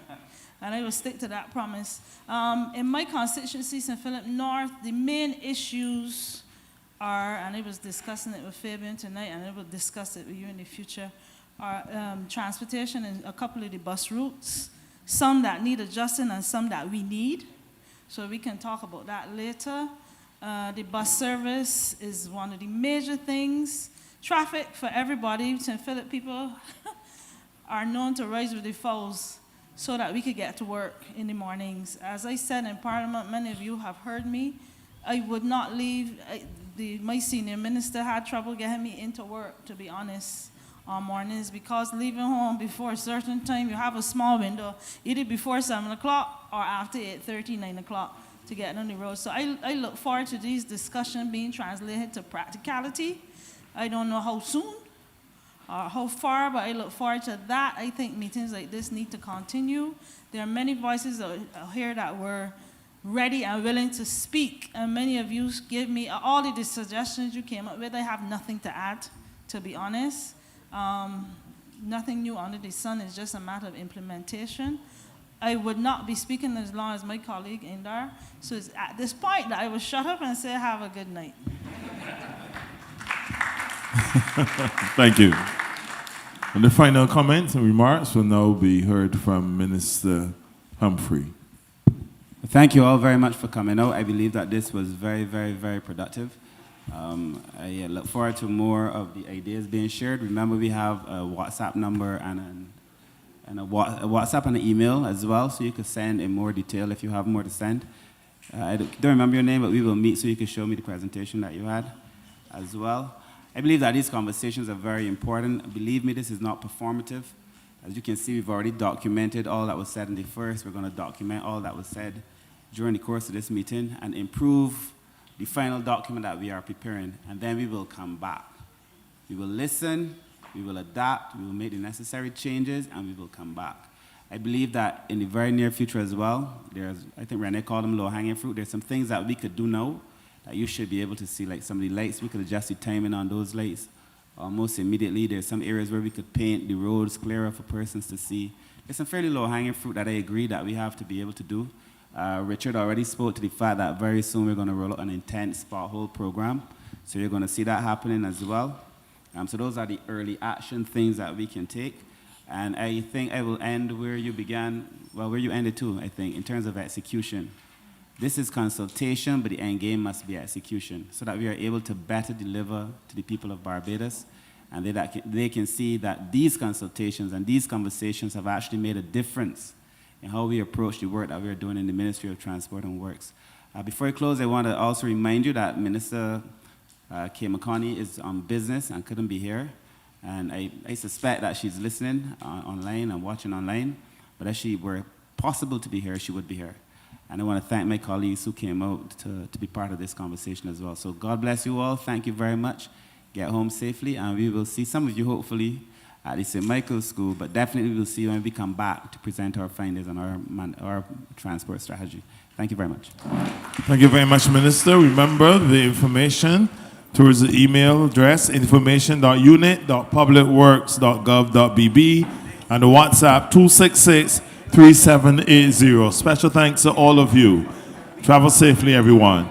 and I will stick to that promise. In my constituency, St. Philip North, the main issues are, and I was discussing it with Fabian tonight, and I will discuss it with you in the future, are transportation and a couple of the bus routes, some that need adjusting and some that we need. So we can talk about that later. The bus service is one of the major things. Traffic for everybody. St. Philip people are known to rise with the fowls so that we could get to work in the mornings. As I said in Parliament, many of you have heard me, I would not leave. My senior minister had trouble getting me into work, to be honest, on mornings, because leaving home before a certain time, you have a small window, either before 7 o'clock or after 8:30, 9 o'clock to get on the road. So I look forward to these discussions being translated to practicality. I don't know how soon or how far, but I look forward to that. I think meetings like this need to continue. There are many voices out here that were ready and willing to speak, and many of you gave me all of the suggestions you came up with. I have nothing to add, to be honest. Nothing new under the sun. It's just a matter of implementation. I would not be speaking as long as my colleague Indar. So it's at this point that I will shut up and say have a good night. Thank you. And the final comments and remarks will now be heard from Minister Humphrey. Thank you all very much for coming out. I believe that this was very, very, very productive. I look forward to more of the ideas being shared. Remember, we have a WhatsApp number and a WhatsApp and an email as well, so you can send in more detail if you have more to send. I don't remember your name, but we will meet so you can show me the presentation that you had as well. I believe that these conversations are very important. Believe me, this is not performative. As you can see, we've already documented all that was said in the first. We're going to document all that was said during the course of this meeting and improve the final document that we are preparing, and then we will come back. We will listen, we will adapt, we will make the necessary changes, and we will come back. I believe that in the very near future as well, I think Renee called them low-hanging fruit. There's some things that we could do now that you should be able to see, like some of the lights. We could adjust the timing on those lights almost immediately. There's some areas where we could paint the roads clearer for persons to see. There's some fairly low-hanging fruit that I agree that we have to be able to do. Richard already spoke to the fact that very soon we're going to roll out an intense pothole program. So you're going to see that happening as well. So those are the early action things that we can take. And I think I will end where you began, well, where you ended too, I think, in terms of execution. This is consultation, but the end game must be execution, so that we are able to better deliver to the people of Barbados, and they can see that these consultations and these conversations have actually made a difference in how we approach the work that we are doing in the Ministry of Transport and Works. Before I close, I want to also remind you that Minister Kay McConney is on business and couldn't be here. And I suspect that she's listening online and watching online, but if she were possible to be here, she would be here. And I want to thank my colleagues who came out to be part of this conversation as well. So God bless you all. Thank you very much. Get home safely, and we will see some of you hopefully at the St. Michael's School, but definitely we'll see you when we come back to present our findings on our transport strategy. Thank you very much. Thank you very much, Minister. Remember the information towards the email address, information.unit.publicworks.gov.bb, and the WhatsApp 266-3780. Special thanks to all of you. Travel safely, everyone.